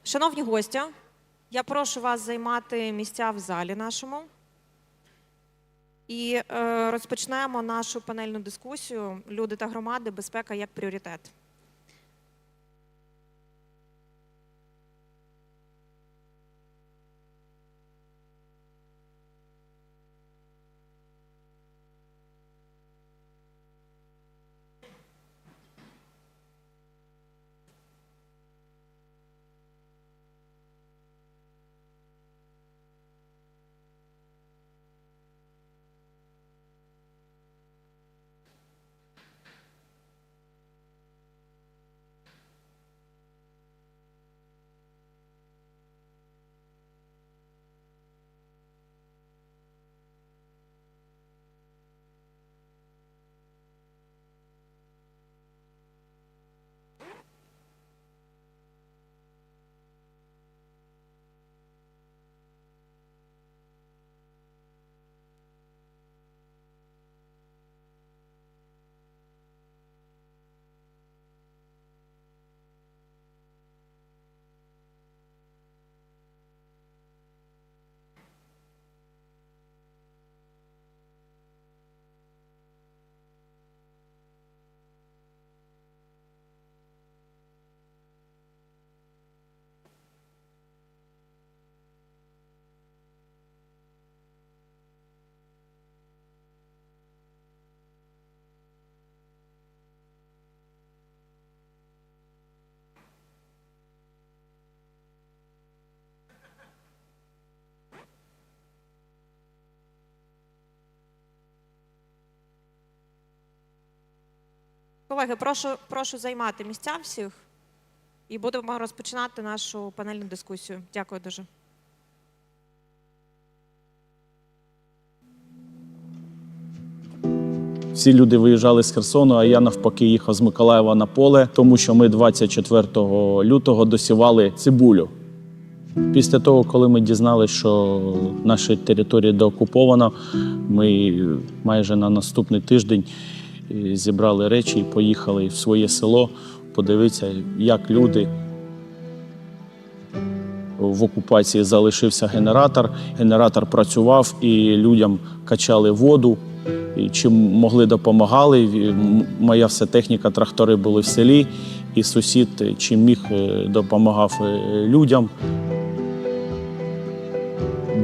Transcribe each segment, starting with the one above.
Шановні гості, я прошу вас займати місця в залі нашому. І розпочнемо нашу панельну дискусію «Люди та громади. Безпека як пріоритет». Колеги, прошу займати місця всіх і будемо розпочинати нашу панельну дискусію. Дякую дуже. Всі люди виїжджали з Херсону, а я навпаки їхав з Миколаєва на поле, тому що ми 24 лютого досівали цибулю. Після того, коли ми дізналися, що наша територія деокупована, ми майже на наступний тиждень зібрали речі і поїхали в своє село подивитися, як люди. В окупації залишився генератор, генератор працював і людям качали воду. І чим могли, допомагали. Моя вся техніка, трактори були в селі, і сусід чим міг допомагав людям.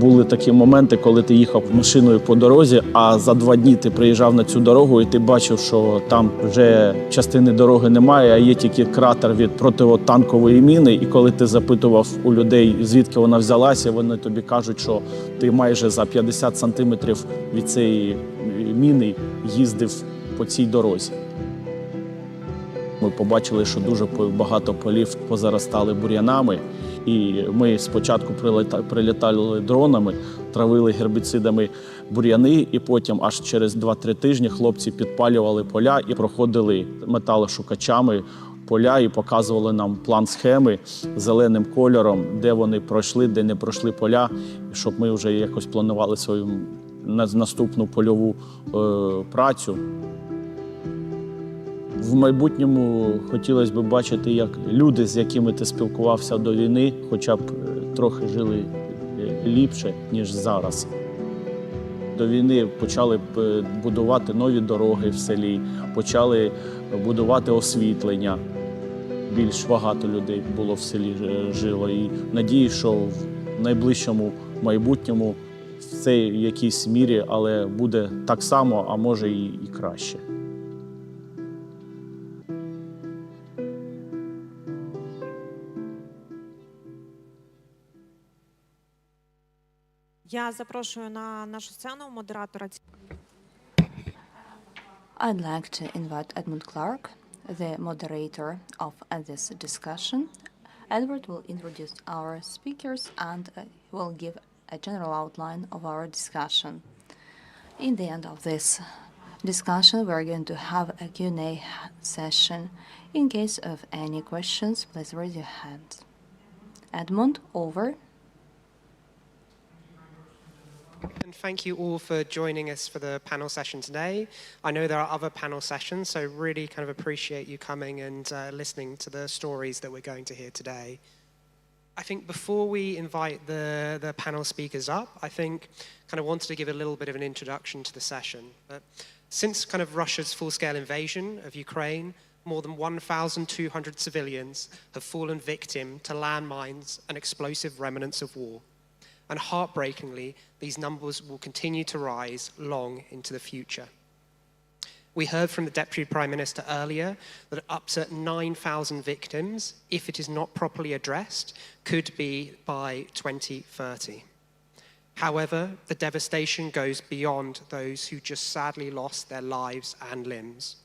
Були такі моменти, коли ти їхав машиною по дорозі, а за 2 дні ти приїжджав на цю дорогу і ти бачив, що там вже частини дороги немає, а є тільки кратер від протитанкової міни. І коли ти запитував у людей, звідки вона взялася, вони тобі кажуть, що ти майже за 50 сантиметрів від цієї міни їздив по цій дорозі. Ми побачили, що дуже багато полів позаростали бур'янами. І ми спочатку прилітали дронами, травили гербіцидами бур'яни, і потім аж через 2-3 тижні хлопці підпалювали поля і проходили металошукачами поля і показували нам план схеми зеленим кольором, де вони пройшли, де не пройшли поля, щоб ми вже якось планували свою наступну польову працю. В майбутньому хотілося б бачити, як люди, з якими ти спілкувався до війни, хоча б трохи жили ліпше, ніж зараз. До війни почали будувати нові дороги в селі, почали будувати освітлення. Більш багато людей було в селі жило. І надію, що в найближчому майбутньому це в якійсь мірі, але буде так само, а може і краще. Я запрошую на нашу сцену модератора. I'd like to invite Edmund Clark, the moderator of this discussion. Edward will introduce our speakers and will give a general outline of our discussion. In the end of this discussion, we're going to have a Q&A session. In case of any questions, please raise your hand. Edmund, over. And thank you all for joining us for the panel session today. I know there are other panel sessions, so really kind of appreciate you coming and listening to the stories that we're going to hear today. I think before we invite the panel speakers up, I think kind of wanted to give a little bit of an introduction to the session. But since kind of Russia's full-scale invasion of Ukraine, more than 1,200 civilians have fallen victim to landmines and explosive remnants of war. And heartbreakingly, these numbers will continue to rise long into the future. We heard from the Deputy Prime Minister earlier that up to 9,000 victims, if it is not properly addressed, could be by 2030. However, the devastation goes beyond those who just sadly lost their lives and limbs.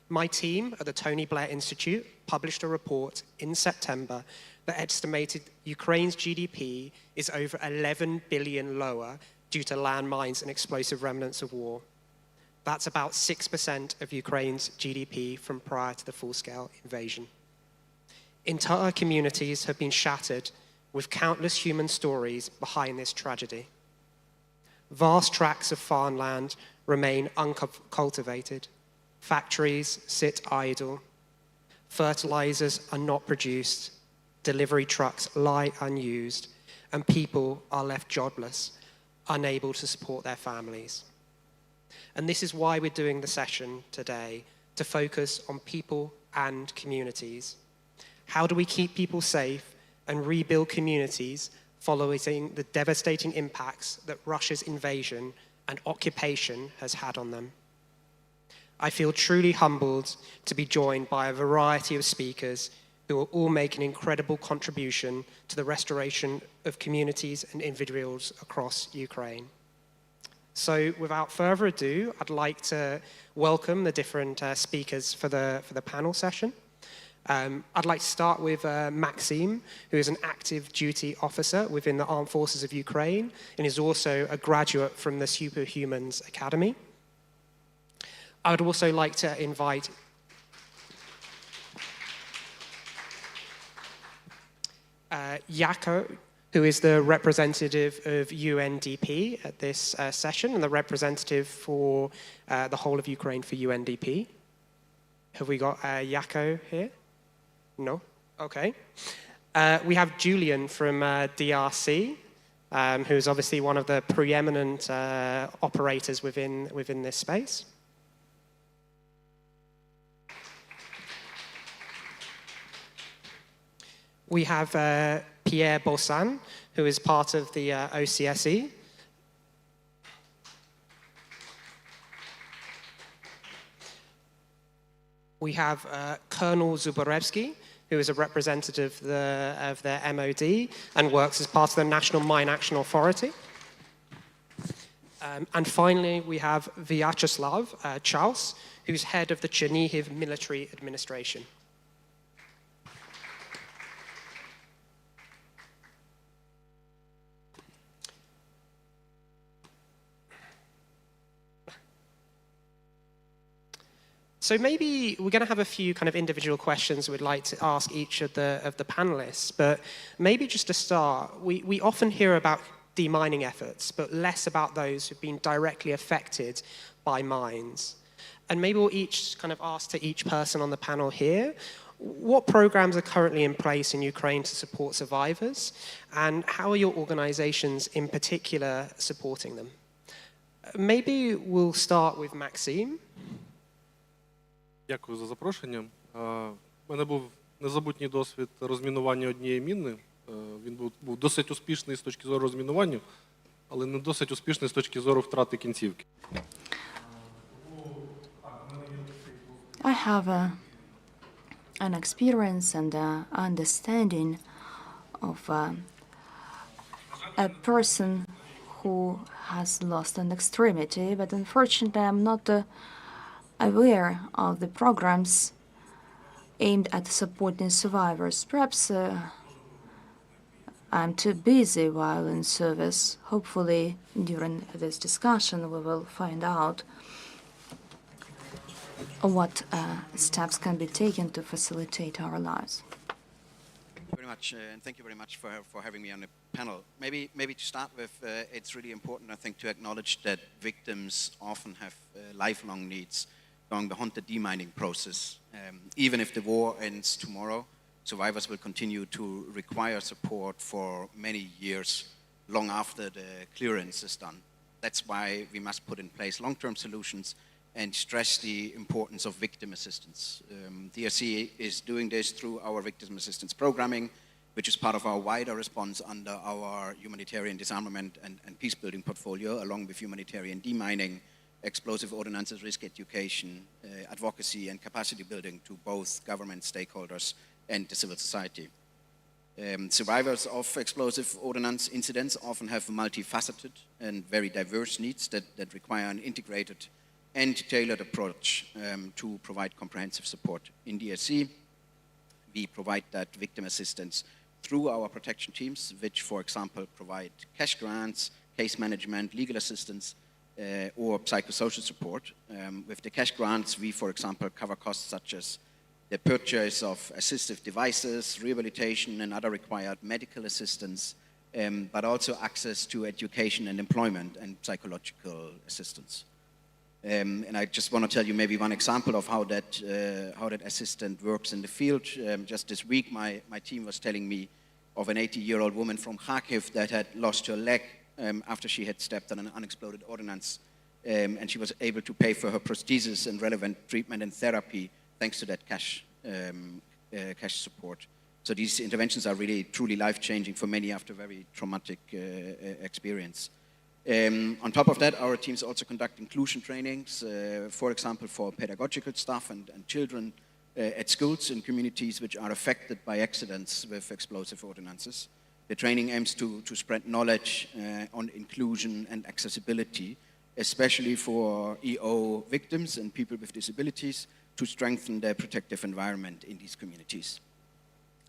My team at the Tony Blair Institute published a report in September that estimated Ukraine's GDP is over 11 billion lower due to landmines and explosive remnants of war. That's about 6% of Ukraine's GDP from prior to the full-scale invasion. Entire communities have been shattered with countless human stories behind this tragedy. Vast tracts of farmland remain uncultivated. Factories sit idle. Fertilizers are not produced. Delivery trucks lie unused. And people are left jobless, unable to support their families. And this is why we're doing the session today, to focus on people and communities. How do we keep people safe and rebuild communities following the devastating impacts that Russia's invasion and occupation has had on them? I feel truly humbled to be joined by a variety of speakers who will all make an incredible contribution to the restoration of communities and individuals across Ukraine. So without further ado, I'd like to welcome the different speakers for the panel session. I'd like to start with Maxime, who is an active duty officer within the Armed Forces of Ukraine and is also a graduate from the Superhumans Academy. I would also like to invite Yako, who is the representative of UNDP at this session and the representative for the whole of Ukraine for UNDP. Have we got Yako here? No? Okay. We have Julian from DRC, who's obviously one of the preeminent operators within this space. We have Pierre Bossan, who is part of the OCSE. We have Colonel Zuborevsky, who is a representative of the MOD and works as part of the National Mine Action Authority. And finally, we have Vyacheslav Chaus, who's head of the Chernihiv Military Administration. So maybe we're going to have a few kind of individual questions we'd like to ask each of the panelists, but maybe just to start, we often hear about demining efforts, but less about those who've been directly affected by mines. And maybe we'll each kind of ask to each person on the panel here, what programs are currently in place in Ukraine to support survivors, and how are your organizations in particular supporting them? Maybe we'll start with Maxime. Дякую за запрошення. У мене був незабутній досвід розмінування однієї міни. Він був досить успішний з точки зору розмінування, але не досить успішний з точки зору втрати кінцівки. I have an experience and understanding of a person who has lost an extremity, but unfortunately I'm not aware of the programs aimed at supporting survivors. Perhaps I'm too busy while in service. Hopefully, during this discussion, we will find out what steps can be taken to facilitate our lives. Thank you very much, and thank you very much for having me on the panel. Maybe to start with, it's really important, I think, to acknowledge that victims often have lifelong needs going beyond the demining process. Even if the war ends tomorrow, survivors will continue to require support for many years, long after the clearance is done. That's why we must put in place long-term solutions and stress the importance of victim assistance. DRC is doing this through our victim assistance programming, which is part of our wider response under our humanitarian disarmament and peacebuilding portfolio, along with humanitarian demining, explosive ordinances, risk education, advocacy, and capacity building to both government stakeholders and the civil society. Survivors of explosive ordnance incidents often have multifaceted and very diverse needs that require an integrated and tailored approach to provide comprehensive support. In DRC, we provide that victim assistance through our protection teams, which, for example, provide cash grants, case management, legal assistance, or psychosocial support. With the cash grants, we, for example, cover costs such as the purchase of assistive devices, rehabilitation, and other required medical assistance, but also access to education and employment and psychological assistance. And I just want to tell you maybe one example of how that assistant works in the field. Just this week, my team was telling me of an 80-year-old woman from Kharkiv that had lost her leg after she had stepped on an unexploded ordnance, and she was able to pay for her prosthesis and relevant treatment and therapy thanks to that cash support. So these interventions are really truly life-changing for many after a very traumatic experience. On top of that, our teams also conduct inclusion trainings, for example, for pedagogical staff and children at schools in communities which are affected by accidents with explosive ordinances. The training aims to spread knowledge on inclusion and accessibility, especially for EO victims and people with disabilities, to strengthen their protective environment in these communities.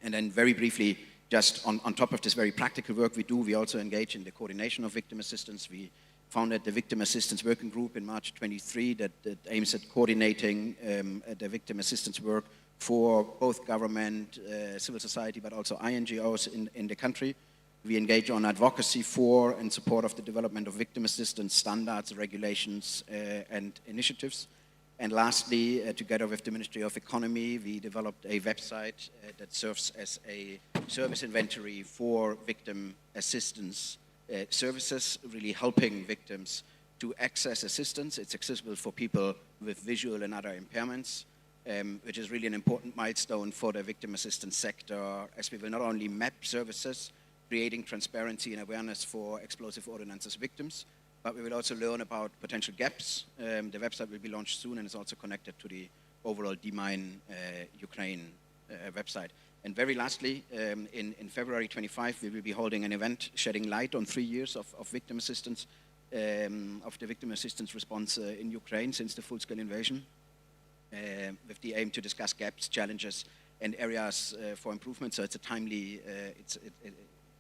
And then very briefly, just on top of this very practical work we do, we also engage in the coordination of victim assistance. We founded the Victim Assistance Working Group in March 23 that aims at coordinating the victim assistance work for both government, civil society, but also INGOs in the country. We engage on advocacy for and support of the development of victim assistance standards, regulations, and initiatives. And lastly, together with the Ministry of Economy, we developed a website that serves as a service inventory for victim assistance services, really helping victims to access assistance. It's accessible for people with visual and other impairments, which is really an important milestone for the victim assistance sector, as we will not only map services, creating transparency and awareness for explosive ordinances victims, but we will also learn about potential gaps. The website will be launched soon and is also connected to the overall Demine Ukraine website. And very lastly, in February 25, we will be holding an event shedding light on 3 years of victim assistance, of the victim assistance response in Ukraine since the full-scale invasion, with the aim to discuss gaps, challenges, and areas for improvement. So it's a timely,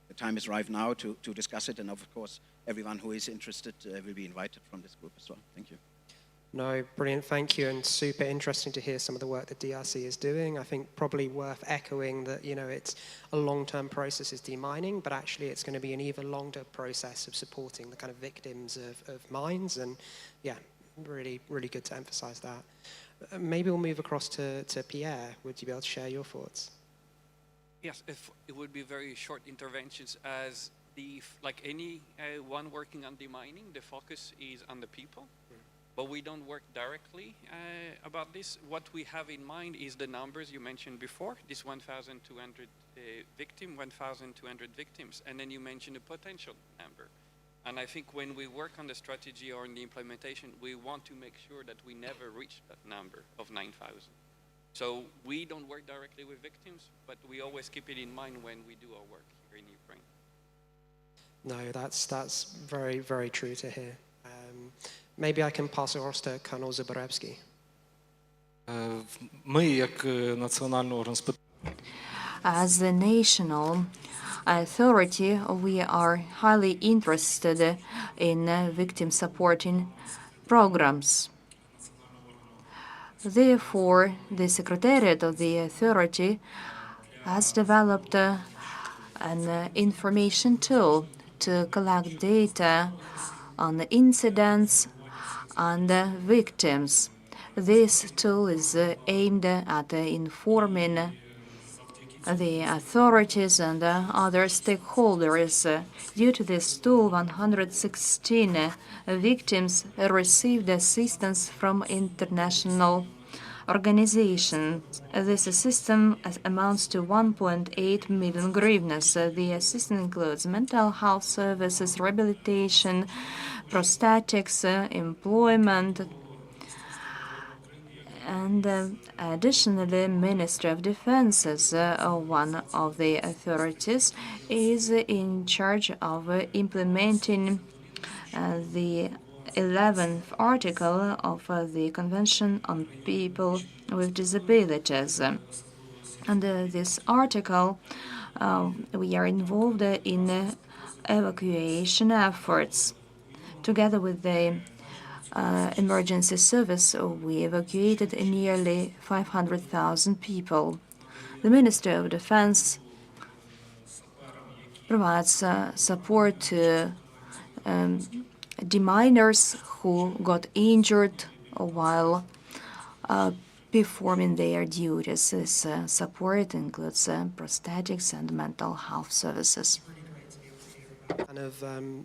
the time is ripe now to discuss it, and of course, everyone who is interested will be invited from this group as well. Thank you. No, brilliant, thank you, and super interesting to hear some of the work that DRC is doing. I think probably worth echoing that, you know, it's a long-term process is demining, but actually it's going to be an even longer process of supporting the kind of victims of mines, and yeah, really, really good to emphasize that. Maybe we'll move across to Pierre. Would you be able to share your thoughts? Yes, if it would be very short interventions, as like any one working on demining, the focus is on the people. But we don't work directly about this. What we have in mind is the numbers you mentioned before, this 1,200 1,200 victims, and then you mentioned a potential number. And I think when we work on the strategy or in the implementation, we want to make sure that we never reach that number of 9,000. So we don't work directly with victims, but we always keep it in mind when we do our work here in Ukraine. No, that's very, very true to hear. Maybe I can pass across to Colonel Zubarevsky. Ми, як національний орган з As the national authority, we are highly interested in victim supporting programs. Therefore, the Secretariat of the Authority has developed an information tool to collect data on the incidents and victims. This tool is aimed at informing the authorities and other stakeholders. Due to this tool, 116 victims received assistance from international organizations. This assistance amounts to 1.8 million hryvnias. The assistance includes mental health services, rehabilitation, prosthetics, employment, and additionally, Ministry of Defense, one of the authorities, is in charge of implementing the 11th article of the Convention on People with Disabilities. Under this article, we are involved in evacuation efforts. Together with the emergency service, we evacuated nearly 500,000 people. The Ministry of Defense provides support to deminers who got injured while performing their duties. This support includes prosthetics and mental health services. Kind of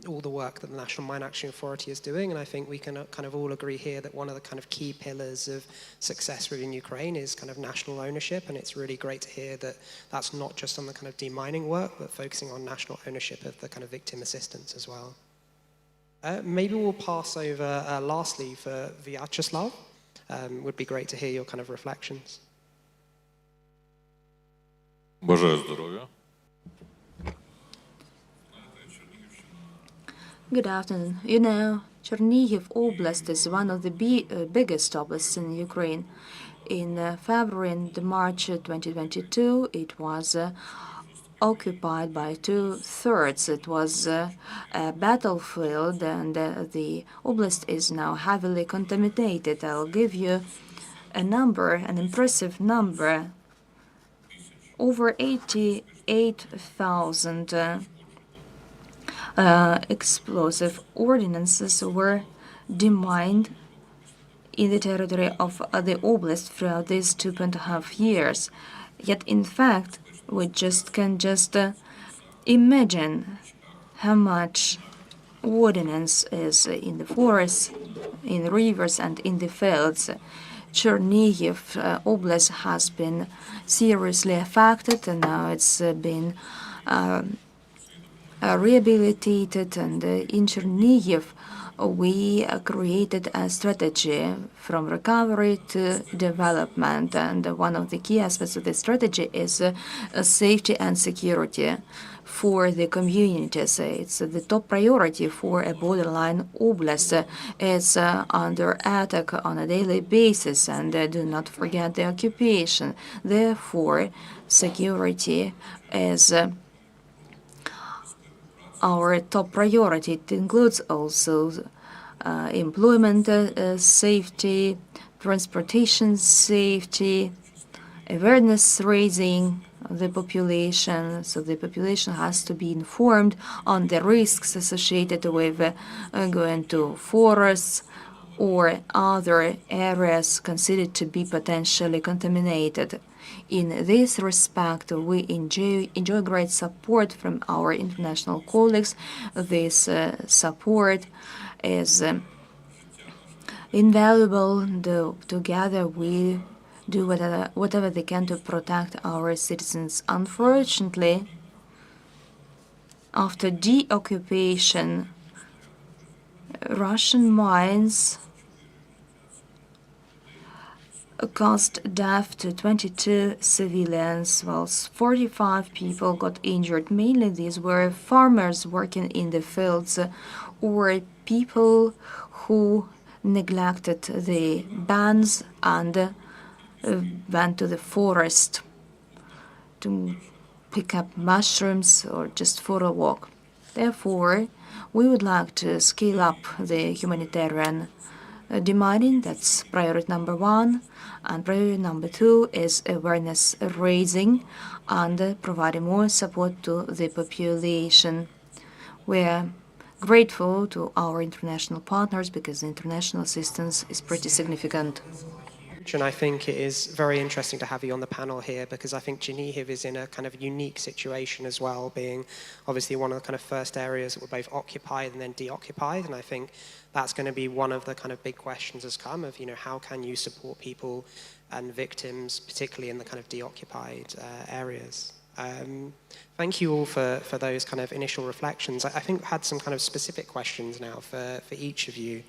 all the work that the National Mine Action Authority is doing, and I think we can kind of all agree here that one of the kind of key pillars of success within Ukraine is kind of national ownership, and it's really great to hear that that's not just on the kind of demining work, but focusing on national ownership of the kind of victim assistance as well. Maybe we'll pass over lastly for Vyacheslav. Would be great to hear your kind of reflections. Бажаю здоров'я. Good afternoon. You know, Chernihiv Oblast is one of the biggest oblasts in Ukraine. In February and March 2022, it was occupied by 2/3. It was a battlefield, and the oblast is now heavily contaminated. I'll give you a number, an impressive number. Over 88,000 explosive ordinances were demined in the territory of the oblast throughout these 2.5 years. Yet, in fact, we can just imagine how much ordinance is in the forests, in the rivers, and in the fields. Chernihiv Oblast has been seriously affected, and now it's been rehabilitated. And in Chernihiv, we created a strategy from recovery to development. And one of the key aspects of the strategy is safety and security for the communities. It's the top priority for a borderline oblast. It's under attack on a daily basis, and do not forget the occupation. Therefore, security is our top priority. It includes also employment safety, transportation safety, awareness raising of the population. So the population has to be informed on the risks associated with going to forests or other areas considered to be potentially contaminated. In this respect, we enjoy great support from our international colleagues. This support is invaluable. Together, we do whatever they can to protect our citizens. Unfortunately, after deoccupation, Russian mines caused death to 22 civilians, while 45 people got injured. Mainly these were farmers working in the fields or people who neglected the bans and went to the forest to pick up mushrooms or just for a walk. Therefore, we would like to scale up the humanitarian demining. That's priority number 1. And priority number 2 is awareness raising and providing more support to the population. We're grateful to our international partners because the international assistance is pretty significant. And I think it is very interesting to have you on the panel here because I think Genève is in a kind of unique situation as well, being obviously one of the kind of first areas that were both occupied and then deoccupied. And I think that's going to be one of the kind of big questions has come of, how can you support people and victims, particularly in the kind of deoccupied areas. Thank you all for those kind of initial reflections. I think we had some kind of specific questions now for each of you.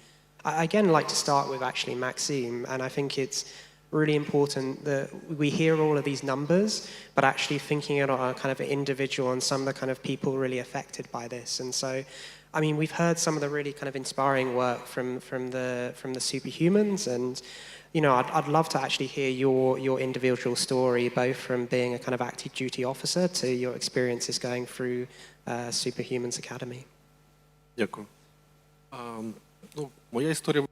I again like to start with actually Maxime, and I think it's really important that we hear all of these numbers, but actually thinking it on a kind of individual and some of the kind of people really affected by this. And so, I mean, we've heard some of the really kind of inspiring work from the superhumans, and I'd love to actually hear your individual story, both from being a kind of active duty officer to your experiences going through Superhumans Academy. Дякую. Моя історія.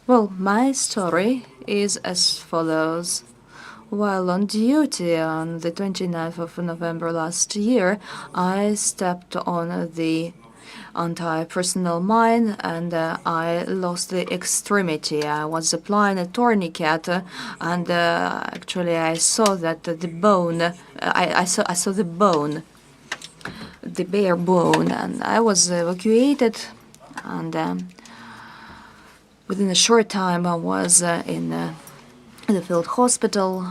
Well, my story is as follows. While on duty on the 29th of November last year, I stepped on the anti-personnel mine and I lost the extremity. I was applying a tourniquet and actually I saw that the bone, I saw the bone, the bare bone, and I was evacuated, and within a short time I was in the field hospital.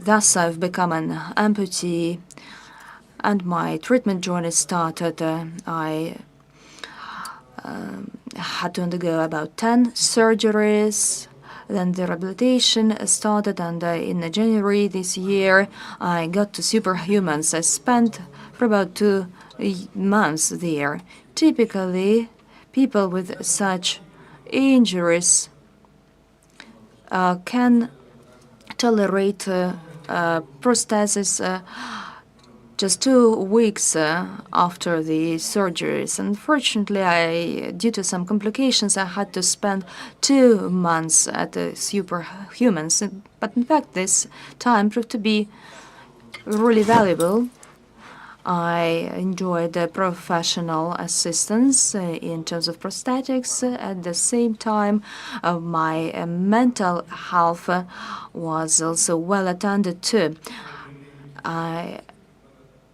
Thus I've become an amputee, and my treatment journey started. I had to undergo about 10 surgeries. Then the rehabilitation started, and in January this year I got to Superhumans. I spent for about 2 months there. Typically, people with such injuries can tolerate prosthesis just 2 weeks after the surgeries. Unfortunately, due to some complications, I had to spend 2 months at the Superhumans. But in fact, this time proved to be really valuable. I enjoyed professional assistance in terms of prosthetics. At the same time, my mental health was also well attended to.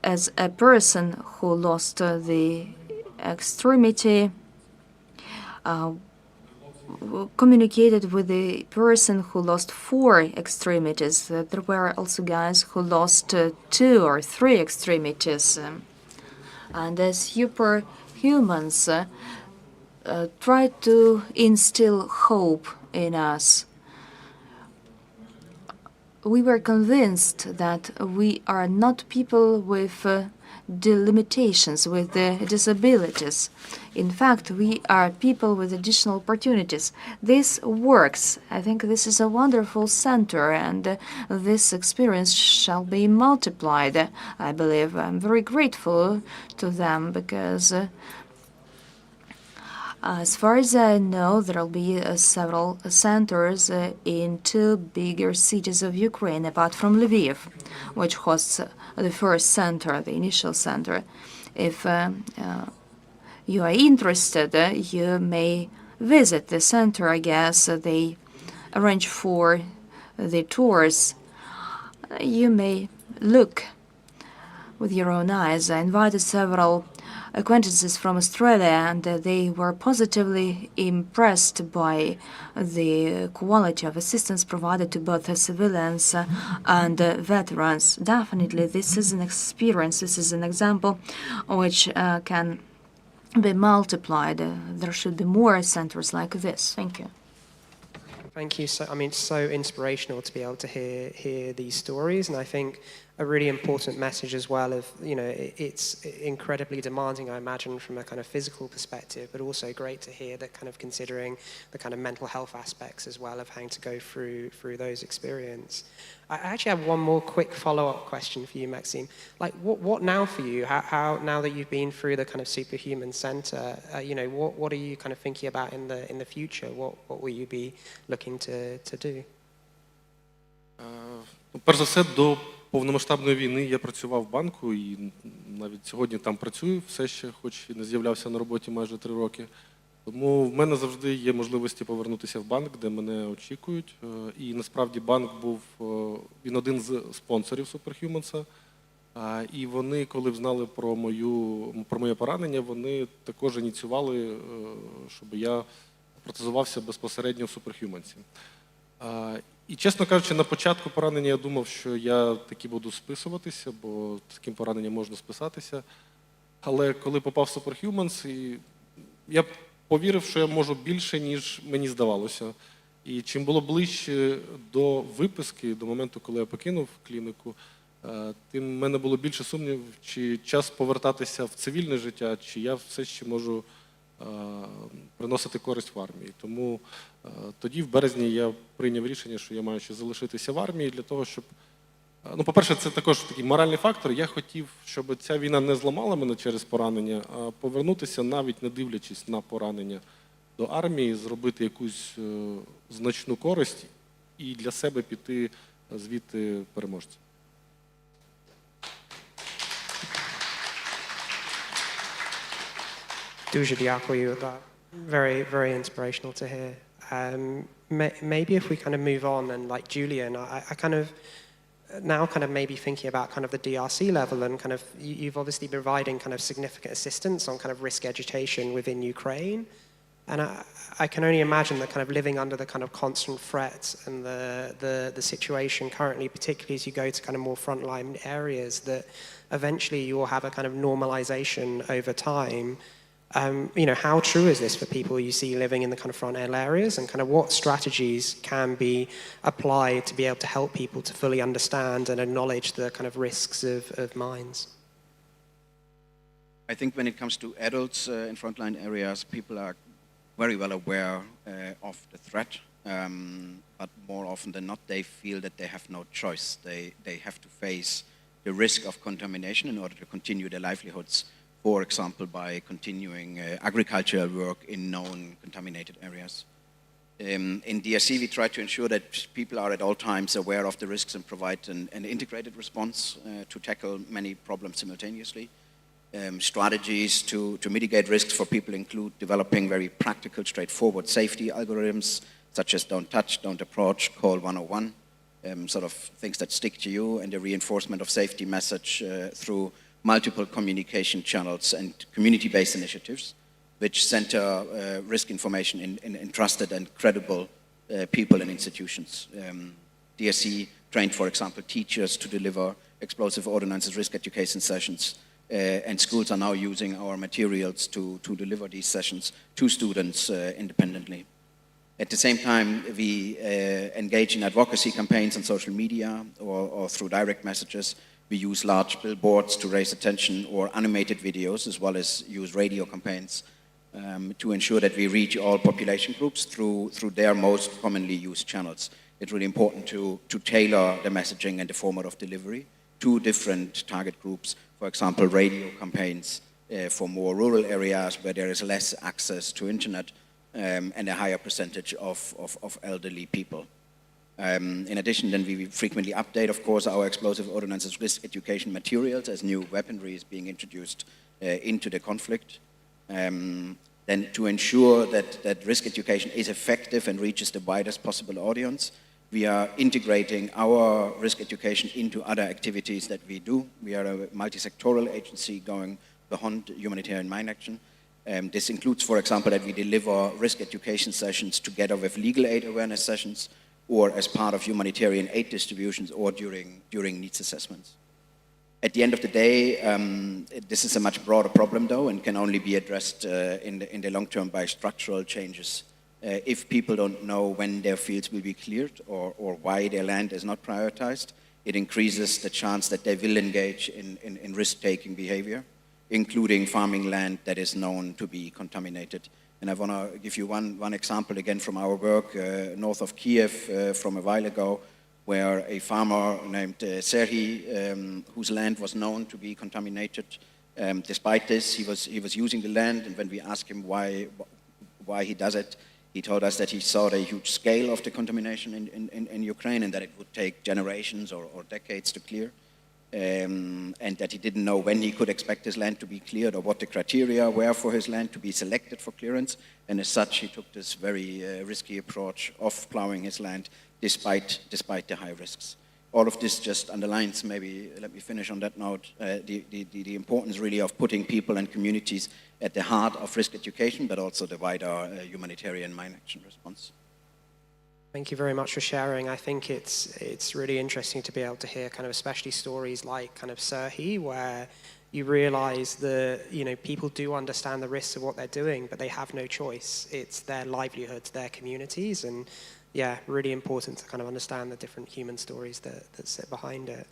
As a person who lost the extremity, communicated with the person who lost 4 extremities. There were also guys who lost 2 or 3 extremities. And as Superhumans tried to instill hope in us. We were convinced that we are not people with limitations, with disabilities. In fact, we are people with additional opportunities. This works. I think this is a wonderful center, and this experience shall be multiplied, I believe. I'm very grateful to them because as far as I know, there will be several centers in 2 bigger cities of Ukraine, apart from Lviv, which hosts the first center, the initial center. If you are interested, you may visit the center. I guess they arrange for the tours. You may look with your own eyes. I invited several acquaintances from Australia, and they were positively impressed by the quality of assistance provided to both civilians and veterans. Definitely, this is an experience, this is an example which can be multiplied. There should be more centers like this. Thank you. Thank you. So, I mean, it's so inspirational to be able to hear these stories, and I think a really important message as well of, it's incredibly demanding, I imagine, from a kind of physical perspective, but also great to hear that kind of considering the kind of mental health aspects as well of having to go through those experiences. I actually have one more quick follow-up question for you, Maxime. Like, what now for you? How now that you've been through the kind of Superhuman Center, what are you kind of thinking about in the future? What will you be looking to do? Перш за все, до повномасштабної війни я працював в банку і навіть сьогодні там працюю все ще, хоч і не з'являвся на роботі майже 3 роки. Тому в мене завжди є можливості повернутися в банк, де мене очікують. І насправді банк був, він один з спонсорів Superhumans. І вони, коли взнали про моє поранення, вони також ініціювали, щоб я протезувався безпосередньо в Superhumans. І, чесно кажучи, на початку поранення я думав, що я таки буду списуватися, бо з таким пораненням можна списатися. Але коли попав в Superhumans, я повірив, що я можу більше, ніж мені здавалося. І чим було ближче до виписки, до моменту, коли я покинув клініку, тим в мене було більше сумнів, чи час повертатися в цивільне життя, чи я все ще можу приносити користь в армії. Тому тоді, в березні, я прийняв рішення, що я маю ще залишитися в армії для того, щоб... Ну, по-перше, це також такий моральний фактор. Я хотів, щоб ця війна не зламала мене через поранення, а повернутися, навіть не дивлячись на поранення, до армії, зробити якусь значну користь і для себе піти звідти переможцем. Дуже дякую. Very, very inspirational to hear. Maybe if we kind of move on and like Julian, I kind of now kind of maybe thinking about kind of the DRC level and kind of you've obviously been providing kind of significant assistance on kind of risk education within Ukraine. And I can only imagine that kind of living under the kind of constant threat and the situation currently, particularly as you go to kind of more frontline areas, that eventually you will have a kind of normalization over time. You know, how true is this for people you see living in the kind of front end areas, and kind of what strategies can be applied to be able to help people to fully understand and acknowledge the kind of risks of mines? I think when it comes to adults in frontline areas, people are very well aware of the threat, but more often than not, they feel that they have no choice. They have to face the risk of contamination in order to continue their livelihoods, for example, by continuing agricultural work in known contaminated areas. In DRC, we try to ensure that people are at all times aware of the risks and provide an integrated response to tackle many problems simultaneously. Strategies to mitigate risks for people include developing very practical, straightforward safety algorithms, such as don't touch, don't approach, call 101, sort of things that stick to you, and the reinforcement of safety message through multiple communication channels and community-based initiatives, which center risk information in trusted and credible people and institutions. DRC trained, for example, teachers to deliver explosive ordnances risk education sessions, and schools are now using our materials to deliver these sessions to students independently. At the same time, we engage in advocacy campaigns on social media or through direct messages. We use large billboards to raise attention, or animated videos, as well as use radio campaigns to ensure that we reach all population groups through their most commonly used channels. It's really important to tailor the messaging and the format of delivery to different target groups. For example, radio campaigns for more rural areas where there is less access to internet and a higher percentage of elderly people. In addition, then we frequently update, of course, our explosive ordnances risk education materials as new weaponry is being introduced into the conflict. Then to ensure that risk education is effective and reaches the widest possible audience, we are integrating our risk education into other activities that we do. We are a multi-sectoral agency going beyond humanitarian mine action. This includes, for example, that we deliver risk education sessions together with legal aid awareness sessions, or as part of humanitarian aid distributions, or during needs assessments. At the end of the day, this is a much broader problem, though, and can only be addressed in the long term by structural changes. If people don't know when their fields will be cleared or why their land is not prioritized, it increases the chance that they will engage in risk-taking behavior, including farming land that is known to be contaminated. And I want to give you one example again from our work north of Kiev from a while ago, where a farmer named Serhi, whose land was known to be contaminated, despite this, he was using the land, and when we asked him why he does it, he told us that he saw the huge scale of the contamination in Ukraine, and that it would take generations or decades to clear. and that he didn't know when he could expect his land to be cleared or what the criteria were for his land to be selected for clearance. And as such, he took this very risky approach of plowing his land despite the high risks. All of this just underlines, maybe let me finish on that note, the importance really of putting people and communities at the heart of risk education, but also the wider humanitarian mine action response. Thank you very much for sharing. I think it's really interesting to be able to hear kind of especially stories like kind of Serhi, where you realize that, you know, people do understand the risks of what they're doing, but they have no choice. It's their livelihoods, their communities, and yeah, really important to kind of understand the different human stories that sit behind it.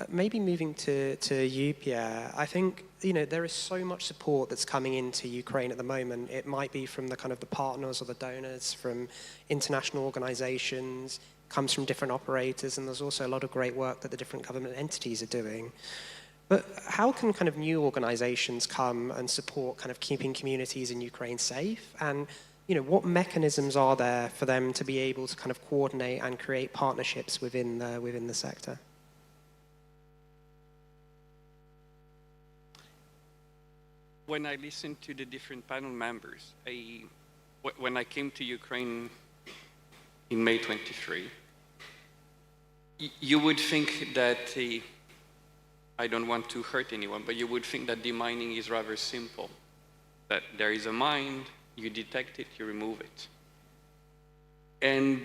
Maybe moving to you, Pierre, I think, you know, there is so much support that's coming into Ukraine at the moment. It might be from the kind of the partners or the donors, from international organizations, comes from different operators, and there's also a lot of great work that the different government entities are doing. But how can kind of new organizations come and support kind of keeping communities in Ukraine safe? And, you know, what mechanisms are there for them to be able to kind of coordinate and create partnerships within the sector? When I listened to the different panel members, when I came to Ukraine in May 23, you would think that, I don't want to hurt anyone, but you would think that demining is rather simple. That there is a mine, you detect it, you remove it. And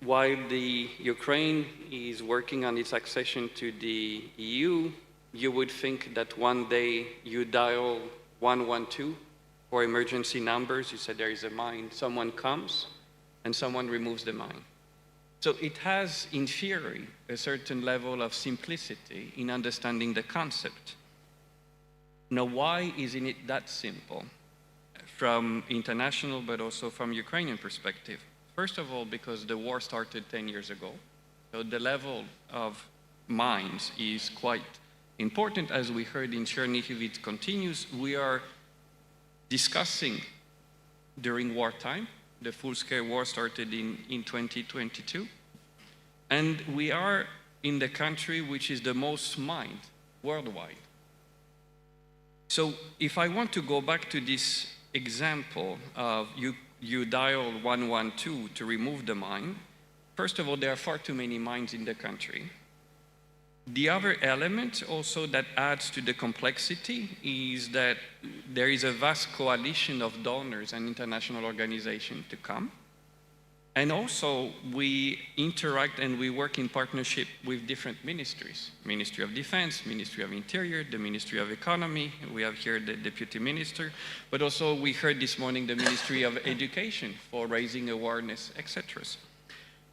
while the Ukraine is working on its accession to the EU, you would think that one day you dial 112 for emergency numbers, you said there is a mine, someone comes and someone removes the mine. So it has, in theory, a certain level of simplicity in understanding the concept. Now, why isn't it that simple from international but also from Ukrainian perspective? First of all, because the war started 10 years ago, so the level of mines is quite important. As we heard in Chernihiv, it continues. We are discussing during wartime. The full-scale war started in 2022. And we are in the country which is the most mined worldwide. So if I want to go back to this example of you dial 112 to remove the mine, first of all, there are far too many mines in the country. The other element also that adds to the complexity is that there is a vast coalition of donors and international organizations to come. And also we interact and we work in partnership with different ministries. Ministry of Defense, Ministry of Interior, the Ministry of Economy. We have here the Deputy Minister, but also we heard this morning the Ministry of Education for raising awareness, etc.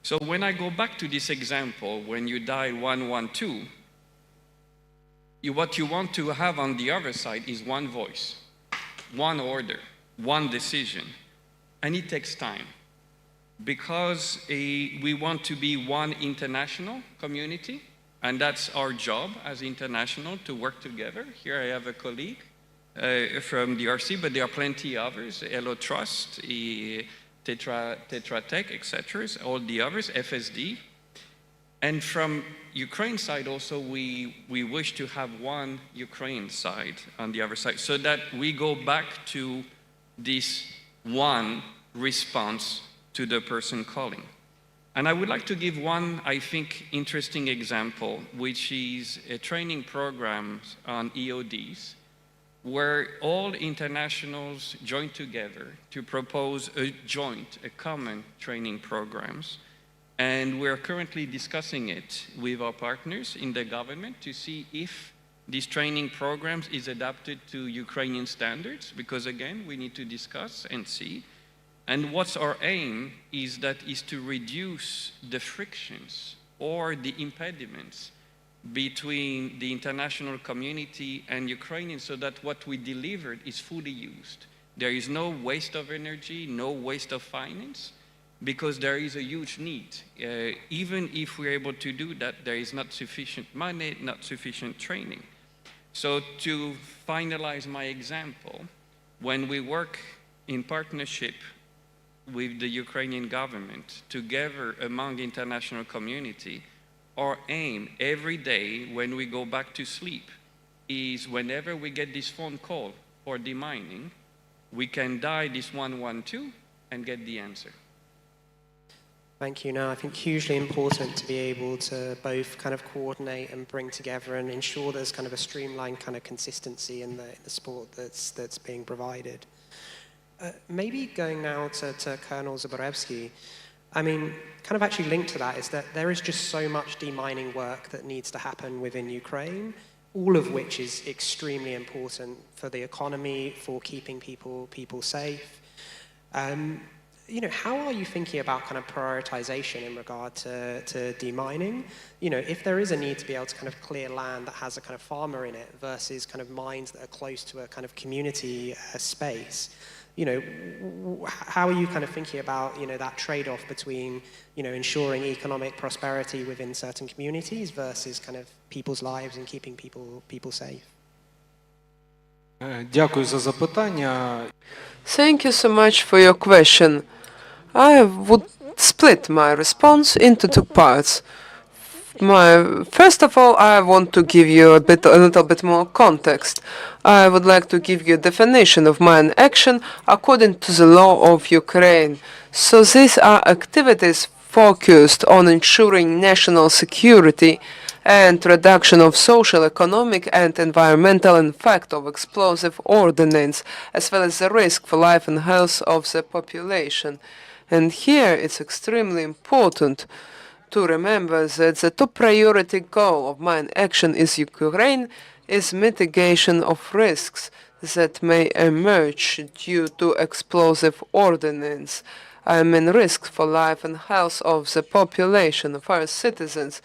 So when I go back to this example, when you dial 112, what you want to have on the other side is one voice, one order, one decision. And it takes time because we want to be one international community, and that's our job as international to work together. Here I have a colleague from the RC, but there are plenty others, Elo Trust, Tetra Tech, etc., all the others, FSD. And from Ukraine side also, we wish to have one Ukraine side on the other side, so that we go back to this one response to the person calling. And I would like to give one, I think, interesting example, which is a training program on EODs, where all internationals join together to propose a common training programs. And we're currently discussing it with our partners in the government to see if these training programs is adapted to Ukrainian standards, because again, we need to discuss and see. And what's our aim is to reduce the frictions or the impediments between the international community and Ukrainians, so that what we delivered is fully used. There is no waste of energy, no waste of finance, because there is a huge need. Even if we're able to do that, there is not sufficient money, not sufficient training. So to finalize my example, when we work in partnership with the Ukrainian government, together among the international community, our aim every day when we go back to sleep is whenever we get this phone call for demining, we can dial this 112 and get the answer. Thank you. No, I think hugely important to be able to both kind of coordinate and bring together and ensure there's kind of a streamlined kind of consistency in the support that's being provided. Maybe going now to Colonel Zaborevsky, I mean, kind of actually linked to that is that there is just so much demining work that needs to happen within Ukraine, all of which is extremely important for the economy, for keeping people safe. You know, how are you thinking about kind of prioritization in regard to demining? You know, if there is a need to be able to kind of clear land that has a kind of farmer in it versus kind of mines that are close to a kind of community space, you know, how are you kind of thinking about, you know, that trade-off between, you know, ensuring economic prosperity within certain communities versus kind of people's lives and keeping people safe? Дякую за запитання. Thank you so much for your question. I would split my response into two parts. First of all, I want to give you a little bit more context. I would like to give you a definition of mine action according to the law of Ukraine. So these are activities focused on ensuring national security and reduction of social, economic, and environmental effect of explosive ordnance, as well as the risk for life and health of the population. And here it's extremely important to remember that the top priority goal of mine action is Ukraine is mitigation of risks that may emerge due to explosive ordnance. I mean risks for life and health of the population, of our citizens.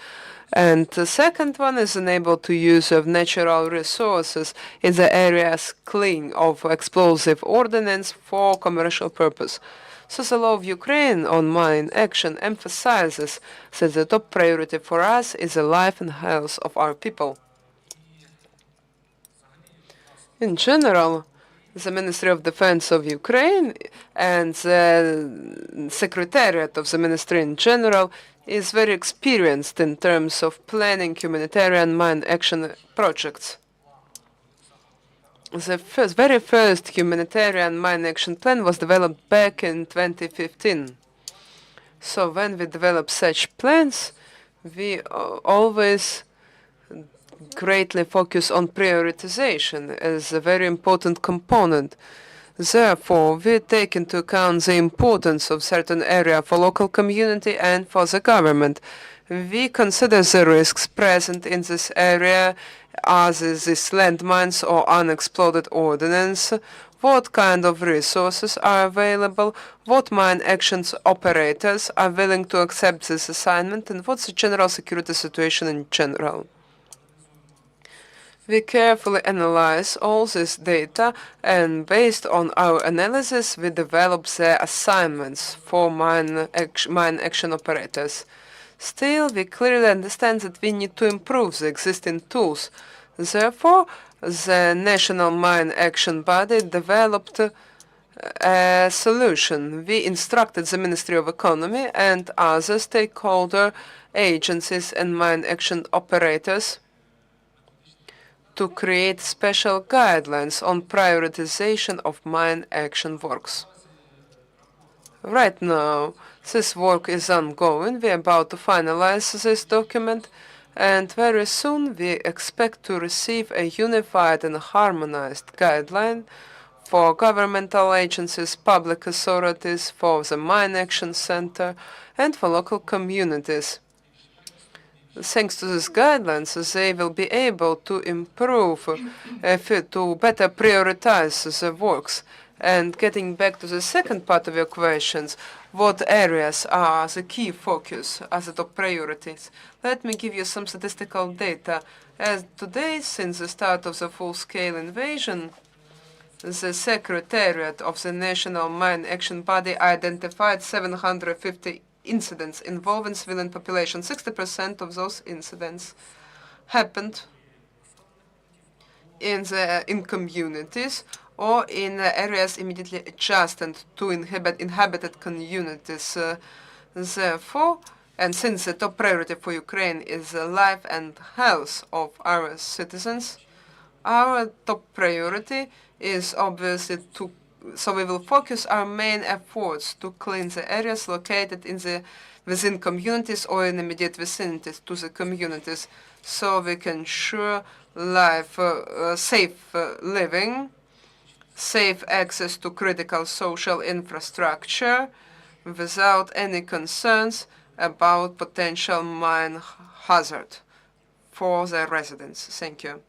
And the second one is enable to use of natural resources in the areas clean of explosive ordnance for commercial purpose. So the law of Ukraine on mine action emphasizes that the top priority for us is the life and health of our people. In general, the Ministry of Defense of Ukraine and the Secretariat of the Ministry in general is very experienced in terms of planning humanitarian mine action projects. The very first humanitarian mine action plan was developed back in 2015. So when we develop such plans, we always greatly focus on prioritization as a very important component. Therefore, we take into account the importance of certain area for local community and for the government. We consider the risks present in this area as these landmines or unexploded ordnance, what kind of resources are available, what mine actions operators are willing to accept this assignment, and what's the general security situation in general. We carefully analyze all this data, and based on our analysis, we develop the assignments for mine action operators. Still, we clearly understand that we need to improve the existing tools. Therefore, the National Mine Action Body developed a solution. We instructed the Ministry of Economy and other stakeholder agencies and mine action operators to create special guidelines on prioritization of mine action works. Right now, this work is ongoing. We are about to finalize this document, and very soon we expect to receive a unified and harmonized guideline for governmental agencies, public authorities, for the Mine Action Center, and for local communities. Thanks to these guidelines, they will be able to improve, to better prioritize the works. And getting back to the second part of your questions, what areas are the key focus as the top priorities? Let me give you some statistical data. As today, since the start of the full-scale invasion, the Secretariat of the National Mine Action Body identified 750 incidents involving civilian population. 60% of those incidents happened in communities or in areas immediately adjacent to inhabited communities. Therefore, And since the top priority for Ukraine is the life and health of our citizens, our top priority is obviously so we will focus our main efforts to clean the areas located within communities or in immediate vicinities to the communities, so we can ensure safe living, safe access to critical social infrastructure without any concerns about potential mine hazard for the residents. Thank you.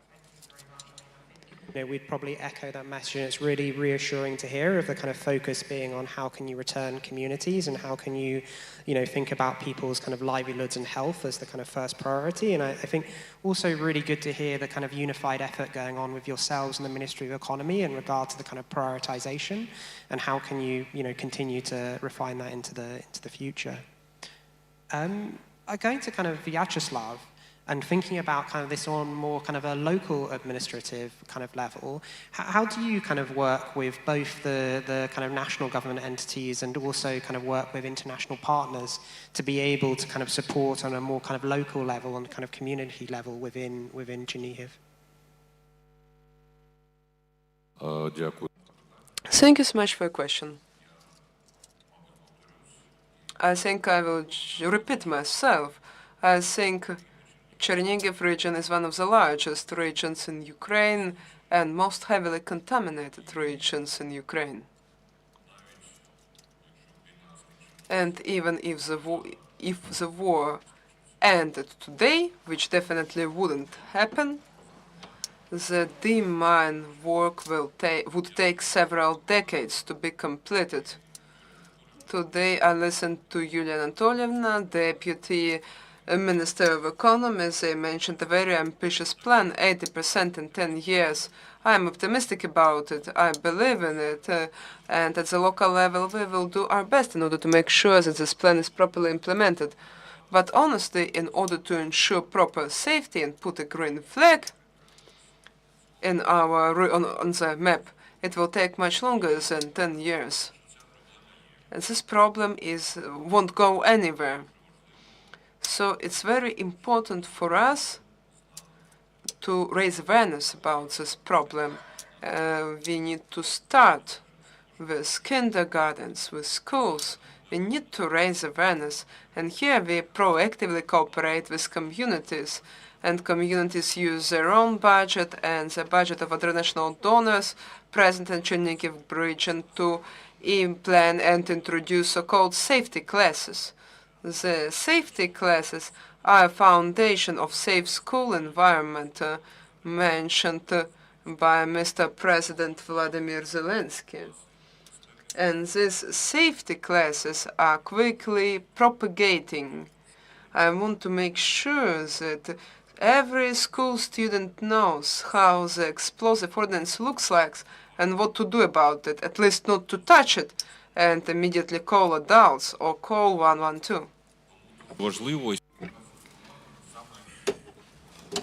We'd probably echo that message, and it's really reassuring to hear of the kind of focus being on how can you return communities and how can you, think about people's kind of livelihoods and health as the kind of first priority. And I think also really good to hear the kind of unified effort going on with yourselves and the Ministry of Economy in regard to the kind of prioritization and how can you, continue to refine that into the future. Going to kind of Vyacheslav, and thinking about kind of this on more kind of a local administrative kind of level, how do you kind of work with both the kind of national government entities and also kind of work with international partners to be able to kind of support on a more kind of local level and kind of community level within Chernihiv? Дякую. Thank you so much for your question. I think I will repeat myself. I think Chernihiv region is one of the largest regions in Ukraine and most heavily contaminated regions in Ukraine. And even if the war ended today, which definitely wouldn't happen, the demine work would take several decades to be completed. Today I listened to Yulia Anatolievna, Deputy Minister of Economy. They mentioned a very ambitious plan, 80% in 10 years. I am optimistic about it. I believe in it. And at the local level, we will do our best in order to make sure that this plan is properly implemented. But honestly, in order to ensure proper safety and put a green flag on the map, it will take much longer than 10 years. And this problem won't go anywhere. So it's very important for us to raise awareness about this problem. We need to start with kindergartens, with schools. We need to raise awareness. And here we proactively cooperate with communities. And communities use their own budget and the budget of international donors present in Chernihiv region to plan and introduce so-called safety classes. The safety classes are a foundation of safe school environment mentioned by Mr. President Vladimir Zelensky. And these safety classes are quickly propagating. I want to make sure that every school student knows how the explosive ordnance looks like and what to do about it, at least not to touch it, and immediately call adults or call 112.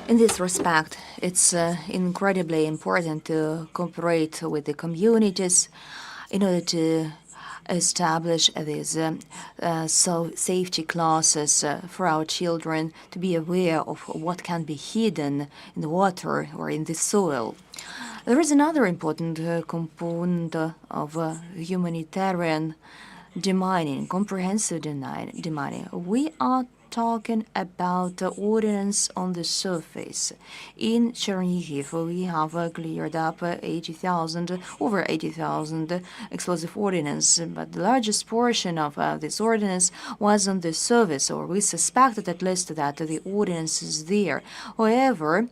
In this respect, it's incredibly important to cooperate with the communities in order to establish these safety classes for our children to be aware of what can be hidden in the water or in the soil. There is another important component of humanitarian demining, comprehensive demining. We are talking about the ordnance on the surface. In Chernihiv, we have cleared up over 80,000 explosive ordnance, but the largest portion of this ordnance was on the surface, or we suspected at least that the ordnance is there. However,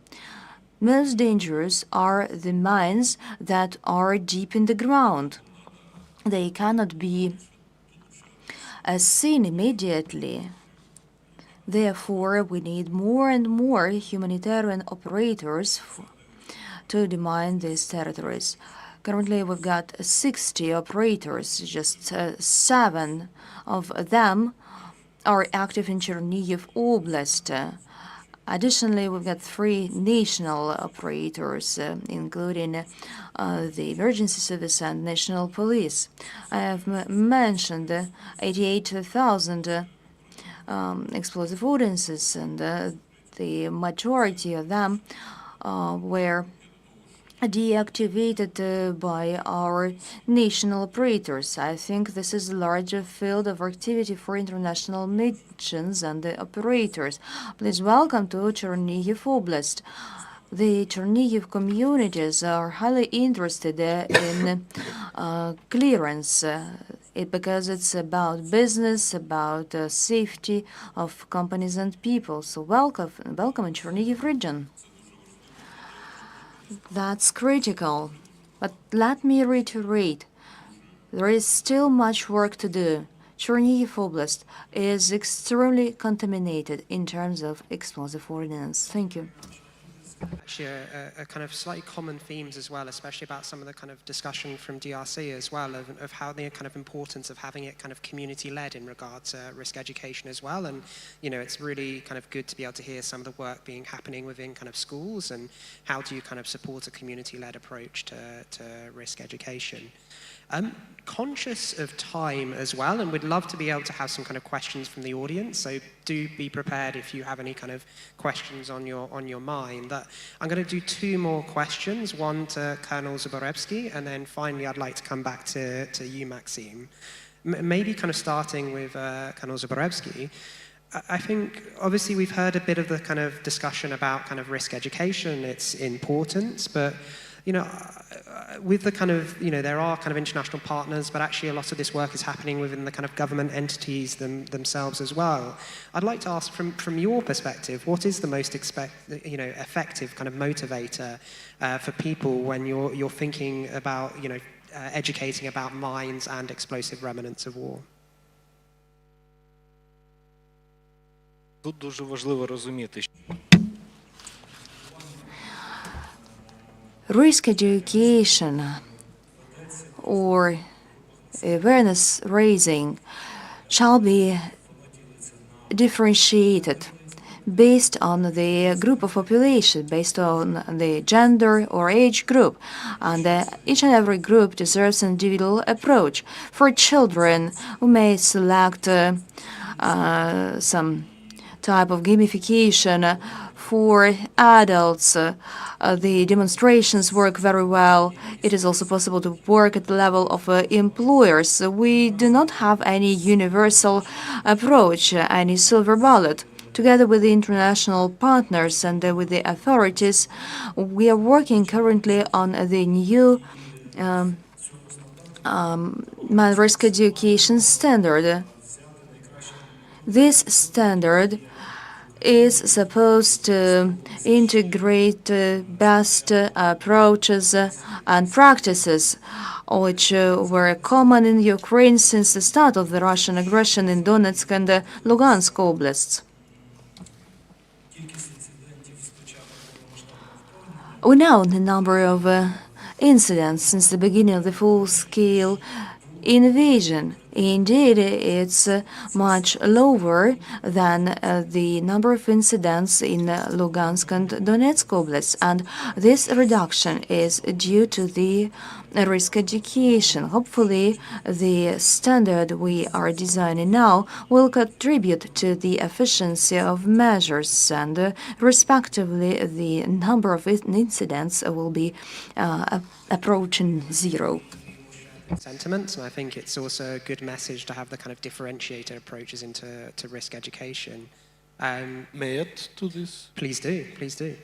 most dangerous are the mines that are deep in the ground. They cannot be seen immediately. Therefore, we need more and more humanitarian operators to demine these territories. Currently, we've got 60 operators. Just 7 of them are active in Chernihiv Oblast. Additionally, we've got 3 national operators, including the emergency service and national police. I have mentioned 88,000 explosive ordinances, and the majority of them were deactivated by our national operators. I think this is a larger field of activity for international missions and the operators. Please welcome to Chernihiv Oblast. The Chernihiv communities are highly interested in clearance because it's about business, about safety of companies and people. So welcome in Chernihiv region. That's critical. But let me reiterate, there is still much work to do. Chernihiv Oblast is extremely contaminated in terms of explosive ordnance. Thank you. Actually, a kind of slightly common themes as well, especially about some of the kind of discussion from DRC as well, of how the kind of importance of having it kind of community-led in regards to risk education as well. And, you know, it's really kind of good to be able to hear some of the work happening within kind of schools, and how do you kind of support a community-led approach to risk education. Conscious of time as well, and we'd love to be able to have some kind of questions from the audience, so do be prepared if you have any kind of questions on your mind. I'm going to do two more questions, one to Colonel Zaborevsky, and then finally I'd like to come back to you, Maxime. Maybe kind of starting with Colonel Zaborevsky. I think obviously we've heard a bit of the kind of discussion about kind of risk education, its importance, but you know, with the kind of, you know, there are kind of international partners, but actually a lot of this work is happening within the kind of government entities themselves as well. I'd like to ask from your perspective, what is the most effective kind of motivator for people when you're thinking about, you know, educating about mines and explosive remnants of war? Тут дуже важливо розуміти, Risk education or awareness raising shall be differentiated based on the group of population, based on the gender or age group. And each and every group deserves an individual approach. For children, we may select some type of gamification. For adults, the demonstrations work very well. It is also possible to work at the level of employers. We do not have any universal approach, any silver bullet. Together with the international partners and with the authorities, we are working currently on the new mine risk education standard. This standard is supposed to integrate best approaches and practices which were common in Ukraine since the start of the Russian aggression in Donetsk and Lugansk oblasts. We know the number of incidents since the beginning of the full-scale invasion. Indeed, it's much lower than the number of incidents in Lugansk and Donetsk oblasts, and this reduction is due to the risk education. Hopefully, the standard we are designing now will contribute to the efficiency of measures, and respectively, the number of incidents will be approaching zero. Sentiments, and I think it's also a good message to have the kind of differentiated approaches into risk education. May I add to this? Please do, please do.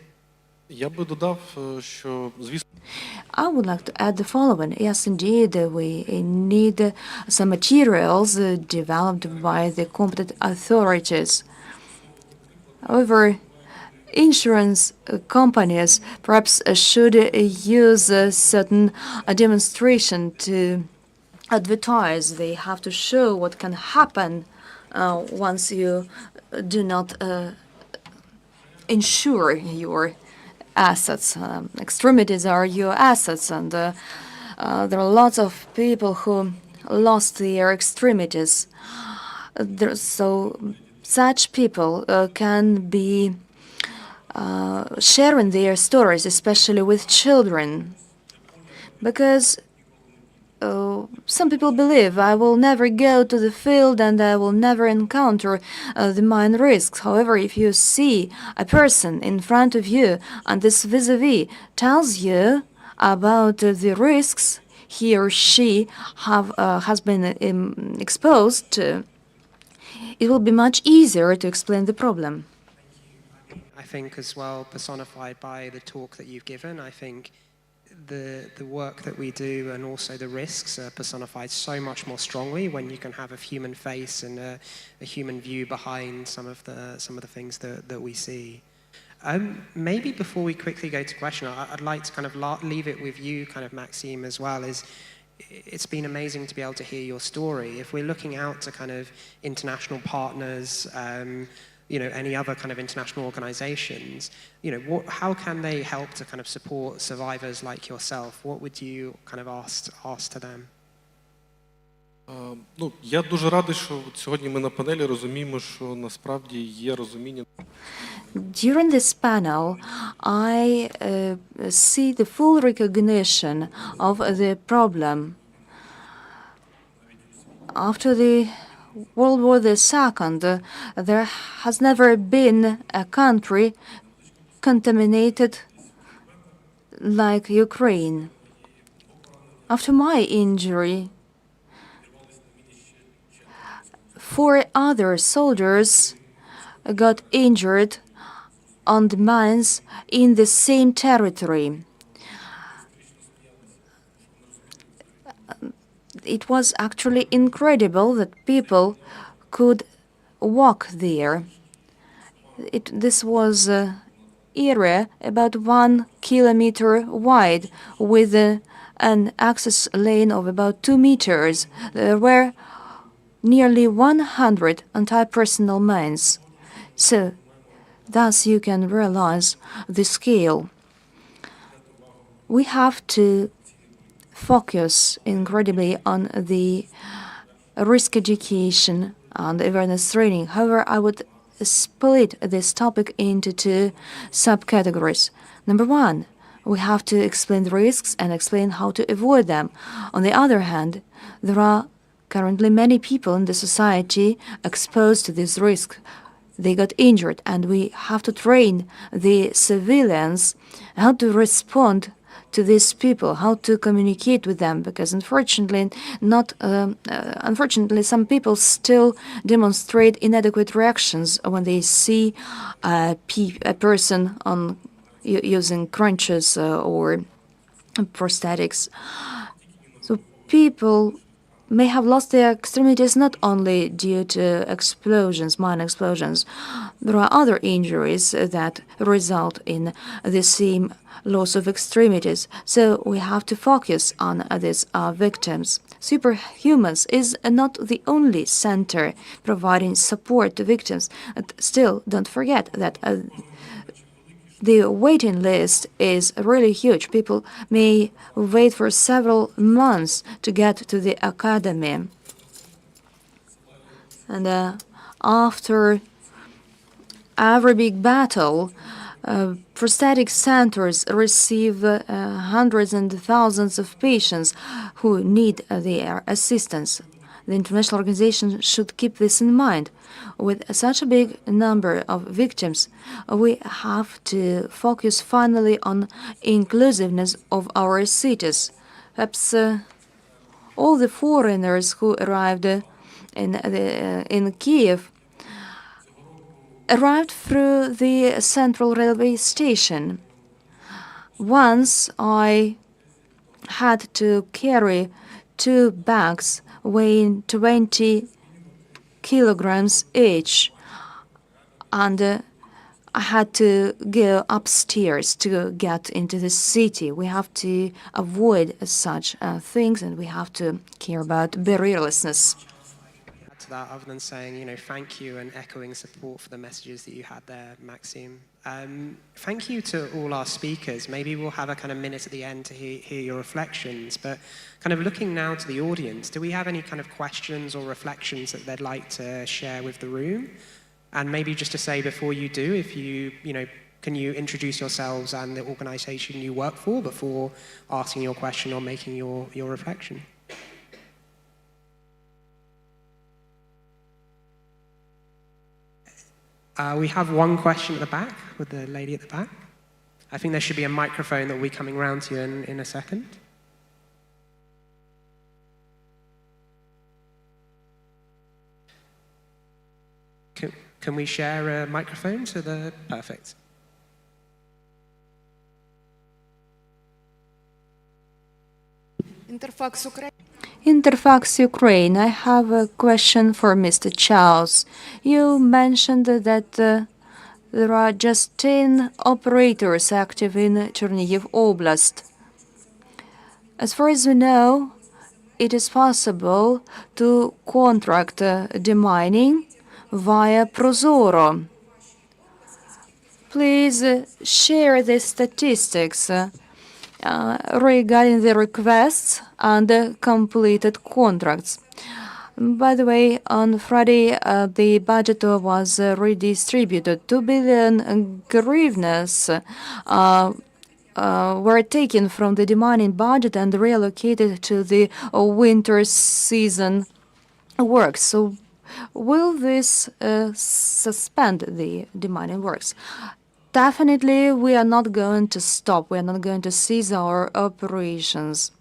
Я би додав, що, звісно, I would like to add the following. Yes, indeed, we need some materials developed by the competent authorities. However, insurance companies perhaps should use a certain demonstration to advertise. They have to show what can happen once you do not insure your assets. Extremities are your assets, and there are lots of people who lost their extremities. So such people can be sharing their stories, especially with children, because some people believe I will never go to the field and I will never encounter the mine risks. However, if you see a person in front of you and this vis-a-vis tells you about the risks he or she has been exposed to, it will be much easier to explain the problem. I think as well personified by the talk that you've given. I think the work that we do and also the risks are personified so much more strongly when you can have a human face and a human view behind some of the things that we see. Maybe before we quickly go to question, I'd like to kind of leave it with you, kind of Maxime, as well. It's been amazing to be able to hear your story. If we're looking out to kind of international partners, any other kind of international organizations, how can they help to kind of support survivors like yourself? What would you kind of ask to them? Я дуже радий, що сьогодні ми на панелі розуміємо, що насправді є розуміння. During this panel, I see the full recognition of the problem. After the World War II, there has never been a country contaminated like Ukraine. After my injury, 4 other soldiers got injured on the mines in the same territory. It was actually incredible that people could walk there. This was an area about 1 kilometer wide with an access lane of about 2 meters. There were nearly 100 anti-personnel mines. So, thus you can realize the scale. We have to focus incredibly on the risk education and awareness training. However, I would split this topic into 2 subcategories. Number 1, we have to explain the risks and explain how to avoid them. On the other hand, there are currently many people in the society exposed to this risk. They got injured, and we have to train the civilians how to respond to these people, how to communicate with them, because unfortunately, some people still demonstrate inadequate reactions when they see a person using crutches or prosthetics. So people may have lost their extremities not only due to explosions, mine explosions. There are other injuries that result in the same loss of extremities. So we have to focus on these victims. Superhumans is not the only center providing support to victims. Still, don't forget that the waiting list is really huge. People may wait for several months to get to the academy. And after every big battle, prosthetic centers receive hundreds and thousands of patients who need their assistance. The international organization should keep this in mind. With such a big number of victims, we have to focus finally on inclusiveness of our cities. Perhaps all the foreigners who arrived in Kiev arrived through the central railway station. Once I had to carry 2 bags weighing 20 kilograms each, and I had to go upstairs to get into the city. We have to avoid such things, and we have to care about barrierlessness. To that, other than saying, thank you and echoing support for the messages that you had there, Maxime. Thank you to all our speakers. Maybe we'll have a kind of minute at the end to hear your reflections, but kind of looking now to the audience, do we have any kind of questions or reflections that they'd like to share with the room? And maybe just to say before you do, can you introduce yourselves and the organization you work for before asking your question or making your reflection? We have one question at the back with the lady at the back. I think there should be a microphone that will be coming round to you in a second. Can we share a microphone to the... Perfect. Interfax Ukraine, I have a question for Mr. Charles. You mentioned that there are just 10 operators active in Chernihiv Oblast. As far as we know, it is possible to contract demining via Prozoro. Please share the statistics regarding the requests and the completed contracts. By the way, on Friday, the budget was redistributed. 2 billion hryvnias were taken from the Demining budget and reallocated to the winter season works. So will this suspend the Demining works? Definitely, we are not going to stop. We are not going to cease our operations.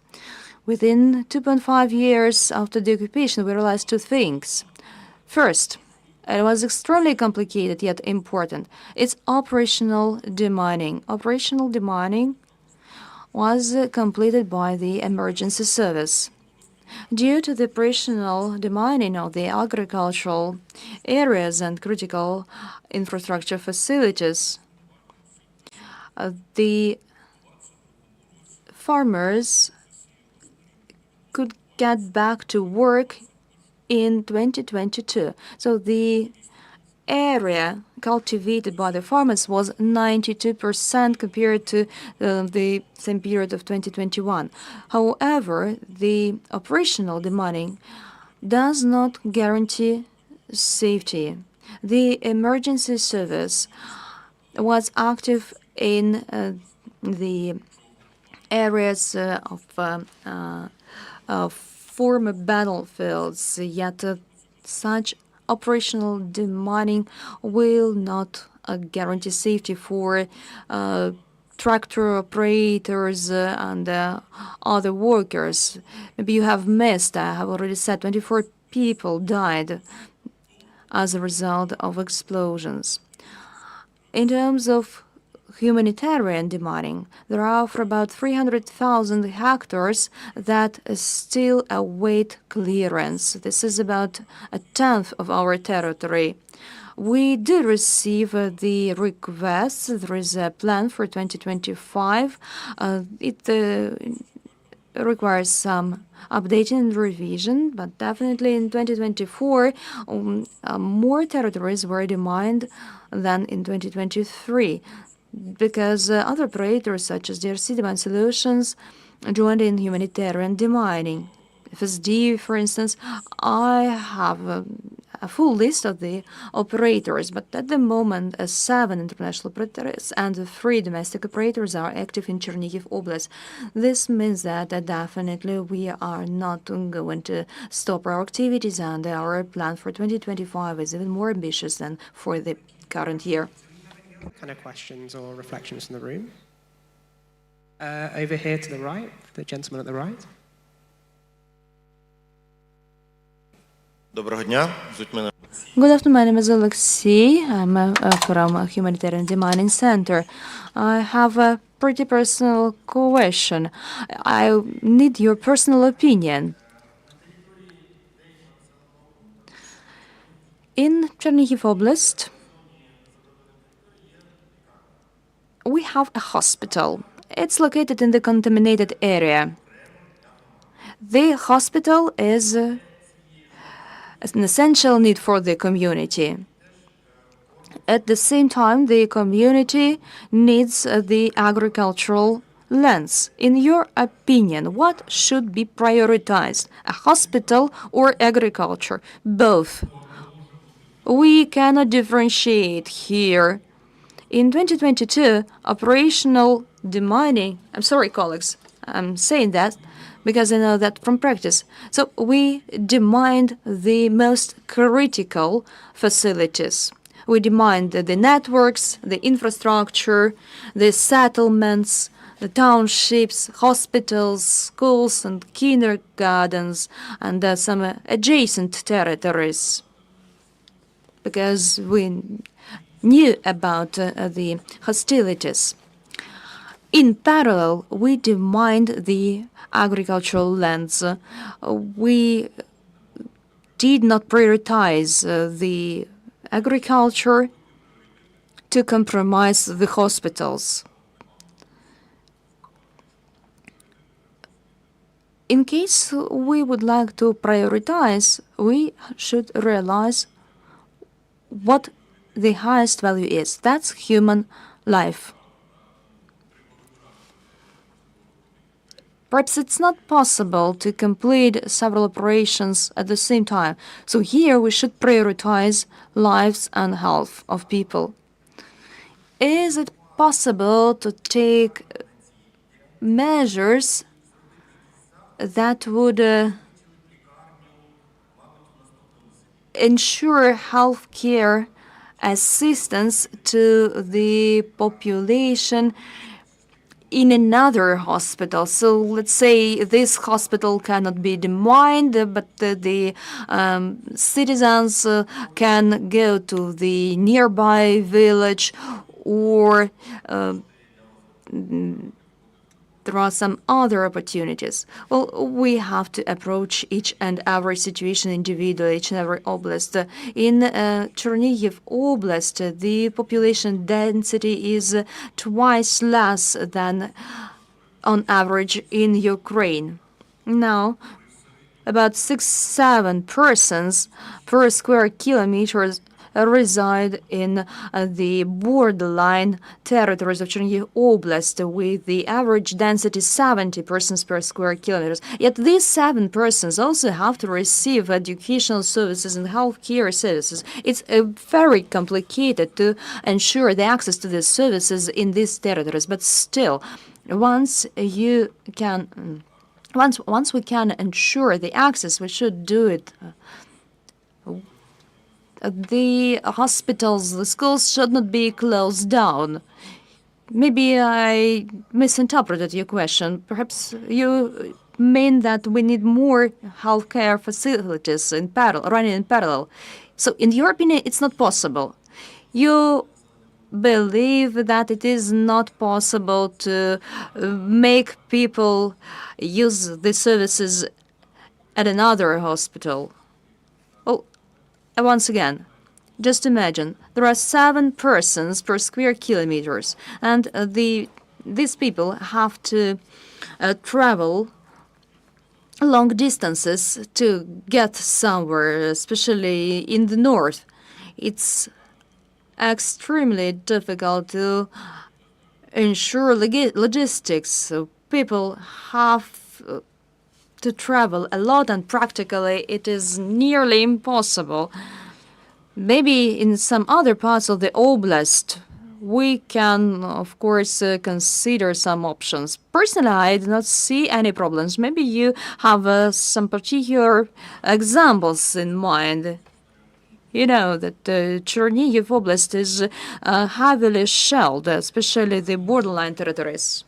Within 2.5 years after the occupation, we realized two things. First, it was extremely complicated yet important. It's operational demining. Operational demining was completed by the emergency service. Due to the operational demining of the agricultural areas and critical infrastructure facilities, the farmers could get back to work in 2022. So the area cultivated by the farmers was 92% compared to the same period of 2021. However, the operational demining does not guarantee safety. The emergency service was active in the areas of former battlefields, yet such operational demining will not guarantee safety for tractor operators and other workers. Maybe you have missed, I have already said, 24 people died as a result of explosions. In terms of humanitarian demining, there are for about 300,000 hectares that still await clearance. This is about a tenth of our territory. We did receive the requests. There is a plan for 2025. It requires some updating and revision, but definitely in 2024, more territories were demined than in 2023. Because other operators such as DRC Demine Solutions joined in humanitarian demining. FSD, for instance, I have a full list of the operators, but at the moment, 7 international operators and 3 domestic operators are active in Chernihiv Oblast. This means that definitely we are not going to stop our activities, and our plan for 2025 is even more ambitious than for the current year. Kind of questions or reflections in the room? Over here to the right, the gentleman at the right. Доброго дня. Звуть мене. Good afternoon, my name is Alexei. I'm from a Humanitarian Demining Center. I have a pretty personal question. I need your personal opinion. In Chernihiv Oblast, we have a hospital. It's located in the contaminated area. The hospital is an essential need for the community. At the same time, the community needs the agricultural lands. In your opinion, what should be prioritized, a hospital or agriculture? Both. We cannot differentiate here. In 2022, operational demining, I'm sorry, colleagues, I'm saying that because I know that from practice. So we demined the most critical facilities. We demand the networks, the infrastructure, the settlements, the townships, hospitals, schools, and kindergartens, and some adjacent territories. Because we knew about the hostilities. In parallel, we demined the agricultural lands. We did not prioritize the agriculture to compromise the hospitals. In case we would like to prioritize, we should realize what the highest value is. That's human life. Perhaps it's not possible to complete several operations at the same time. So here we should prioritize lives and health of people. Is it possible to take measures that would ensure health care assistance to the population in another hospital? So let's say this hospital cannot be demined, but the citizens can go to the nearby village, or there are some other opportunities. Well, we have to approach each and every situation individually, each and every oblast. In Chernihiv Oblast, the population density is twice less than on average in Ukraine. Now, about 6-7 persons per square kilometer reside in the borderline territories of Chernihiv Oblast, with the average density 70 persons per square kilometers. Yet these 7 persons also have to receive educational services and healthcare services. It's very complicated to ensure the access to these services in these territories, but still, once we can ensure the access, we should do it. The hospitals, the schools should not be closed down. Maybe I misinterpreted your question. Perhaps you mean that we need more healthcare facilities in parallel, running in parallel. So in your opinion, it's not possible. You believe that it is not possible to make people use the services at another hospital. Once again, just imagine there are 7 persons per square kilometers, and these people have to travel long distances to get somewhere, especially in the north. It's extremely difficult to ensure logistics. So people have to travel a lot, and practically it is nearly impossible. Maybe in some other parts of the oblast, we can, of course, consider some options. Personally, I do not see any problems. Maybe you have some particular examples in mind. You know that Chernihiv Oblast is heavily shelled, especially the borderline territories.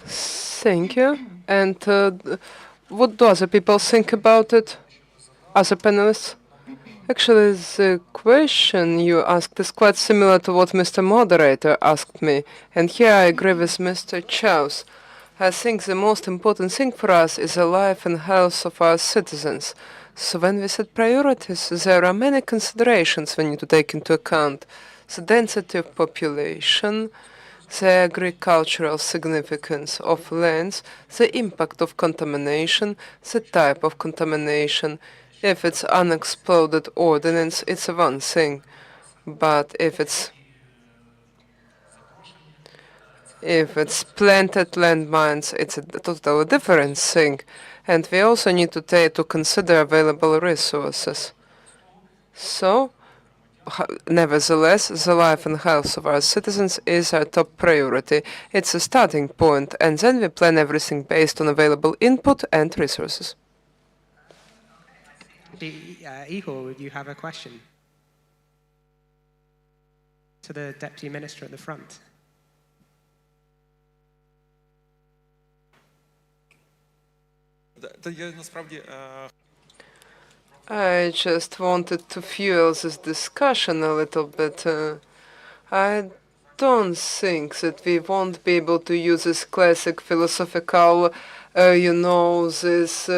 Thank you. And what do other people think about it? Other panelists? Actually, the question you asked is quite similar to what Mr. Moderator asked me. And here I agree with Mr. Chaus. I think the most important thing for us is the life and health of our citizens. So when we set priorities, there are many considerations we need to take into account. The density of population, the agricultural significance of lands, the impact of contamination, the type of contamination. If it's unexploded ordnance, it's one thing. But if it's planted landmines, it's a totally different thing. And we also need to consider available resources. So, nevertheless, the life and health of our citizens is our top priority. It's a starting point, and then we plan everything based on available input and resources. Ihor, would you have a question? To the Deputy Minister at the front. I just wanted to fuel this discussion a little bit. I don't think that we won't be able to use this classic philosophical, this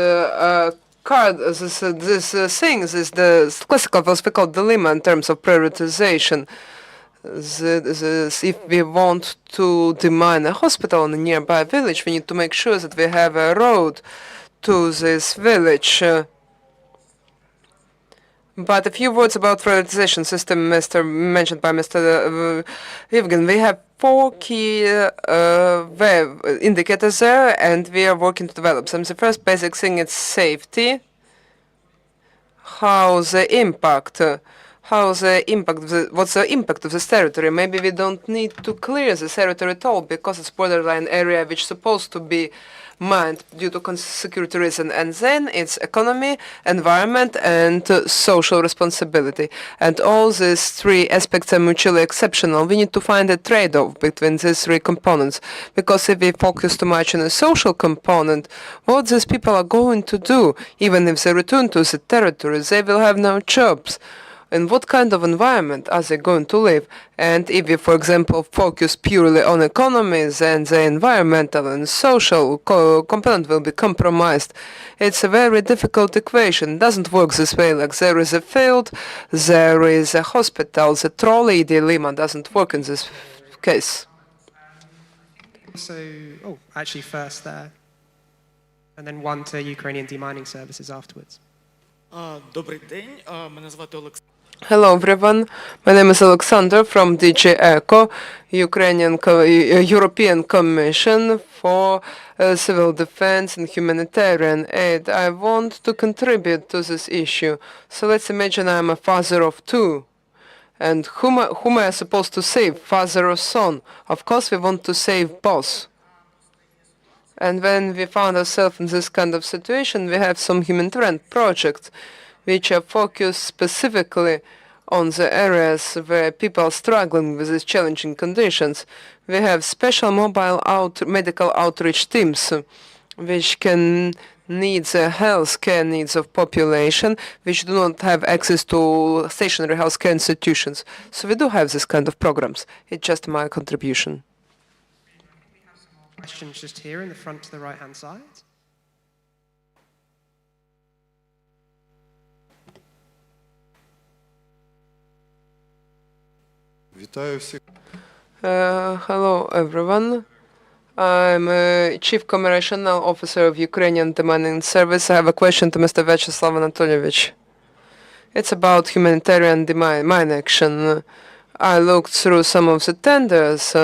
card, this the classical philosophical dilemma in terms of prioritization. If we want to demine a hospital in a nearby village, we need to make sure that we have a road to this village. But a few words about prioritization system, mentioned by Mr. Yevgen. We have 4 key indicators there, and we are working to develop them. The first basic thing is safety. What's the impact what's the impact of this territory? Maybe we don't need to clear this territory at all because it's borderline area which is supposed to be mined due to security reason. And then it's economy, environment, and social responsibility. And all these 3 aspects are mutually exceptional. We need to find a trade-off between these 3 components. Because if we focus too much on the social component, what these people are going to do, even if they return to the territory, they will have no jobs. In what kind of environment are they going to live? And if we, for example, focus purely on economies, then the environmental and social component will be compromised. It's a very difficult equation. It doesn't work this way. Like there is a field, there is a hospital. The trolley dilemma doesn't work in this case. So, actually first there. And then one to Ukrainian demining services afterwards. Добрий день, мене звати Олександр. Hello everyone, my name is Alexander from DG ECHO, European Commission for Civil Defense and Humanitarian Aid. I want to contribute to this issue. So let's imagine I'm a father of 2. And whom am I supposed to save, father or son? Of course we want to save both. And when we found ourselves in this kind of situation, we have some humanitarian projects which are focused specifically on the areas where people are struggling with these challenging conditions. We have special mobile medical outreach teams which can meet the health care needs of population which do not have access to stationary health care institutions. So we do have this kind of programs. It's just my contribution. Questions just here in the front to the right-hand side. Hello everyone. I'm a Chief Commercial Officer of Ukrainian Demining Service. I have a question to Mr. Vyacheslav Anatolievich. It's about humanitarian mine action. I looked through some of the tenders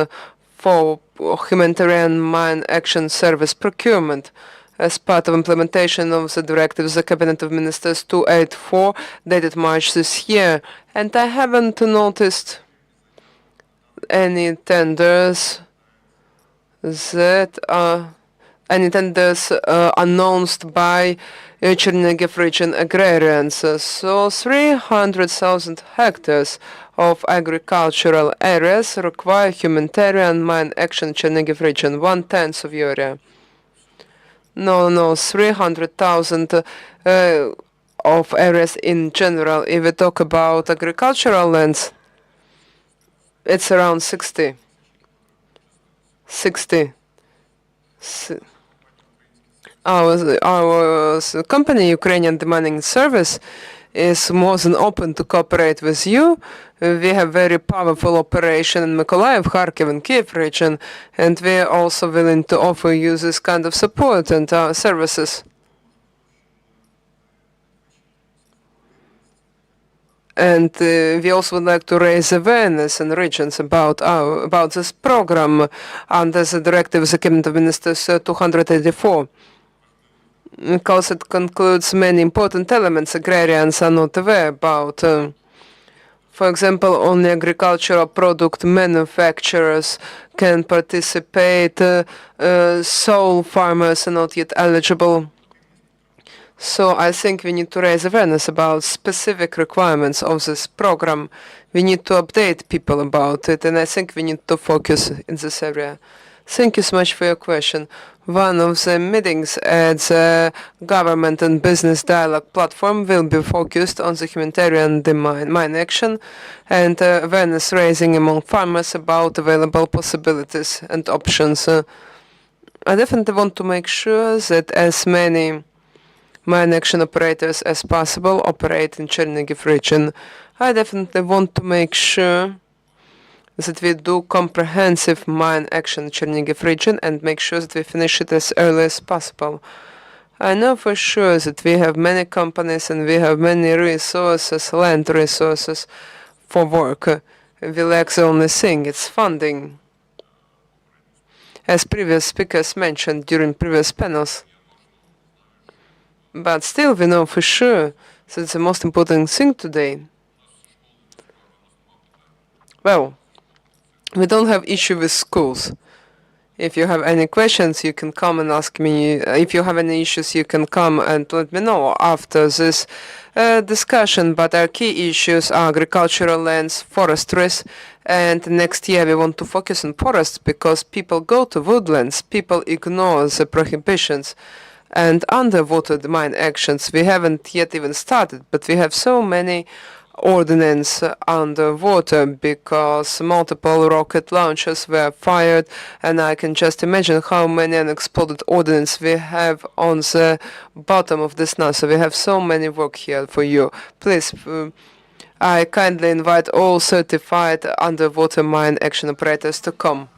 for humanitarian mine action service procurement as part of implementation of the directives the Cabinet of Ministers 284 dated March this year. And I haven't noticed any tenders that are announced by Chernihiv region agrarians. So 300,000 hectares of agricultural areas require humanitarian mine action in Chernihiv region, 1/10 of your area. No, 300,000 of areas in general. If we talk about agricultural lands, it's around 60. Our company, Ukrainian Demining Service, is more than open to cooperate with you. We have very powerful operation in Mykolaiv, Kharkiv, and Kiev region, and we are also willing to offer you this kind of support and services. And we also would like to raise awareness in regions about this program under the directive of the Cabinet of Ministers 284. Because it concludes many important elements agrarians are not aware about. For example, only agricultural product manufacturers can participate. Sole farmers are not yet eligible. So I think we need to raise awareness about specific requirements of this program. We need to update people about it, and I think we need to focus in this area. Thank you so much for your question. One of the meetings at the government and business dialogue platform will be focused on the humanitarian mine action and awareness raising among farmers about available possibilities and options. I definitely want to make sure that as many mine action operators as possible operate in Chernihiv region. I definitely want to make sure that we do comprehensive mine action in Chernihiv region and make sure that we finish it as early as possible. I know for sure that we have many companies and we have many resources, land resources for work. We lack the only thing, it's funding. As previous speakers mentioned during previous panels. But still, we know for sure that the most important thing today, well, we don't have issue with schools. If you have any questions, you can come and ask me. If you have any issues, you can come and let me know after this discussion. But our key issues are agricultural lands, forestries, and next year we want to focus on forests because people go to woodlands, people ignore the prohibitions. And underwater mine actions, we haven't yet even started, but we have so many ordnance underwater because multiple rocket launchers were fired, and I can just imagine how many unexploded ordnance we have on the bottom of this now. So we have so many work here for you. Please, I kindly invite all certified underwater mine action operators to come.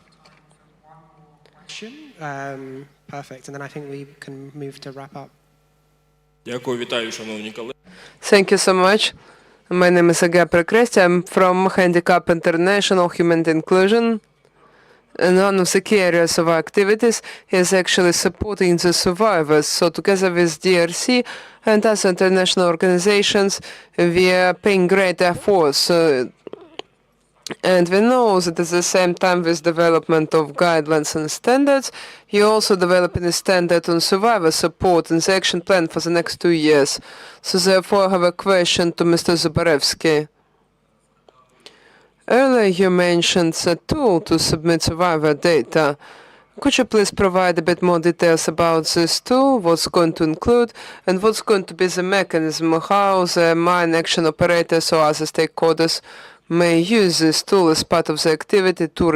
Perfect. And then I think we can move to wrap up. Thank you so much. My name is Aga Prekresti. I'm from Handicap International Human Inclusion. And one of the key areas of our activities is actually supporting the survivors. So together with DRC and other international organizations, we are paying great efforts. And we know that at the same time with development of guidelines and standards, you're also developing a standard on survivor support and the action plan for the next 2 years. So therefore I have a question to Mr. Zubarevsky. Earlier you mentioned a tool to submit survivor data. Could you please provide a bit more details about this tool, what's going to include, and what's going to be the mechanism, how the mine action operators or other stakeholders may use this tool as part of the activity to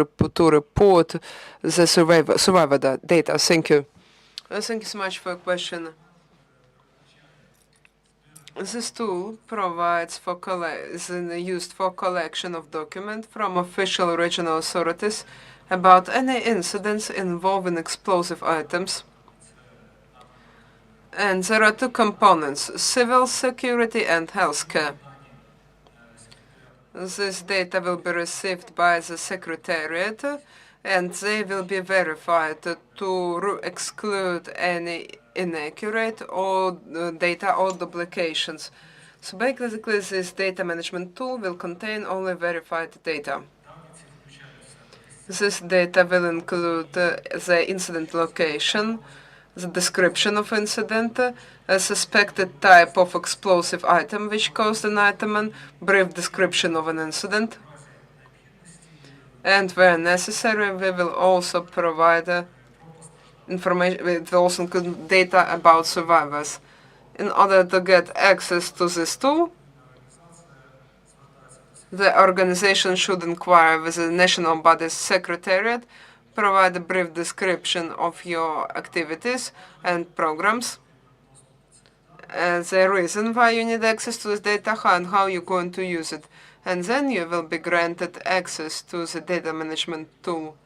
report the survivor data. Thank you. Thank you so much for your question. This tool provides is used for collection of documents from official regional authorities about any incidents involving explosive items. And there are two components, civil security and healthcare. This data will be received by the Secretariat and they will be verified to exclude any inaccurate or data or duplications. So basically this data management tool will contain only verified data. This data will include the incident location, the description of incident, a suspected type of explosive item which caused an item, and brief description of an incident. And where necessary, we will also provide information, we will also include data about survivors. In order to get access to this tool, the organization should inquire with the national body's secretariat, provide a brief description of your activities and programs, the reason why you need access to this data and how you're going to use it. And then you will be granted access to the data management tool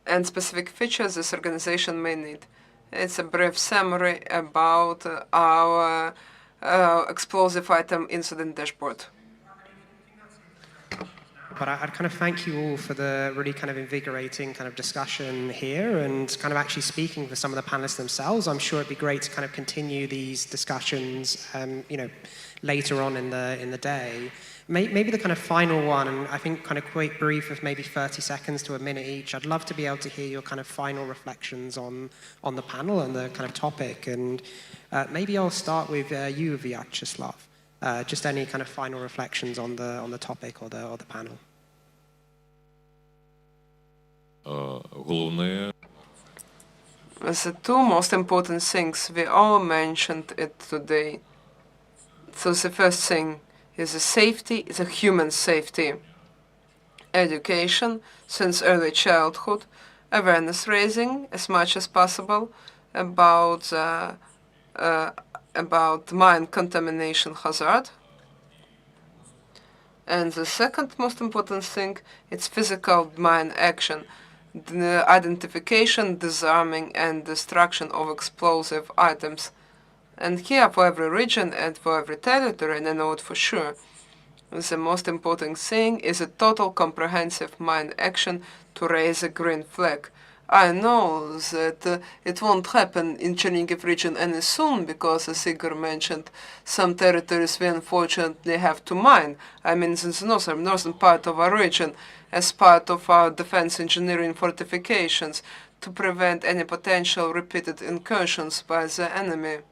and specific features this organization may need. It's a brief summary about our explosive item incident dashboard. But I'd kind of thank you all for the really kind of invigorating kind of discussion here and kind of actually speaking for some of the panelists themselves. I'm sure it'd be great to kind of continue these discussions, later on in the day. maybe the kind of final one, and I think kind of quick brief of maybe 30 seconds to a minute each. I'd love to be able to hear your kind of final reflections on the panel and the kind of topic. And maybe I'll start with you, Vyacheslav. Just any kind of final reflections on the topic or the panel. Головне The two most important things, we all mentioned it today. So the first thing is the safety, the human safety. Education since early childhood, awareness raising as much as possible about mine contamination hazard. And the second most important thing, it's physical mine action. The identification, disarming, and destruction of explosive items. And here, for every region and for every territory, and I know it for sure, the most important thing is a total comprehensive mine action to raise a green flag. I know that it won't happen in Chernihiv region any soon because, as Igor mentioned, some territories we unfortunately have to mine. I mean, in the northern part of our region, as part of our defense engineering fortifications to prevent any potential repeated incursions by the enemy.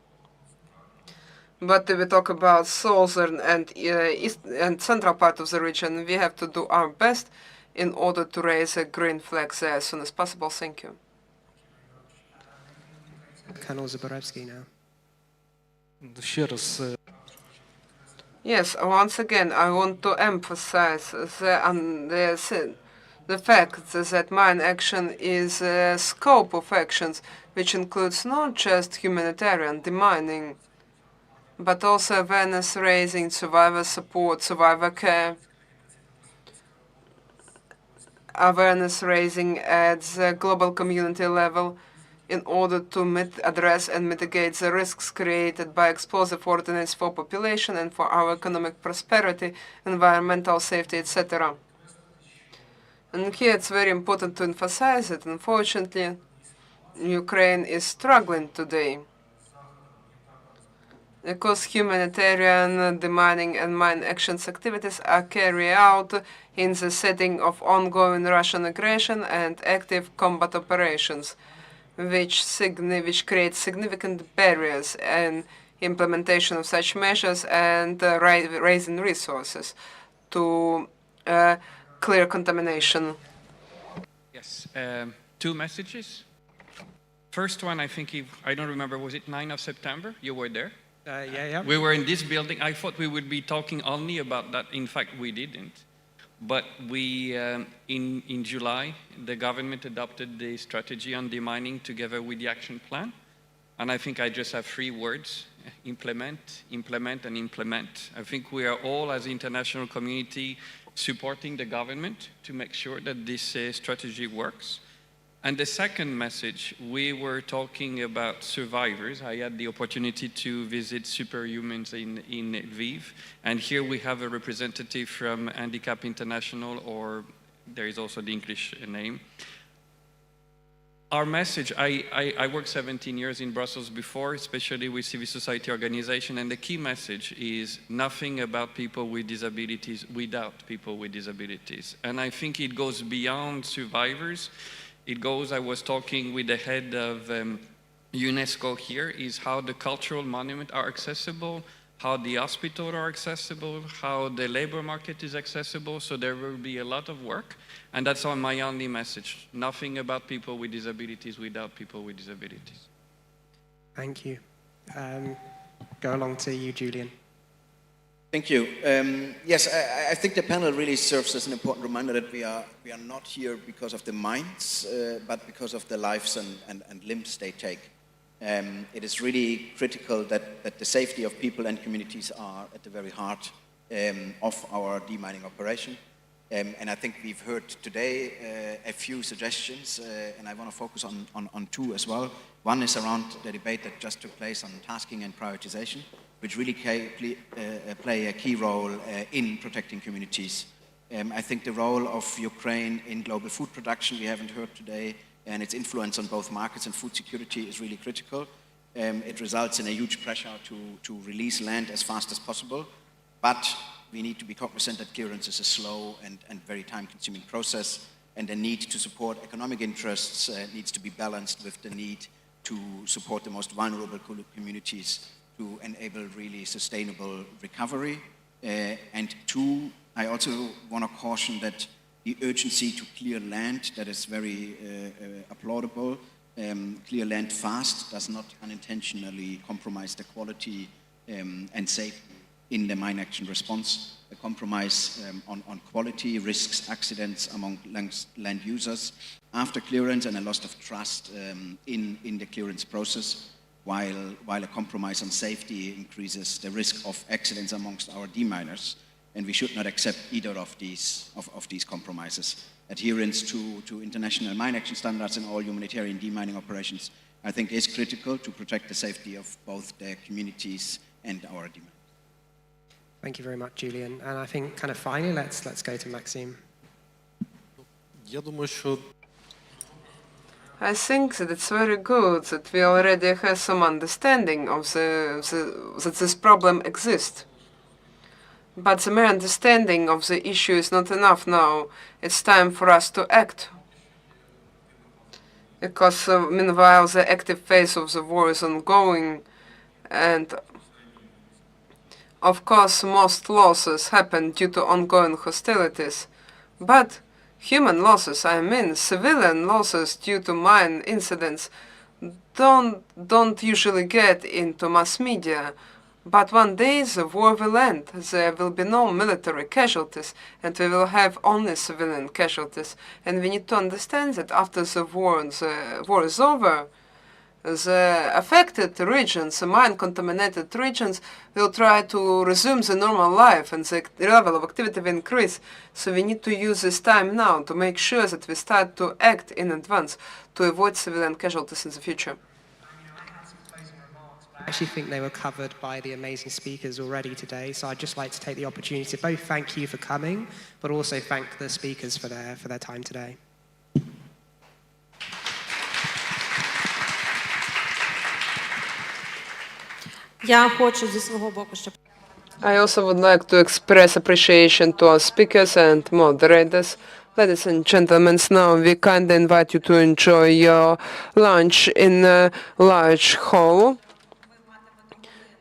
But if we talk about southern and east and central part of the region, we have to do our best in order to raise a green flag there as soon as possible. Thank you. Colonel Zaborevsky now. Ще раз Yes, once again, I want to emphasize the fact that mine action is a scope of actions which includes not just humanitarian demining, but also awareness raising, survivor support, survivor care, awareness raising at the global community level in order to address and mitigate the risks created by explosive ordnance for population and for our economic prosperity, environmental safety, etc. And here it's very important to emphasize that, unfortunately, Ukraine is struggling today because humanitarian demining and mine actions activities are carried out in the setting of ongoing Russian aggression and active combat operations, which create significant barriers in implementation of such measures and raising resources to clear contamination. Yes, two messages. First one, I think, I don't remember, was it 9th of September? You were there? Yeah. We were in this building. I thought we would be talking only about that. In fact, we didn't. But we, in July, the government adopted the strategy on demining together with the action plan. And I think I just have 3 words: implement, implement, and implement. I think we are all, as the international community, supporting the government to make sure that this strategy works. And the second message, we were talking about survivors. I had the opportunity to visit Superhumans in Lviv, and here we have a representative from Handicap International, or there is also the English name. Our message, I worked 17 years in Brussels before, especially with civil society organization, and the key message is nothing about people with disabilities without people with disabilities. And I think it goes beyond survivors. It goes, I was talking with the head of UNESCO here, is how the cultural monuments are accessible, how the hospitals are accessible, how the labor market is accessible. So there will be a lot of work. And that's my only message. Nothing about people with disabilities without people with disabilities. Thank you. Go along to you, Julian. Thank you. Yes, I think the panel really serves as an important reminder that we are not here because of the minds, but because of the lives and limbs they take. It is really critical that the safety of people and communities are at the very heart of our demining operation. And I think we've heard today a few suggestions, and I want to focus on 2 as well. One is around the debate that just took place on tasking and prioritization, which really play a key role in protecting communities. I think the role of Ukraine in global food production we haven't heard today, and its influence on both markets and food security is really critical. It results in a huge pressure to release land as fast as possible. But we need to be cognizant that clearance is a slow and very time-consuming process, and the need to support economic interests needs to be balanced with the need to support the most vulnerable communities to enable really sustainable recovery. And two, I also want to caution that the urgency to clear land, that is very applaudable, clear land fast does not unintentionally compromise the quality and safety in the mine action response. A compromise on quality risks accidents among land users after clearance and a loss of trust in the clearance process, while a compromise on safety increases the risk of accidents amongst our deminers. And we should not accept either of these compromises. Adherence to international mine action standards in all humanitarian demining operations, I think, is critical to protect the safety of both the communities and our deminers. Thank you very much, Julian. And I think kind of finally, let's go to Maxime. Я думаю, що I think that it's very good that we already have some understanding of that this problem exists. But the mere understanding of the issue is not enough now. It's time for us to act. Because meanwhile the active phase of the war is ongoing, and of course most losses happen due to ongoing hostilities. But human losses, I mean civilian losses due to mine incidents, don't usually get into mass media. But one day the war will end. There will be no military casualties, and we will have only civilian casualties. And we need to understand that after the war is over, the affected regions, the mine-contaminated regions, will try to resume the normal life, and the level of activity will increase. So we need to use this time now to make sure that we start to act in advance to avoid civilian casualties in the future. I actually think they were covered by the amazing speakers already today, so I'd just like to take the opportunity to both thank you for coming, but also thank the speakers for their time today. Я хочу зі свого боку, щоб I also would like to express appreciation to our speakers and moderators. Ladies and gentlemen, now we kindly invite you to enjoy your lunch in a large hall.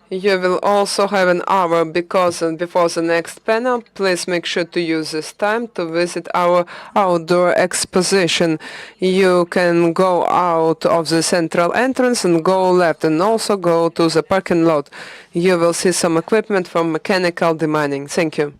You will also have an hour before the next panel. Please make sure to use this time to visit our outdoor exposition. You can go out of the central entrance and go left, and also go to the parking lot. You will see some equipment from mechanical demining. Thank you.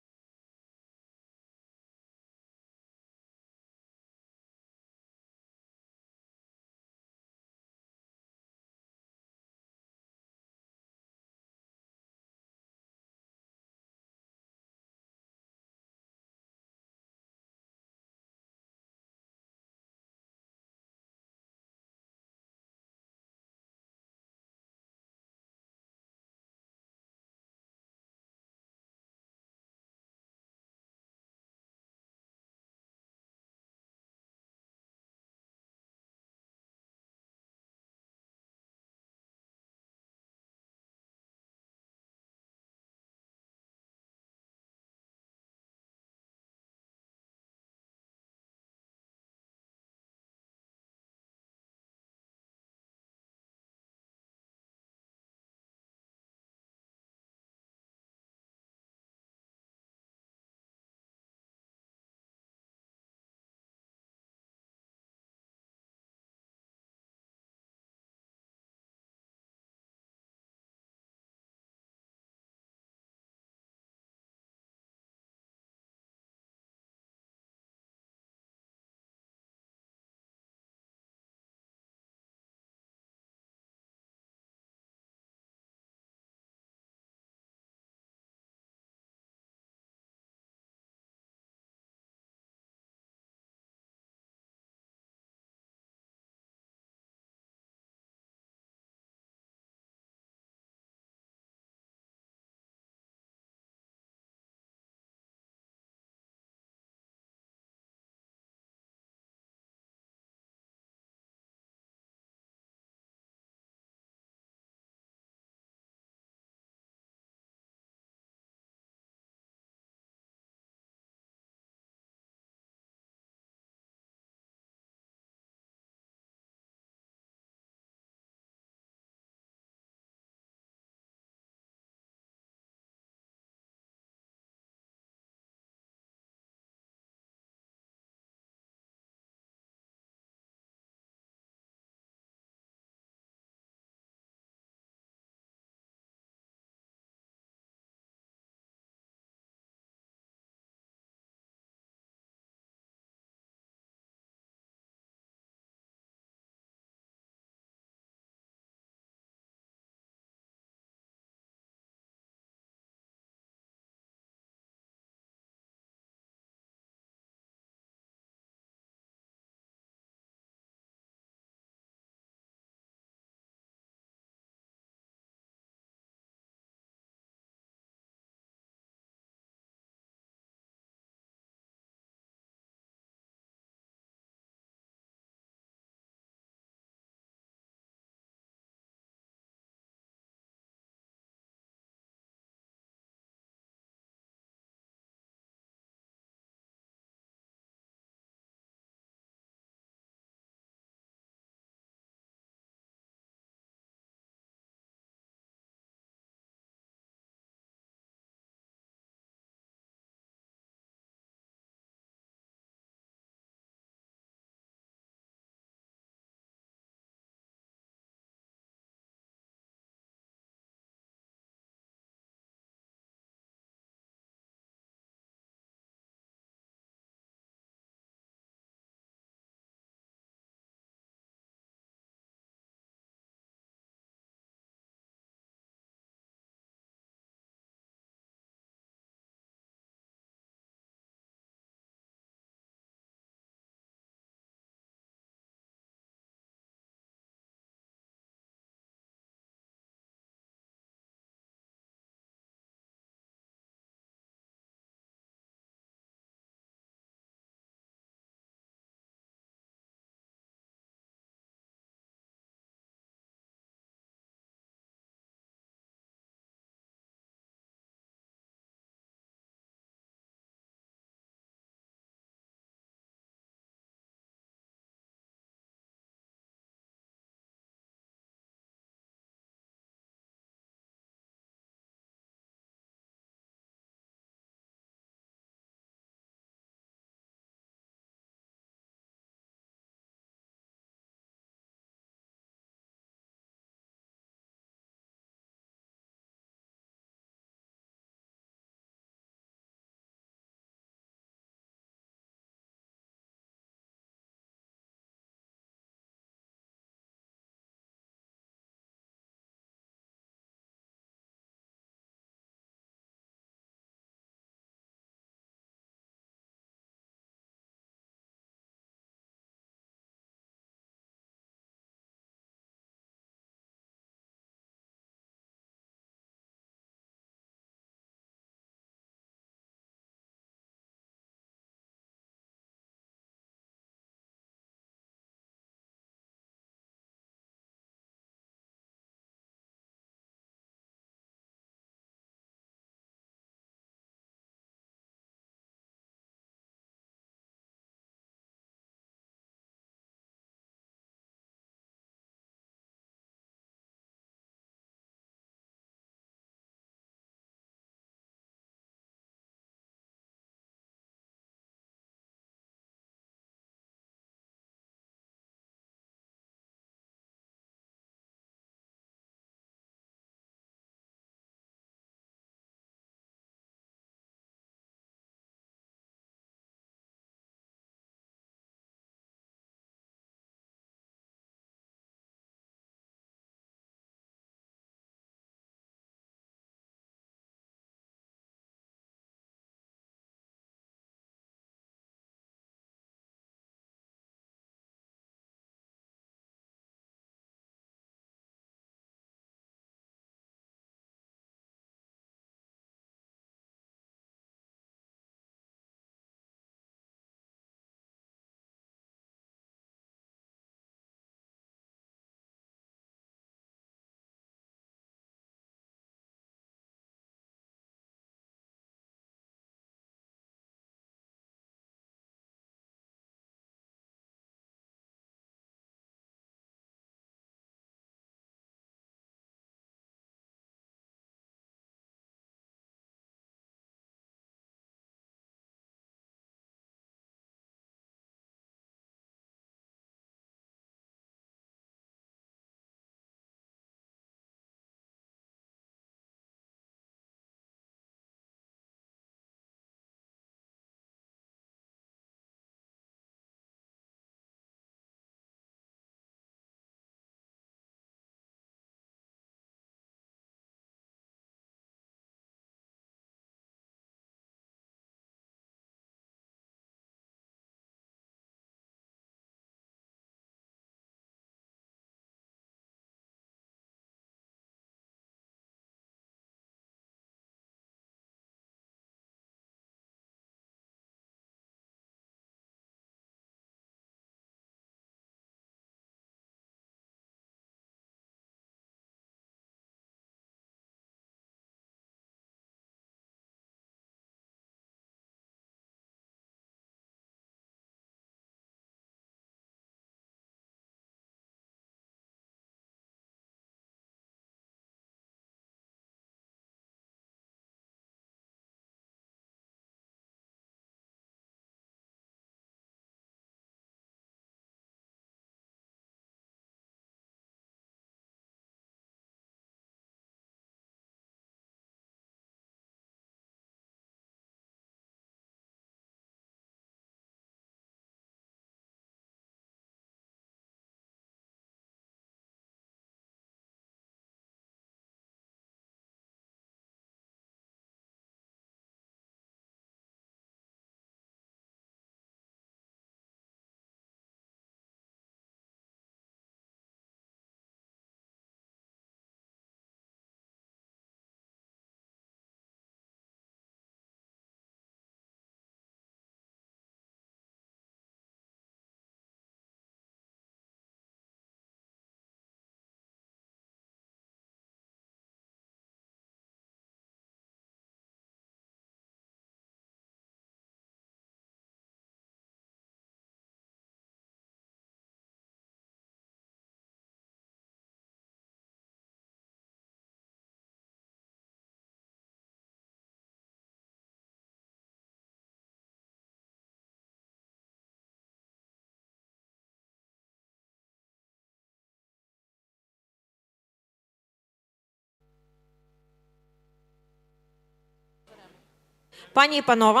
Пані і панове,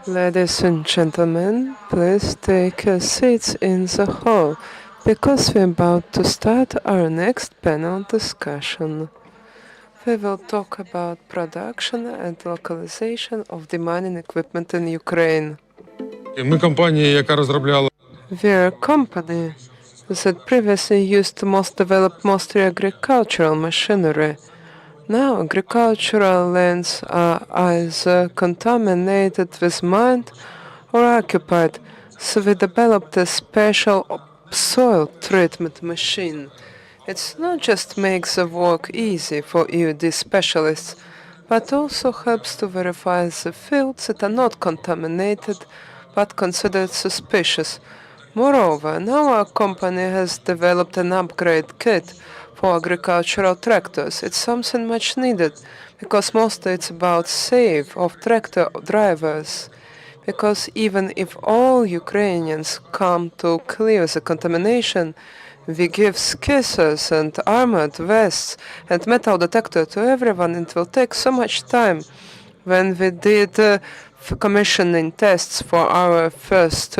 Ladies and gentlemen, please take seats in the hall because we're about to start our next panel discussion. We will talk about production and localization of demining equipment in Ukraine. Ми компанія, яка розробляла We're a company that previously used to mostly agricultural machinery. Now agricultural lands are either contaminated with mine or occupied, so we developed a special soil treatment machine. It's not just makes the work easy for EUD specialists, but also helps to verify the fields that are not contaminated but considered suspicious. Moreover, now our company has developed an upgrade kit for agricultural tractors. It's something much needed because mostly it's about save of tractor drivers. Because even if all Ukrainians come to clear the contamination, we give skissers and armored vests and metal detector to everyone. It will take so much time. When we did commissioning tests for our first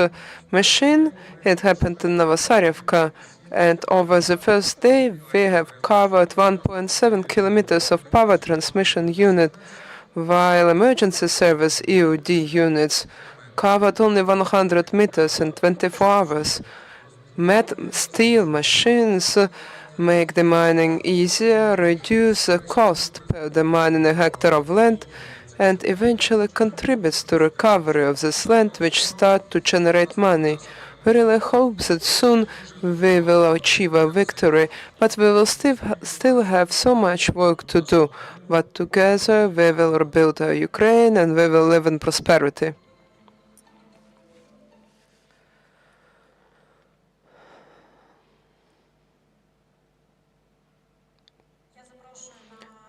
machine, it happened in Novosarevka, and over the first day we have covered 1.7 kilometers of power transmission unit, while emergency service EUD units covered only 100 meters in 24 hours. Steel machines make the mining easier, reduce the cost per demining a hectare of land, and eventually contributes to recovery of this land which start to generate money. We really hope that soon we will achieve a victory, but we will still have so much work to do. But together we will rebuild our Ukraine and we will live in prosperity.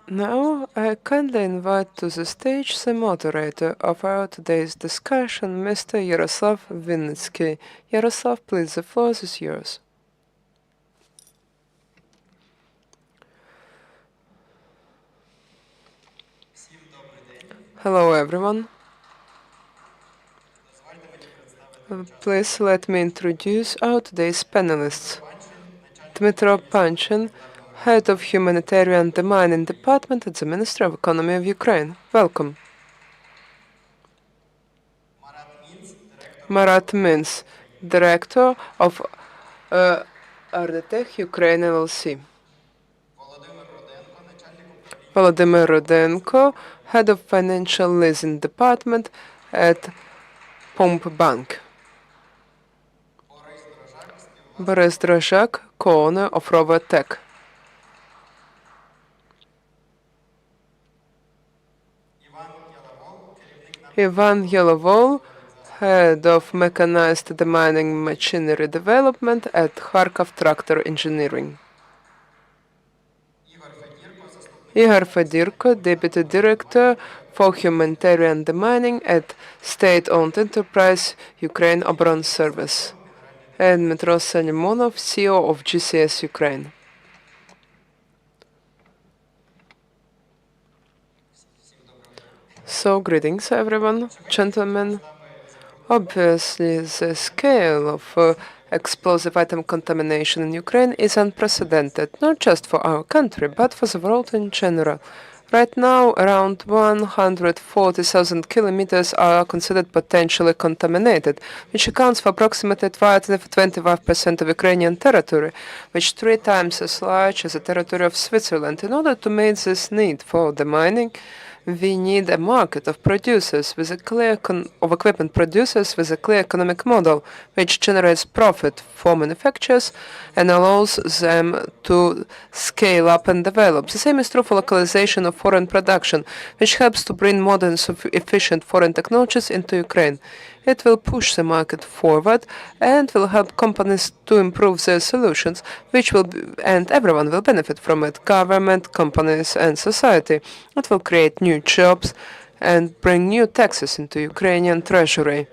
Now, I kindly invite to the stage the moderator of our today's discussion, Mr. Yaroslav Vinnytsky. Yaroslav, please, the floor is yours. Hello, everyone. Please let me introduce our today's panelists. Dmitro Panchin, Head of Humanitarian Demining Department at the Ministry of Economy of Ukraine. Welcome. Marat Mins, Director of Ardetech Ukraine LLC. Volodymyr Rudenko, Head of Financial Leasing Department at Pomp Bank. Boris Drozhak, Co-owner of Rover-Tech. Ivan Yelovol, Head of Mechanized Demining Machinery Development at Kharkov Tractor Engineering. Igor Fedyrko, Deputy Director for Humanitarian Demining at State-Owned Enterprise Ukraine Obron Service. And Dmitro Salimonov, CEO of GCS Ukraine. So, greetings everyone, gentlemen. Obviously, the scale of explosive item contamination in Ukraine is unprecedented, not just for our country, but for the world in general. Right now, around 140,000 kilometers are considered potentially contaminated, which accounts for approximately 25% of Ukrainian territory, which 3 times as large as the territory of Switzerland. In order to meet this need for demining, we need a market of producers with a clear equipment producers with a clear economic model, which generates profit for manufacturers and allows them to scale up and develop. The same is true for localization of foreign production, which helps to bring modern, efficient foreign technologies into Ukraine. It will push the market forward and will help companies to improve their solutions, and everyone will benefit from it, government, companies, and society. It will create new jobs and bring new taxes into Ukrainian treasury.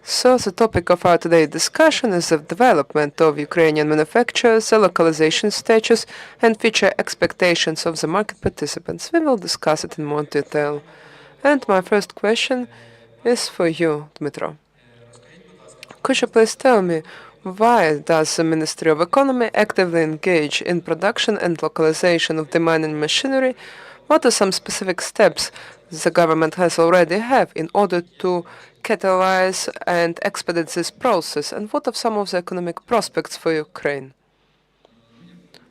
So the topic of our today's discussion is the development of Ukrainian manufacturers, the localization status, and future expectations of the market participants. We will discuss it in more detail. And my first question is for you, Dmitro. Could you please tell me why does the Ministry of Economy actively engage in production and localization of demining machinery? What are some specific steps the government has already have in order to catalyze and expedite this process? And what are some of the economic prospects for Ukraine?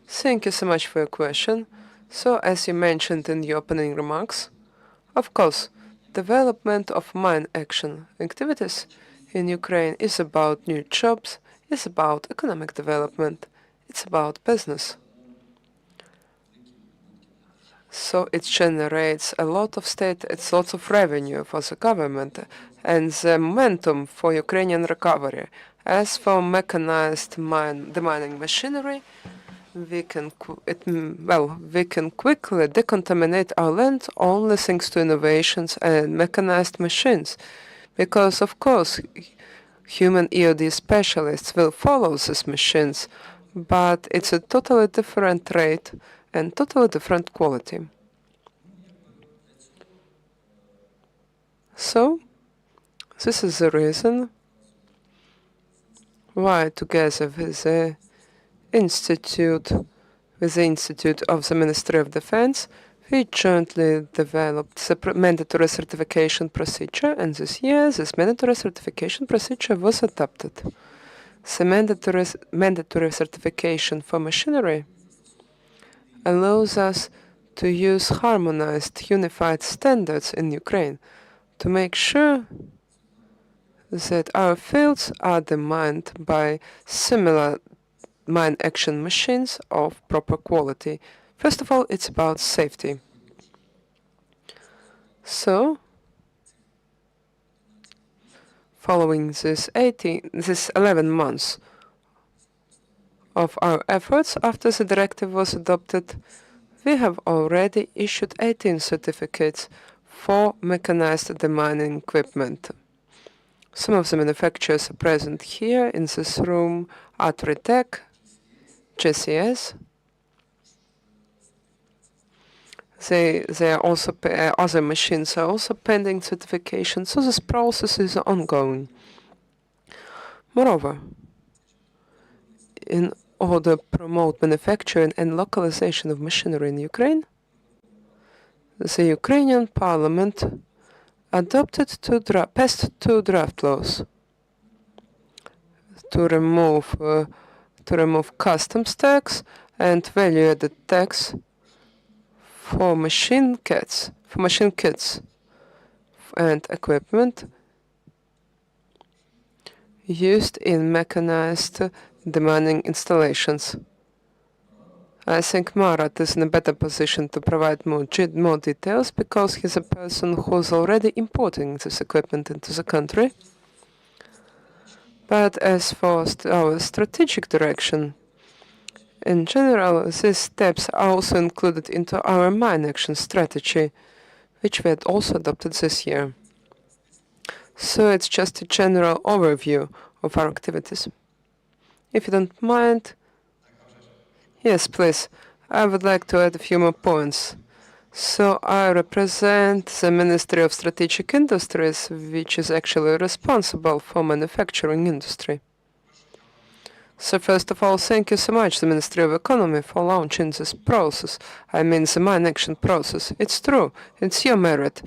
Thank you so much for your question. So, as you mentioned in your opening remarks, of course, development of mine action activities in Ukraine is about new jobs, is about economic development, it's about business. So it generates a lot of state, it's lots of revenue for the government and the momentum for Ukrainian recovery. As for mechanized demining machinery, we can quickly decontaminate our land only thanks to innovations and mechanized machines, because of course human EOD specialists will follow these machines, but it's a totally different rate and totally different quality. So this is the reason why, together with the Institute of the Ministry of Defense, we jointly developed the mandatory certification procedure, and this year this mandatory certification procedure was adopted. The mandatory certification for machinery allows us to use harmonized, unified standards in Ukraine to make sure that our fields are demined by similar mine action machines of proper quality. First of all, it's about safety. So, following this 11 months of our efforts after the directive was adopted, we have already issued 18 certificates for mechanized demining equipment. Some of the manufacturers are present here in this room: Atritech, GCS. They are also other machines are also pending certification, so this process is ongoing. Moreover, in order to promote manufacturing and localization of machinery in Ukraine, the Ukrainian Parliament passed two draft laws to remove customs tax and value-added tax for machine kits and equipment used in mechanized demining installations. I think Marat is in a better position to provide more details because he's a person who's already importing this equipment into the country. But as for our strategic direction, in general, these steps are also included into our mine action strategy, which we had also adopted this year. So it's just a general overview of our activities. If you don't mind, yes, please. I would like to add a few more points. So I represent the Ministry of Strategic Industries, which is actually responsible for manufacturing industry. So first of all, thank you so much, the Ministry of Economy, for launching this process. I mean, the mine action process. It's true. It's your merit.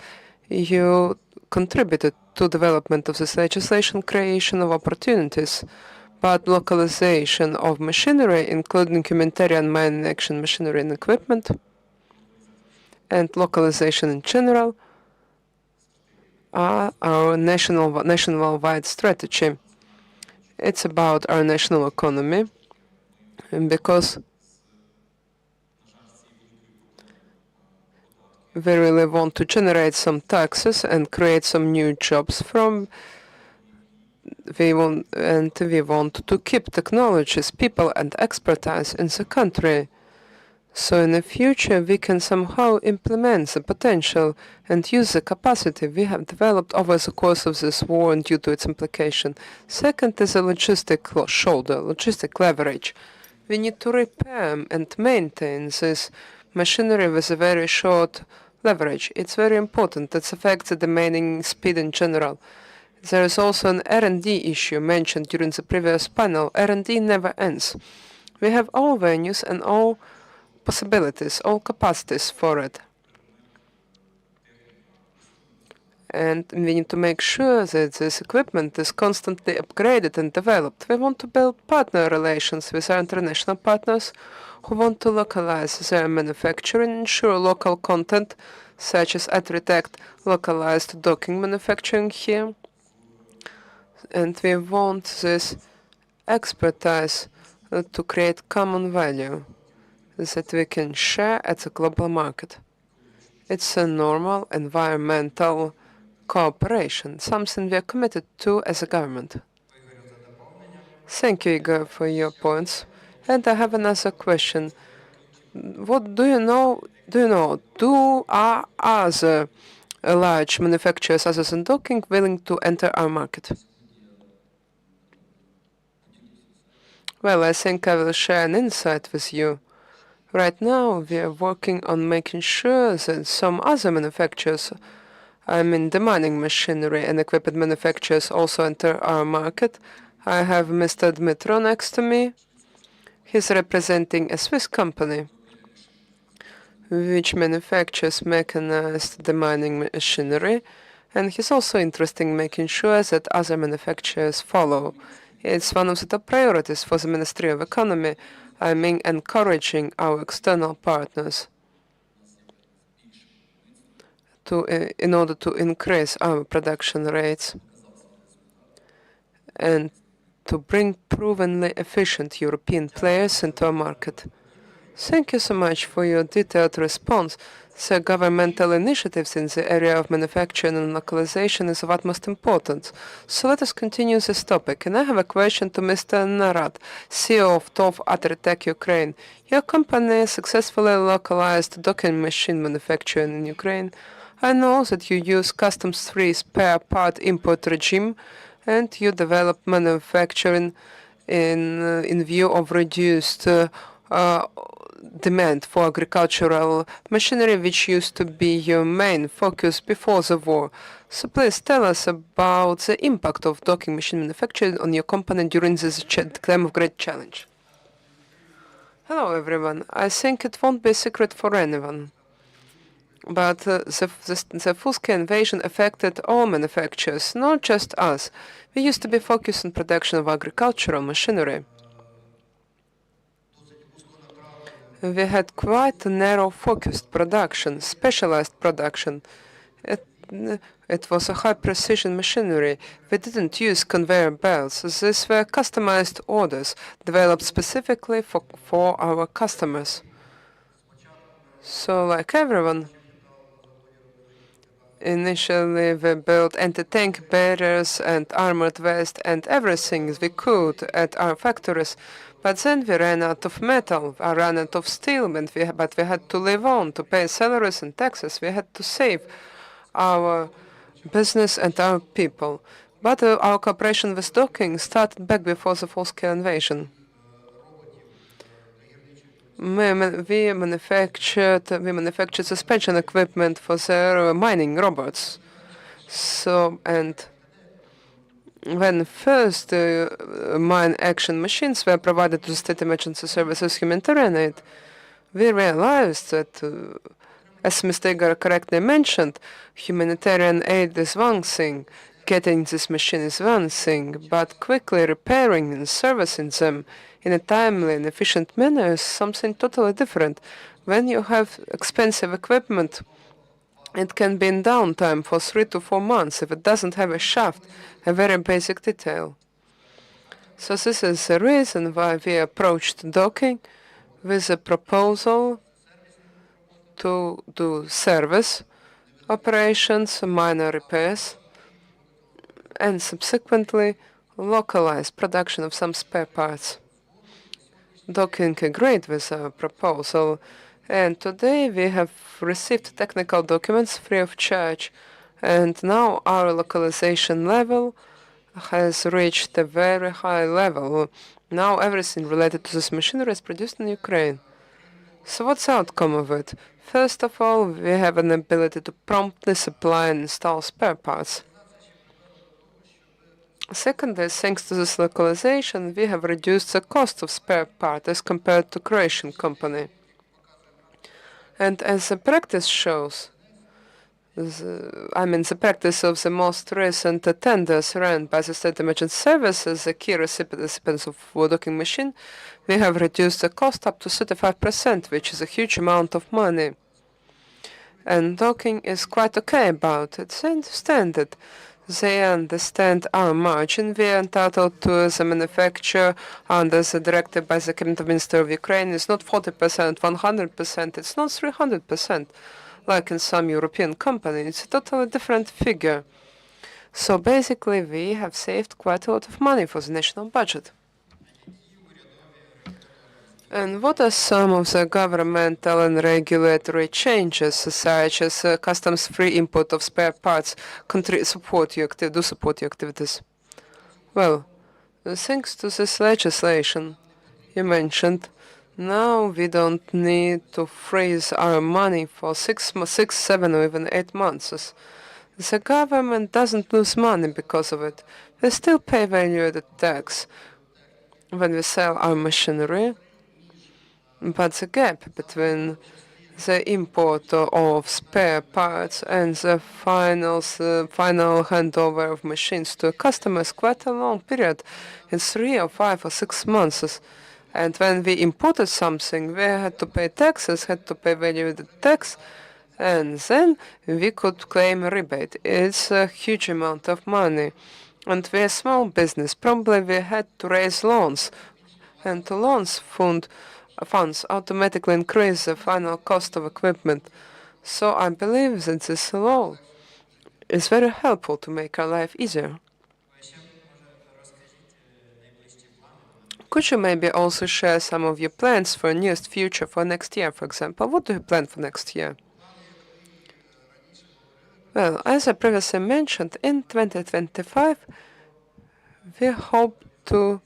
You contributed to development of this legislation, creation of opportunities. But localization of machinery, including humanitarian mine action machinery and equipment, and localization in general, are our national-wide strategy. It's about our national economy, and because we really want to generate some taxes and create some new jobs from. We want to keep technologies, people, and expertise in the country. So in the future, we can somehow implement the potential and use the capacity we have developed over the course of this war and due to its implication. Second is a logistic leverage. We need to repair and maintain this machinery with a very short leverage. It's very important. That affects the demining speed in general. There is also an R&D issue mentioned during the previous panel. R&D never ends. We have all venues and all possibilities, all capacities for it. And we need to make sure that this equipment is constantly upgraded and developed. We want to build partner relations with our international partners who want to localize their manufacturing and ensure local content, such as Atritect localized docking manufacturing here. And we want this expertise to create common value that we can share at the global market. It's a normal environmental cooperation, something we are committed to as a government. Thank you, Igor, for your points. And I have another question. What do you know? Are other large manufacturers other than docking willing to enter our market? Well, I think I will share an insight with you. Right now, we are working on making sure that some other manufacturers, I mean Demining machinery and equipment manufacturers, also enter our market. I have Mr. Dmitro next to me. He's representing a Swiss company which manufactures mechanized demining machinery, and he's also interested in making sure that other manufacturers follow. It's one of the top priorities for the Ministry of Economy, I mean encouraging our external partners in order to increase our production rates and to bring provenly efficient European players into our market. Thank you so much for your detailed response. The governmental initiatives in the area of manufacturing and localization is of utmost importance. So let us continue this topic. And I have a question to Mr. Narad, CEO of TOV Atritech Ukraine. Your company successfully localized docking machine manufacturing in Ukraine. I know that you use customs-free spare part import regime and you develop manufacturing in view of reduced demand for agricultural machinery, which used to be your main focus before the war. So please tell us about the impact of docking machine manufacturing on your company during this time of great challenge. Hello, everyone. I think it won't be a secret for anyone. But the full-scale invasion affected all manufacturers, not just us. We used to be focused on production of agricultural machinery. We had quite a narrow-focused production, specialized production. It was a high-precision machinery. We didn't use conveyor belts. These were customized orders developed specifically for our customers. So, like everyone, initially we built anti-tank barriers and armored vest and everything we could at our factories. But then we ran out of metal, I ran out of steel, but we had to live on, to pay salaries and taxes. We had to save our business and our people. But our cooperation with docking started back before the full-scale invasion. We manufactured suspension equipment for their mining robots. And when first mine action machines were provided to state emergency services humanitarian aid, we realized that, as Mr. Igor correctly mentioned, humanitarian aid is one thing, getting this machine is one thing, but quickly repairing and servicing them in a timely and efficient manner is something totally different. When you have expensive equipment, it can be in downtime for 3 to 4 months if it doesn't have a shaft, a very basic detail. So this is the reason why we approached docking with a proposal to do service operations, minor repairs, and subsequently localize production of some spare parts. Docking agreed with our proposal, and today we have received technical documents free of charge, and now our localization level has reached a very high level. Now everything related to this machinery is produced in Ukraine. So what's the outcome of it? First of all, we have an ability to promptly supply and install spare parts. Secondly, thanks to this localization, we have reduced the cost of spare parts as compared to Croatian company. And as the practice shows, the practice of the most recent tenders run by the State Emergency Services, the key recipients of docking machine, we have reduced the cost up to 35%, which is a huge amount of money. And docking is quite okay about it. They understand it. They understand our margin. We are entitled to, as a manufacturer, under the directive by the Cabinet Minister of Ukraine. It's not 40%, 100%. It's not 300%, like in some European companies. It's a totally different figure. So basically, we have saved quite a lot of money for the national budget. And what are some of the governmental and regulatory changes, such as customs-free import of spare parts, support your activities? Well, thanks to this legislation you mentioned, now we don't need to freeze our money for 6, 7, or even 8 months. The government doesn't lose money because of it. We still pay value-added tax when we sell our machinery. But the gap between the import of spare parts and the final handover of machines to a customer is quite a long period. It's 3 or 5 or 6 months. And when we imported something, we had to pay taxes, had to pay value-added tax, and then we could claim a rebate. It's a huge amount of money. And we're a small business. Probably we had to raise loans. And the loans funds automatically increase the final cost of equipment. So I believe that this law is very helpful to make our life easier. Could you maybe also share some of your plans for nearest future, for next year, for example? What do you plan for next year? Well, as I previously mentioned, in 2025, we hope to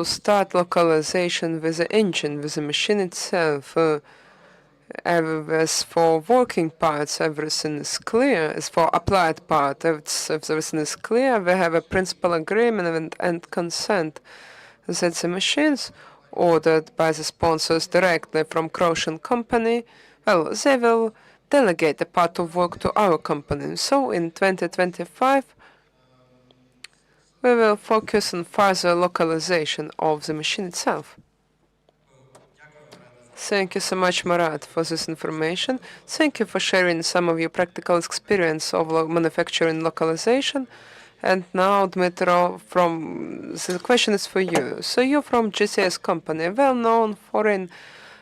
start localization with the engine, with the machine itself. As for working parts, everything is clear. As for applied part, everything is clear. We have a principal agreement and consent that the machines ordered by the sponsors directly from Croatian company, well, they will delegate a part of work to our company. So in 2025, we will focus on further localization of the machine itself. Thank you so much, Marat, for this information. Thank you for sharing some of your practical experience of manufacturing localization. And now, Dmitro, the question is for you. So you're from GCS company, a well-known foreign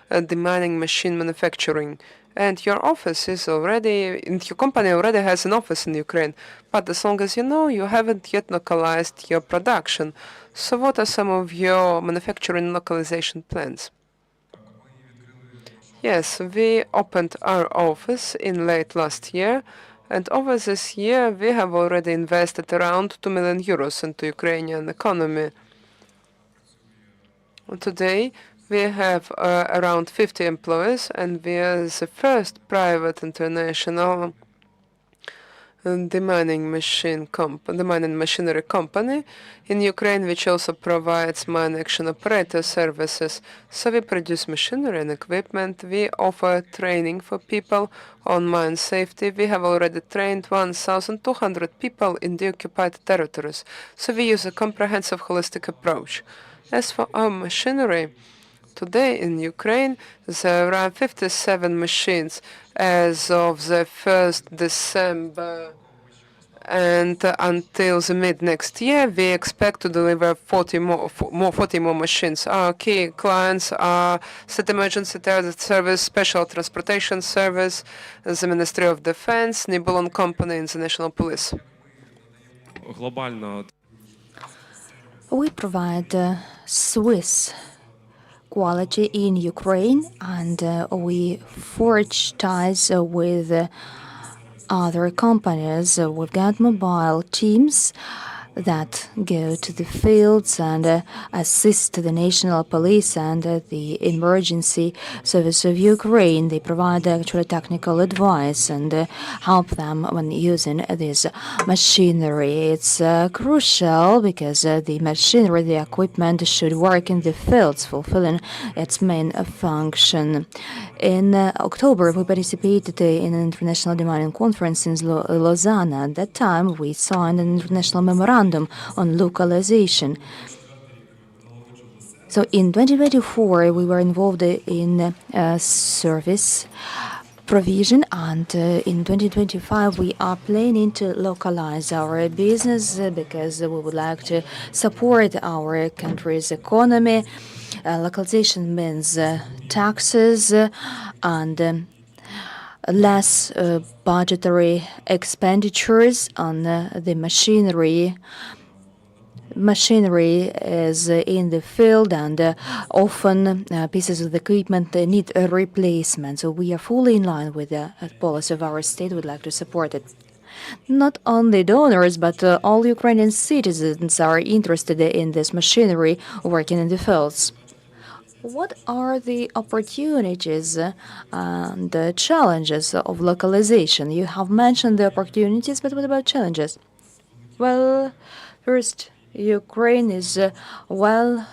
demining machine manufacturing. And your office is already, and your company already has an office in Ukraine. But as long as you know, you haven't yet localized your production. So what are some of your manufacturing localization plans? Yes, we opened our office in late last year. And over this year, we have already invested around 2 million euros into Ukrainian economy. Today, we have around 50 employees, and we are the first private international demining machinery company in Ukraine, which also provides mine action operator services. So we produce machinery and equipment. We offer training for people on mine safety. We have already trained 1,200 people in the occupied territories. So we use a comprehensive holistic approach. As for our machinery, today in Ukraine, there are 57 machines as of the 1st December. And until the mid next year, we expect to deliver 40 more machines. Our key clients are State Emergency Service, Special Transportation Service, the Ministry of Defense, Nibelon Company, and the National Police. We provide Swiss quality in Ukraine, and we forge ties with other companies. We've got mobile teams that go to the fields and assist the national police and the emergency service of Ukraine. They provide actually technical advice and help them when using this machinery. It's crucial because the machinery, the equipment should work in the fields, fulfilling its main function. In October, we participated in an international Demining conference in Lausanne. At that time, we signed an international memorandum on localization. So in 2024, we were involved in service provision, and in 2025 we are planning to localize our business because we would like to support our country's economy. Localization means taxes and less budgetary expenditures on the machinery. Machinery is in the field, and often pieces of the equipment need a replacement. So we are fully in line with the policy of our state. We'd like to support it. Not only donors, but all Ukrainian citizens are interested in this machinery working in the fields. What are the opportunities and the challenges of localization? You have mentioned the opportunities, but what about challenges? Well, first, Ukraine is well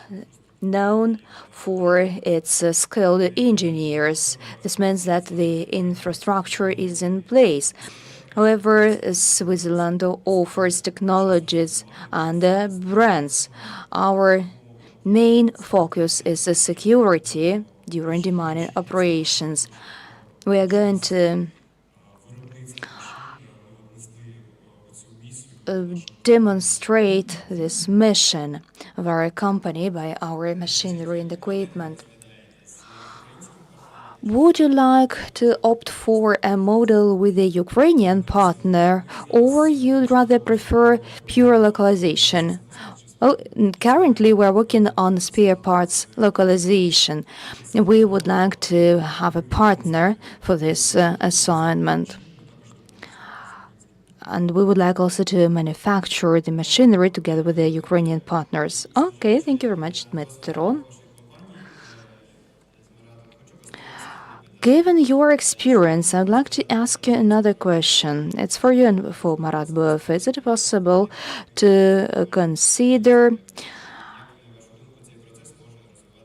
known for its skilled engineers. This means that the infrastructure is in place. However, Switzerland offers technologies and brands. Our main focus is the security during demining operations. We are going to demonstrate this mission of our company by our machinery and equipment. Would you like to opt for a model with a Ukrainian partner, or you'd rather prefer pure localization? Well, currently we're working on spare parts localization. We would like to have a partner for this assignment. And we would like also to manufacture the machinery together with the Ukrainian partners. Okay, thank you very much, Dmitro. Given your experience, I'd like to ask you another question. It's for you and for Marat both. Is it possible to consider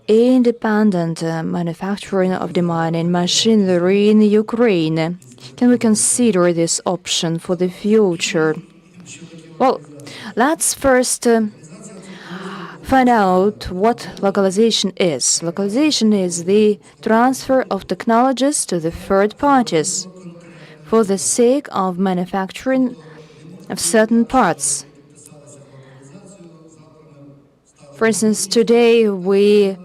independent manufacturing of demining machinery in Ukraine? Can we consider this option for the future? Well, let's first find out what localization is. Localization is the transfer of technologies to the third parties for the sake of manufacturing of certain parts. For instance, today we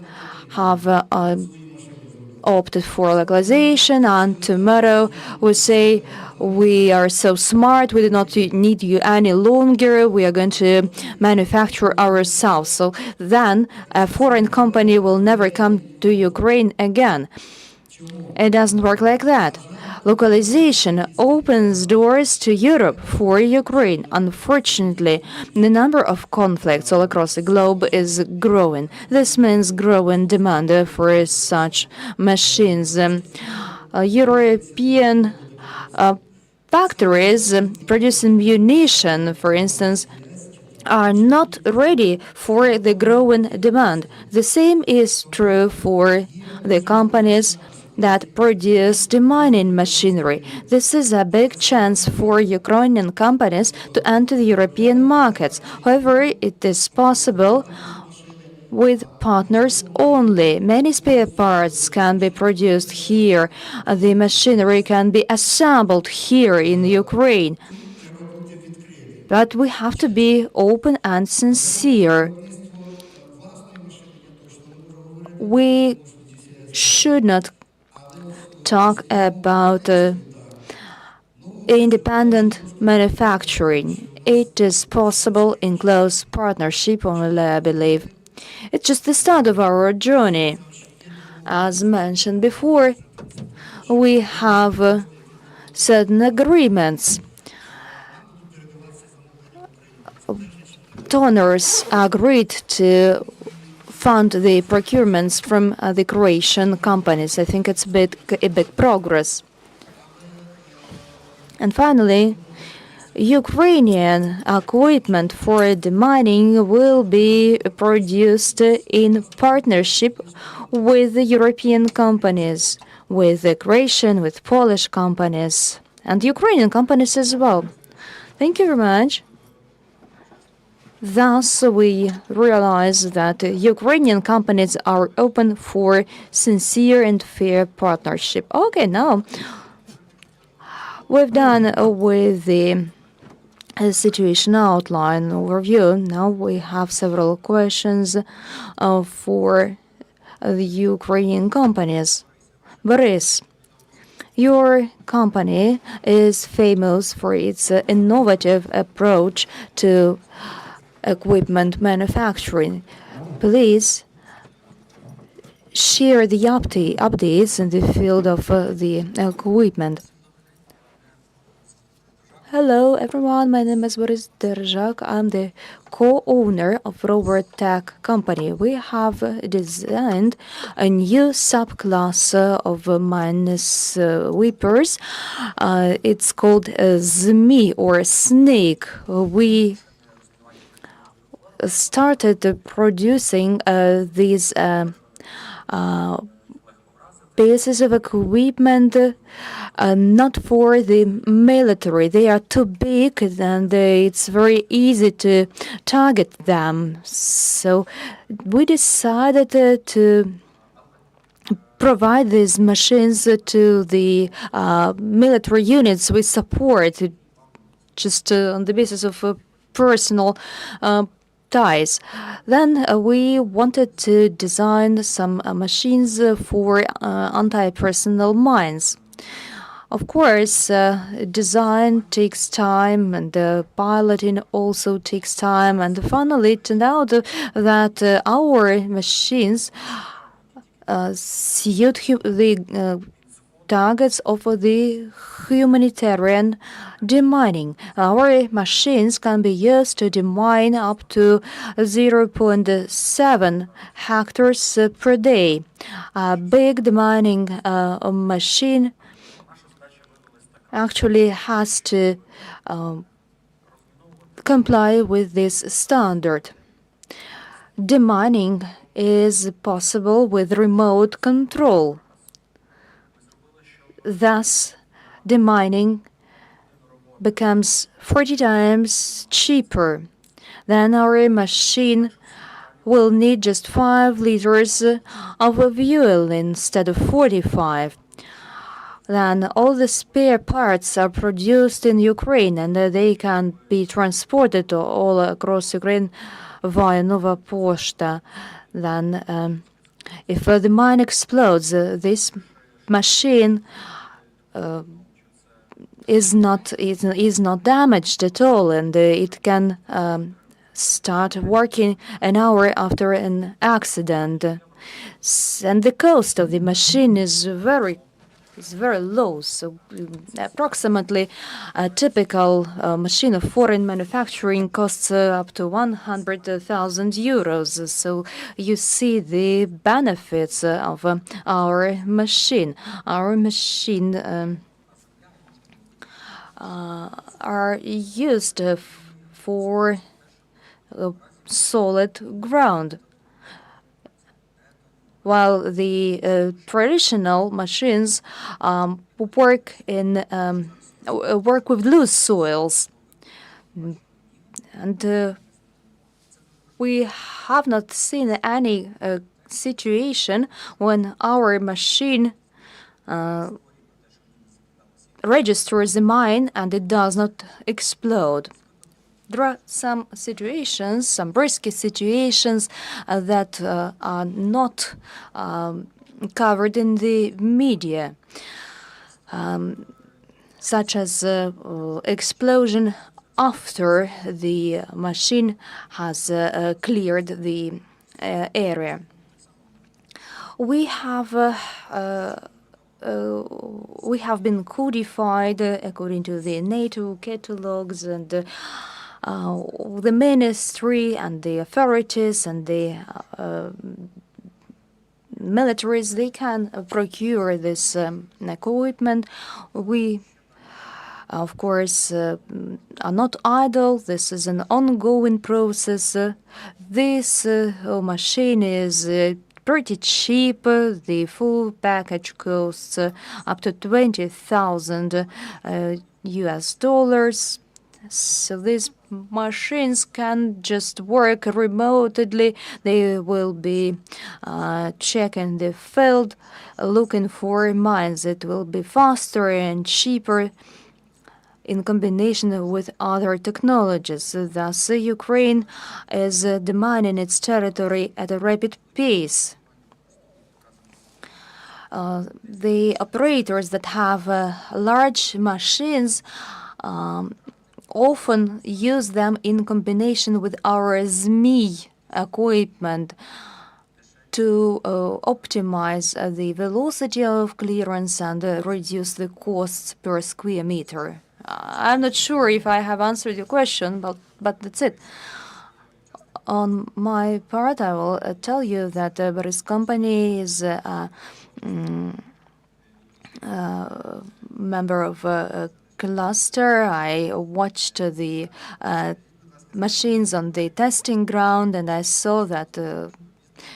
have opted for localization, and tomorrow we say we are so smart, we do not need you any longer, we are going to manufacture ourselves. So then a foreign company will never come to Ukraine again. It doesn't work like that. Localization opens doors to Europe for Ukraine. Unfortunately, the number of conflicts all across the globe is growing. This means growing demand for such machines. European factories producing munition, for instance, are not ready for the growing demand. The same is true for the companies that produce demining machinery. This is a big chance for Ukrainian companies to enter the European markets. However, it is possible with partners only. Many spare parts can be produced here. The machinery can be assembled here in Ukraine. But we have to be open and sincere. We should not talk about independent manufacturing. It is possible in close partnership only, I believe. It's just the start of our journey. As mentioned before, we have certain agreements donors agreed to fund the procurements from the Croatian companies. I think it's a big progress. And finally, Ukrainian equipment for demining will be produced in partnership with the European companies, with the Croatian, with Polish companies, and Ukrainian companies as well. Thank you very much. Thus, we realize that Ukrainian companies are open for sincere and fair partnership. Okay, now we've done with the situation outline overview. Now we have several questions for the Ukrainian companies. Boris, your company is famous for its innovative approach to equipment manufacturing. Please share the updates in the field of the equipment. Hello everyone, my name is Boris Derzhak. I'm the co-owner of Robert Tech company. We have designed a new subclass of minus whippers. It's called Zmi or snake. We started producing these pieces of equipment not for the military. They are too big and it's very easy to target them. So we decided to provide these machines to the military units we support, just on the basis of personal ties. Then we wanted to design some machines for anti-personnel mines. Of course, design takes time and piloting also takes time. And finally, it turned out that our machines suit the targets of the humanitarian demining. Our machines can be used to demine up to 0.7 hectares per day. A big demining machine actually has to comply with this standard. Demining is possible with remote control. Thus, demining becomes 40 times cheaper. Then our machine will need just 5 liters of fuel instead of 45. Then all the spare parts are produced in Ukraine and they can be transported all across Ukraine via Nova Poshta. Then if the mine explodes, this machine is not damaged at all, and it can start working an hour after an accident. And the cost of the machine is very low. So approximately a typical machine of foreign manufacturing costs up to 100,000 euros. So you see the benefits of our machine. Our machine are used for solid ground, while the traditional machines work with loose soils, and we have not seen any situation when our machine registers the mine and it does not explode. There are some situations, some risky situations that are not covered in the media, such as explosion after the machine has cleared the area. We have been codified according to the NATO catalogs, and the ministry and the authorities and the militaries, they can procure this equipment. We, of course, are not idle. This is an ongoing process. This machine is pretty cheap. The full package costs up to 20,000 US dollars. So these machines can just work remotely. They will be checking the field, looking for mines. It will be faster and cheaper in combination with other technologies. Thus, Ukraine is demining its territory at a rapid pace. The operators that have large machines often use them in combination with our ZMI equipment to optimize the velocity of clearance and reduce the costs per square meter. I'm not sure if I have answered your question, but that's it. On my part, I will tell you that Boris company is a member of a cluster. I watched the machines on the testing ground, and I saw that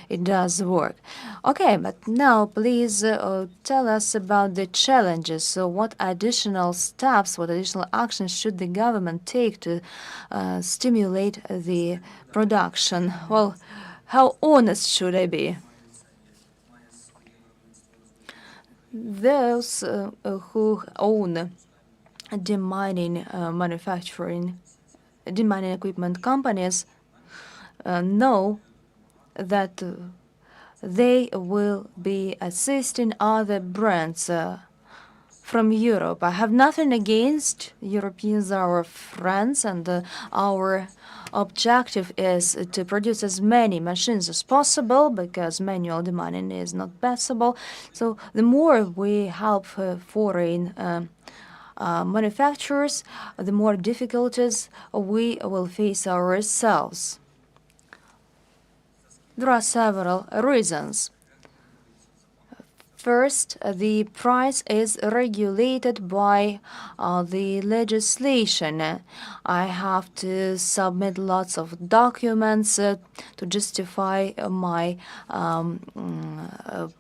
it does work. Okay, but now please tell us about the challenges. So what additional steps, what additional actions should the government take to stimulate the production? Well, how honest should I be? Those who own demining demining equipment companies know that they will be assisting other brands from Europe. I have nothing against Europeans, our friends, and our objective is to produce as many machines as possible because manual demining is not possible. So the more we help foreign manufacturers, the more difficulties we will face ourselves. There are several reasons. First, the price is regulated by the legislation. I have to submit lots of documents to justify my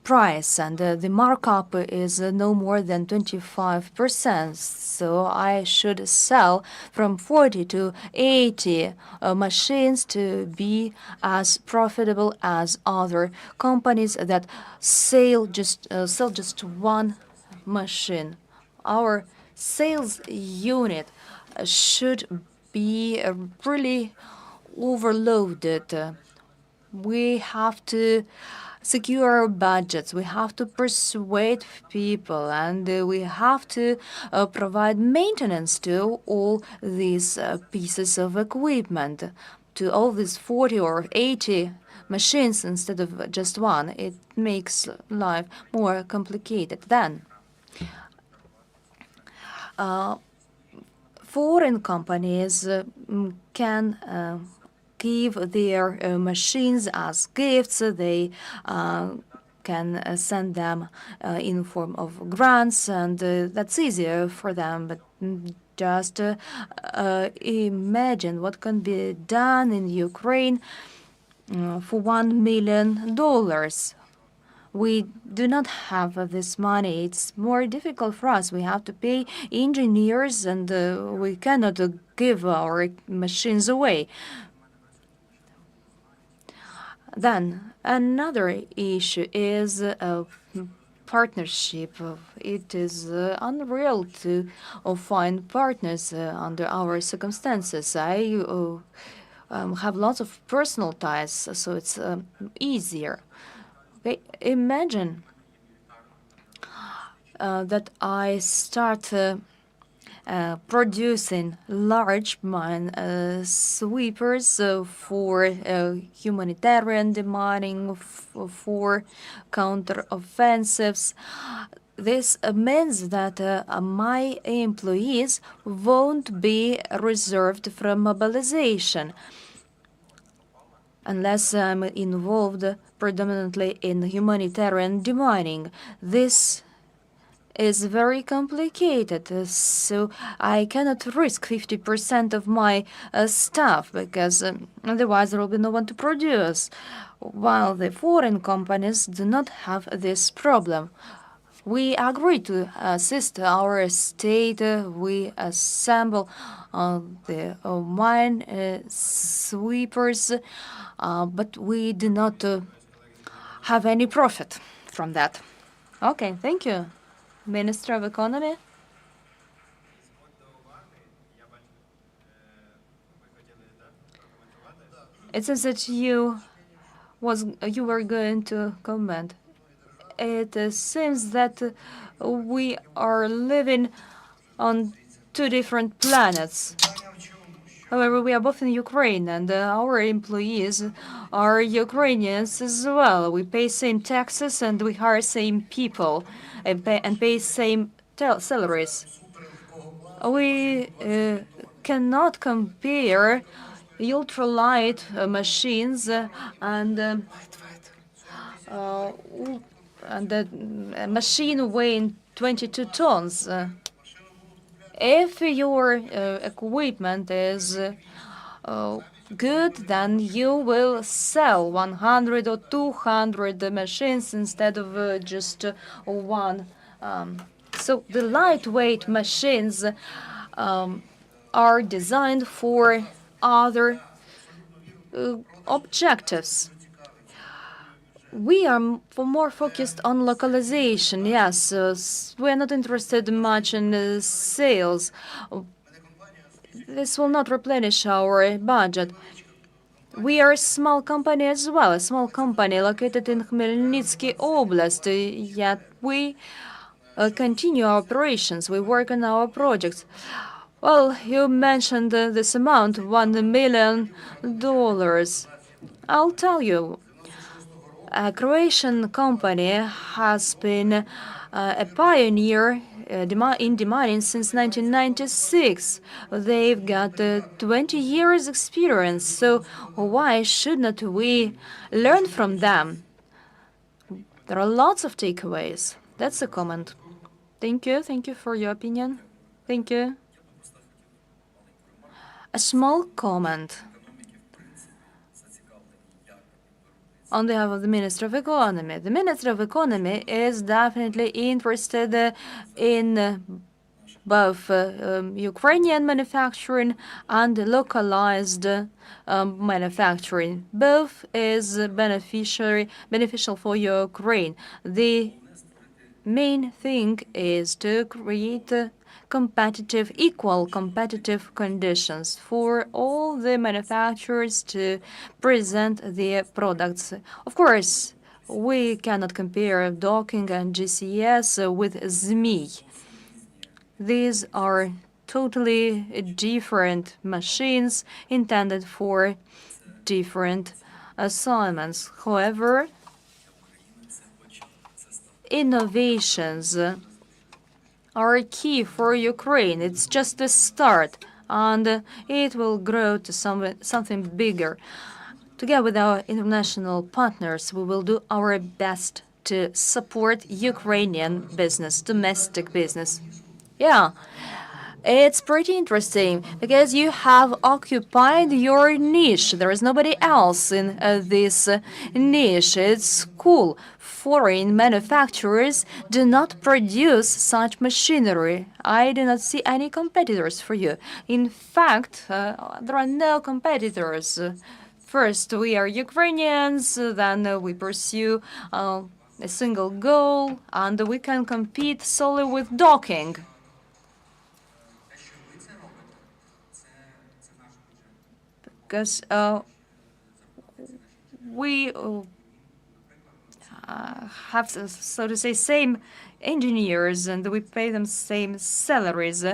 price, and the markup is no more than 25%. So I should sell from 40 to 80 machines to be as profitable as other companies that sell just one machine. Our sales unit should be really overloaded. We have to secure our budgets. We have to persuade people, and we have to provide maintenance to all these pieces of equipment, to all these 40 or 80 machines instead of just one. It makes life more complicated. Then, foreign companies can give their machines as gifts. They can send them in form of grants, and that's easier for them. But just imagine what can be done in Ukraine for $1 million. We do not have this money. It's more difficult for us. We have to pay engineers, and we cannot give our machines away. Then another issue is partnership. It is unreal to find partners under our circumstances. I have lots of personal ties, so it's easier. Okay, imagine that I start producing large mine sweepers for humanitarian demining, for counter-offensives. This means that my employees won't be reserved from mobilization unless I'm involved predominantly in humanitarian demining. This is very complicated, so I cannot risk 50% of my staff because otherwise there will be no one to produce, while the foreign companies do not have this problem. We agree to assist our state. We assemble the mine sweepers, but we do not have any profit from that. Okay, thank you. Minister of Economy. It says that you were going to comment. It seems that we are living on two different planets. However, we are both in Ukraine, and our employees are Ukrainians as well. We pay same taxes, and we hire same people, and pay same salaries. We cannot compare ultralight machines and a machine weighing 22 tons. If your equipment is good, then you will sell 100 or 200 machines instead of just one. So the lightweight machines are designed for other objectives. We are more focused on localization, yes. We are not interested much in sales. This will not replenish our budget. We are a small company as well, a small company located in Khmelnytsky Oblast, yet we continue our operations. We work on our projects. Well, you mentioned this amount, $1 million. I'll tell you, a Croatian company has been a pioneer in demining since 1996. They've got 20 years experience, so why should not we learn from them? There are lots of takeaways. That's a comment. Thank you. Thank you for your opinion. Thank you. A small comment on behalf of the Minister of Economy. The Minister of Economy is definitely interested in both Ukrainian manufacturing and localized manufacturing. Both is beneficial for Ukraine. The main thing is to create equal competitive conditions for all the manufacturers to present their products. Of course, we cannot compare docking and GCS with ZMI. These are totally different machines intended for different assignments. However, innovations are key for Ukraine. It's just a start, and it will grow to something bigger. Together with our international partners, we will do our best to support Ukrainian business, domestic business. Yeah. It's pretty interesting because you have occupied your niche. There is nobody else in this niche. It's cool. Foreign manufacturers do not produce such machinery. I do not see any competitors for you. In fact, there are no competitors. First, we are Ukrainians, then we pursue a single goal, and we can compete solely with docking. Because we have, so to say, same engineers, and we pay them same salaries.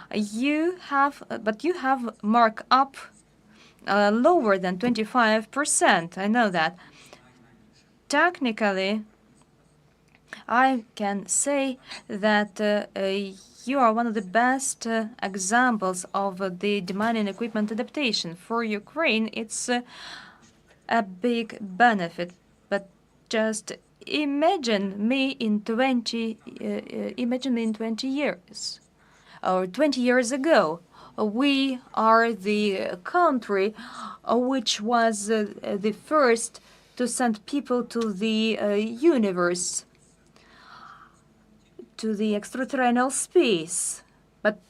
but you have markup lower than 25%. I know that. Technically, I can say that you are one of the best examples of the demining equipment adaptation. For Ukraine, it's a big benefit. But just imagine me in 20 years or 20 years ago. We are the country which was the first to send people to the universe, to the extraterrestrial space. But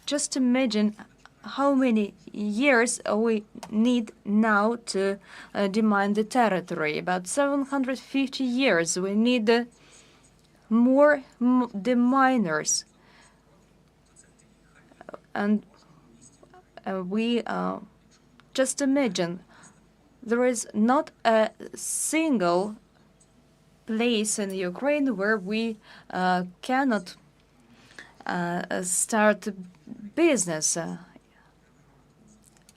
just imagine how many years we need now to demine the territory. About 750 years. We need more deminers. And we just imagine there is not a single place in Ukraine where we cannot start business.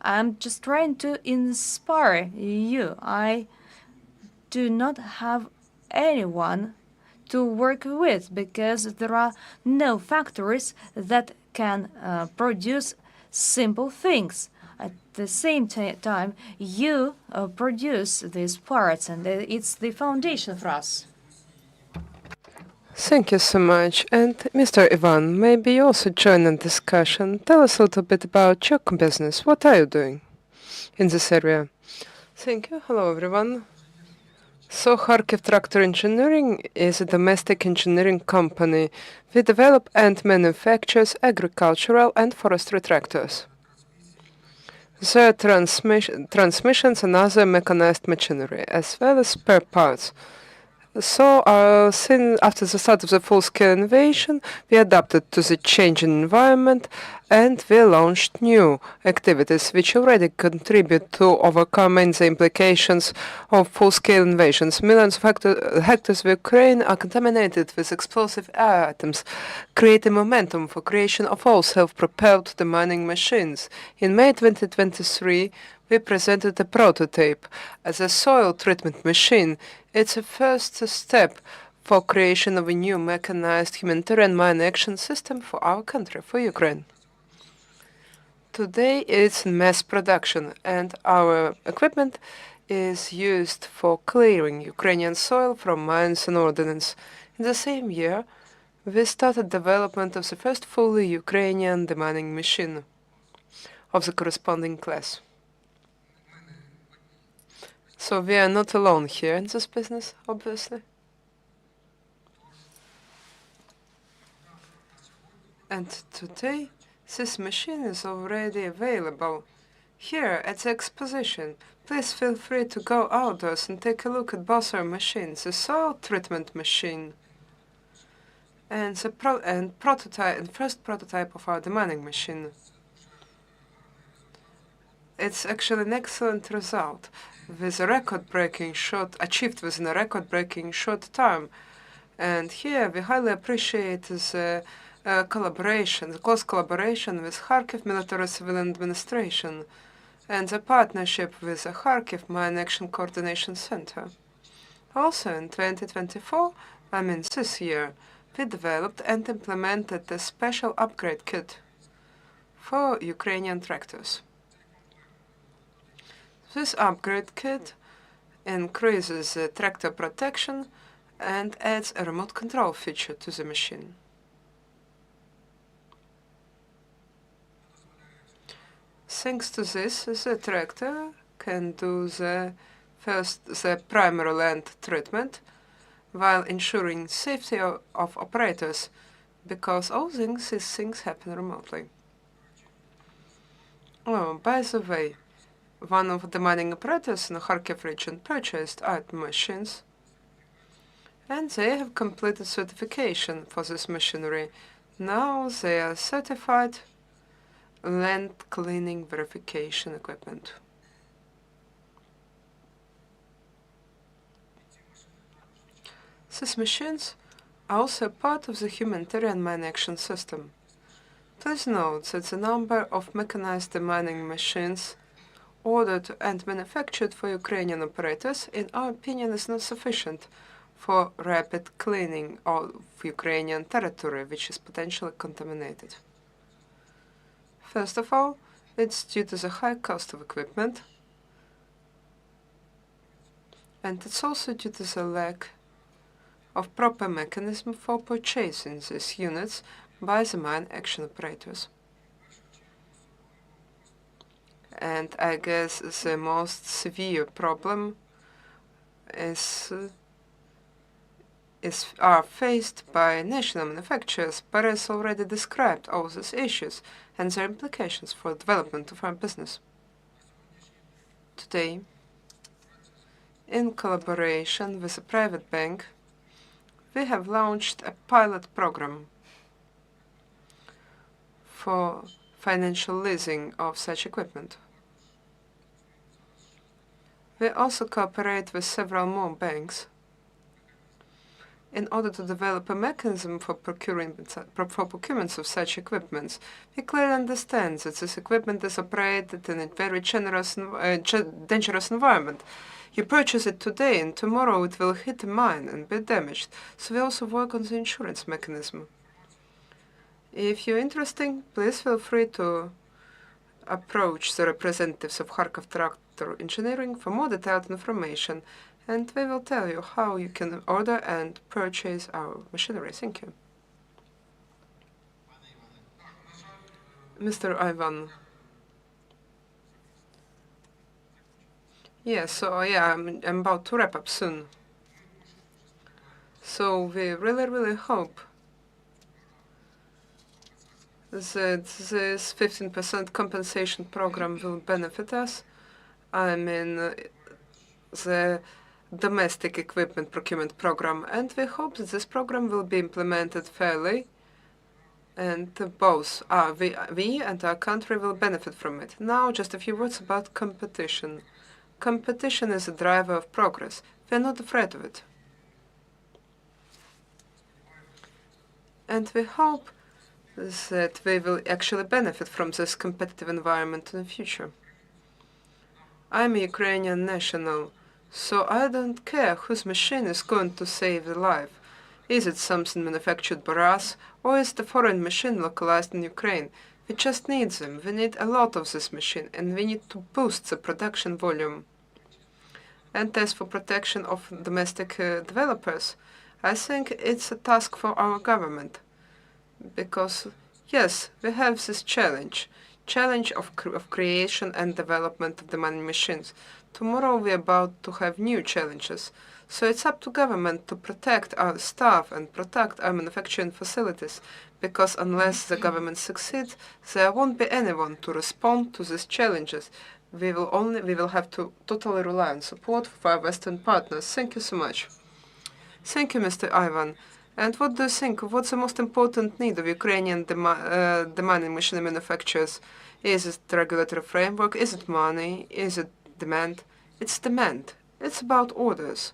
I'm just trying to inspire you. I do not have anyone to work with because there are no factories that can produce simple things. At the same time, you produce these parts, and it's the foundation for us. Thank you so much. And Mr. Ivan, maybe you also join the discussion. Tell us a little bit about your business. What are you doing in this area? Thank you. Hello, everyone. So Kharkiv Tractor Engineering is a domestic engineering company. We develop and manufactures agricultural and forestry tractors. There are transmissions and other mechanized machinery, as well as spare parts. So, after the start of the full-scale invasion, we adapted to the changing environment and we launched new activities which already contribute to overcoming the implications of full-scale invasions. Millions of hectares of Ukraine are contaminated with explosive items, creating momentum for creation of all self-propelled demining machines. In May 2023, we presented a prototype as a soil treatment machine. It's a first step for creation of a new mechanized humanitarian mine action system for our country, for Ukraine. Today it's in mass production and our equipment is used for clearing Ukrainian soil from mines and ordnance. In the same year, we started development of the first fully Ukrainian demining machine of the corresponding class. So we are not alone here in this business, obviously. And today, this machine is already available here at the exposition. Please feel free to go outdoors and take a look at both our machines, the soil treatment machine and the first prototype of our demining machine. It's actually an excellent result with a achieved within a record-breaking short time. And here we highly appreciate the close collaboration with Kharkiv Military Civilian Administration and the partnership with the Kharkiv Mine Action Coordination Center. Also in 2024, this year, we developed and implemented a special upgrade kit for Ukrainian tractors. This upgrade kit increases tractor protection and adds a remote control feature to the machine. Thanks to this, the tractor can do the primary land treatment while ensuring safety of operators, because all these things happen remotely. Oh, by the way, one of the mining operators in the Kharkiv region purchased our machines, and they have completed certification for this machinery. Now they are certified land cleaning verification equipment. These machines are also part of the humanitarian mine action system. Please note that the number of mechanized demining machines ordered and manufactured for Ukrainian operators, in our opinion, is not sufficient for rapid cleaning of Ukrainian territory, which is potentially contaminated. First of all, it's due to the high cost of equipment, and it's also due to the lack of proper mechanism for purchasing these units by the mine action operators. And I guess the most severe problem are faced by national manufacturers, but as already described all these issues and their implications for development of our business. Today, in collaboration with a private bank, we have launched a pilot program for financial leasing of such equipment. We also cooperate with several more banks in order to develop a mechanism for procurements of such equipment. We clearly understand that this equipment is operated in a very dangerous environment. You purchase it today and tomorrow it will hit a mine and be damaged. So we also work on the insurance mechanism. If you're interested, please feel free to approach the representatives of Kharkov Tractor Engineering for more detailed information, and we will tell you how you can order and purchase our machinery. Thank you. Mr. Ivan. I'm about to wrap up soon. So we really hope that this 15% compensation program will benefit us. I mean, the domestic equipment procurement program, and we hope that this program will be implemented fairly, and both we and our country will benefit from it. Now, just a few words about competition. Competition is a driver of progress. We are not afraid of it. And we hope that we will actually benefit from this competitive environment in the future. I'm a Ukrainian national, so I don't care whose machine is going to save the life. Is it something manufactured by us, or is it a foreign machine localized in Ukraine? We just need them. We need a lot of this machine, and we need to boost the production volume. And as for protection of domestic developers, I think it's a task for our government. Because, yes, we have this challenge of creation and development of the mining machines. Tomorrow we're about to have new challenges. So it's up to government to protect our staff and protect our manufacturing facilities, because unless the government succeeds, there won't be anyone to respond to these challenges. We will have to totally rely on support of our Western partners. Thank you so much. Thank you, Mr. Ivan. And what do you think? What's the most important need of Ukrainian demining machine manufacturers? Is it the regulatory framework? Is it money? Is it demand? It's demand. It's about orders.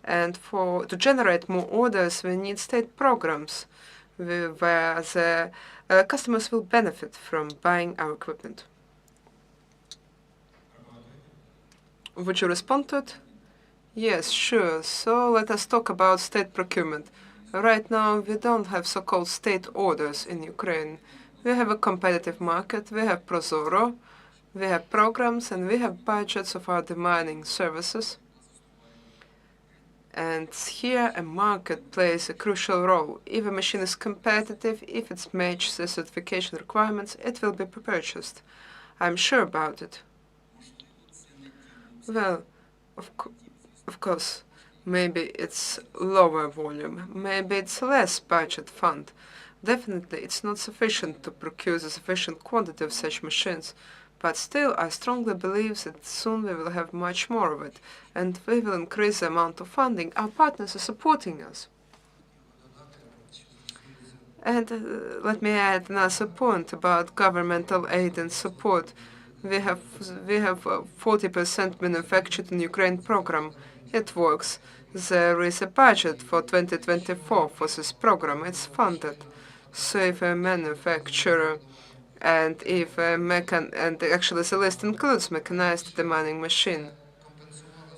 And to generate more orders, we need state programs where the customers will benefit from buying our equipment. Would you respond to it? Yes, sure. So let us talk about state procurement. Right now, we don't have so-called state orders in Ukraine. We have a competitive market, we have Prozoro, we have programs, and we have budgets of our demining services. And here, a market plays a crucial role. If a machine is competitive, if it matches the certification requirements, it will be purchased. I'm sure about it. Well, of course. Maybe it's lower volume, maybe it's less budget fund. Definitely it's not sufficient to procure the sufficient quantity of such machines, but still I strongly believe that soon we will have much more of it, and we will increase the amount of funding. Our partners are supporting us. And let me add another point about governmental aid and support. We have 40% manufactured in Ukraine program. It works. There is a budget for 2024 for this program. It's funded. So if a manufacturer and if a and actually the list includes mechanized demining machine.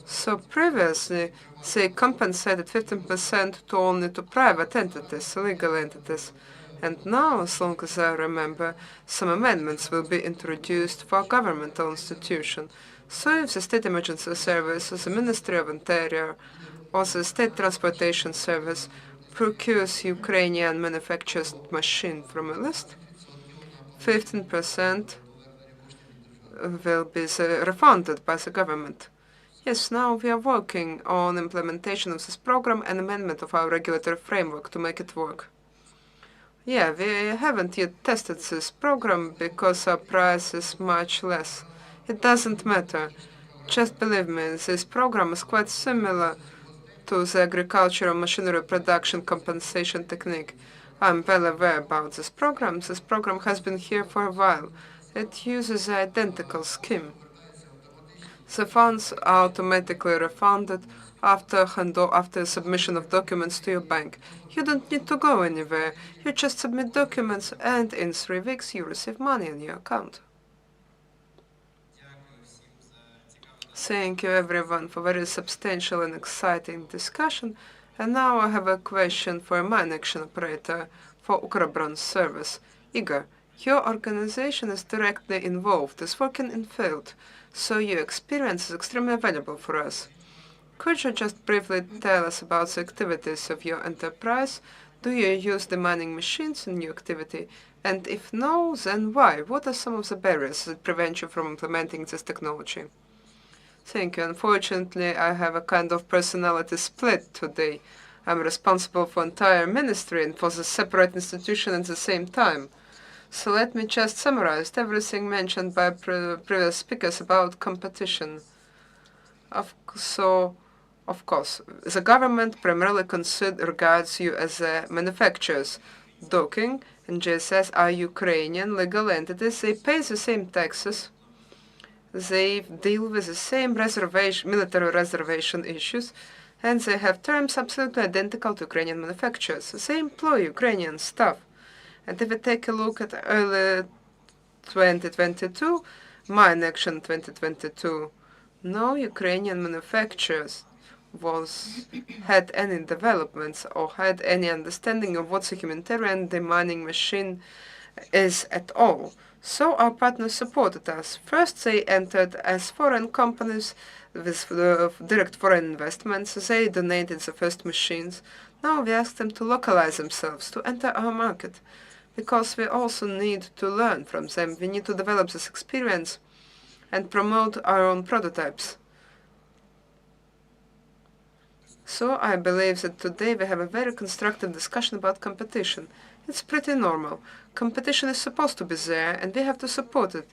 So previously, they compensated 15% to only to private entities, legal entities. And now, as long as I remember, some amendments will be introduced for governmental institutions. So if the State Emergency Service, the Ministry of Interior, or the State Transportation Service procures Ukrainian manufactured machine from a list, 15% will be refunded by the government. Yes, now we are working on implementation of this program and amendment of our regulatory framework to make it work. Yeah, we haven't yet tested this program because our price is much less. It doesn't matter. Just believe me, this program is quite similar to the agricultural machinery production compensation technique. I'm well aware about this program. This program has been here for a while. It uses the identical scheme. The funds are automatically refunded after submission of documents to your bank. You don't need to go anywhere. You just submit documents and in 3 weeks you receive money in your account. Thank you everyone for very substantial and exciting discussion. And now I have a question for a mine action operator for Ukробron service. Igor, your organization is directly involved, is working in field, so your experience is extremely valuable for us. Could you just briefly tell us about the activities of your enterprise? Do you use the mining machines in your activity? And if no, then why? What are some of the barriers that prevent you from implementing this technology? Thank you. Unfortunately, I have a kind of personality split today. I'm responsible for entire ministry and for the separate institution at the same time. So let me just summarize everything mentioned by previous speakers about competition. Of course, the government primarily regards you as manufacturers. Docking and GSS are Ukrainian legal entities. They pay the same taxes. They deal with the same military reservation issues, and they have terms absolutely identical to Ukrainian manufacturers. They employ Ukrainian staff. And if we take a look at early 2022, mine action 2022, no Ukrainian manufacturers had any developments or had any understanding of what the humanitarian demining machine is at all. So our partners supported us. First, they entered as foreign companies with direct foreign investments. They donated the first machines. Now we ask them to localize themselves, to enter our market, because we also need to learn from them. We need to develop this experience and promote our own prototypes. So I believe that today we have a very constructive discussion about competition. It's pretty normal. Competition is supposed to be there, and we have to support it,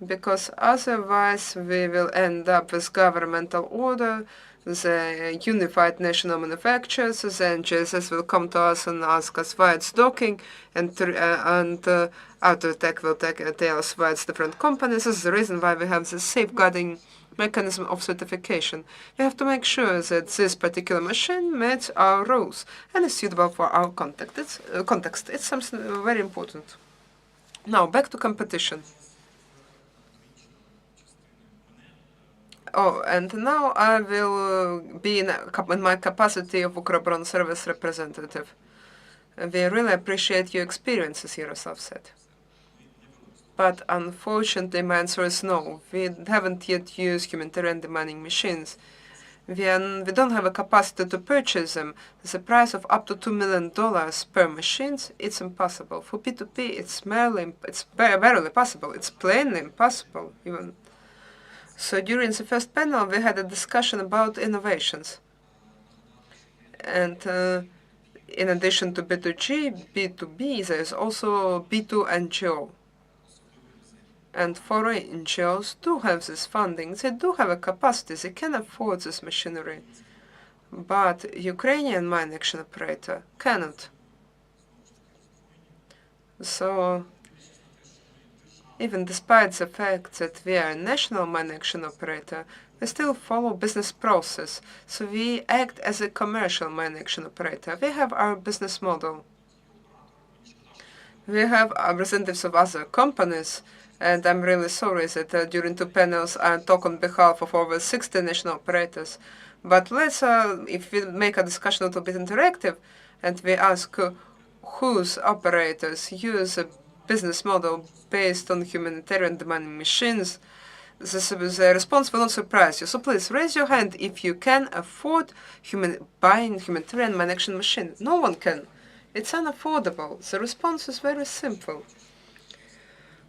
because otherwise we will end up with governmental order, the unified national manufacturers, then GSS will come to us and ask us why it's docking, and Autotech will tell us why it's different companies. This is the reason why we have this safeguarding mechanism of certification. We have to make sure that this particular machine meets our rules and is suitable for our context. It's something very important. Now, back to competition. Oh, and now I will be in my capacity of Ukробron service representative. We really appreciate your experiences, Yaroslav said. But unfortunately, my answer is no. We haven't yet used humanitarian demining machines. We don't have a capacity to purchase them. The price of up to $2 million per machine, it's impossible. For P2P, it's barely possible. It's plainly impossible, even. So during the first panel, we had a discussion about innovations. And in addition to B2G, B2B, there's also B2NGO. And foreign NGOs do have this funding. They do have a capacity. They can afford this machinery. But Ukrainian mine action operator cannot. So even despite the fact that we are a national mine action operator, we still follow business process. So we act as a commercial mine action operator. We have our business model. We have representatives of other companies, and I'm really sorry that during two panels I talk on behalf of over 60 national operators. But let's, if we make a discussion a little bit interactive, and we ask whose operators use a business model based on humanitarian demanding machines, the response will not surprise you. So please raise your hand if you can afford buying humanitarian man-action machine. No one can. It's unaffordable. The response is very simple.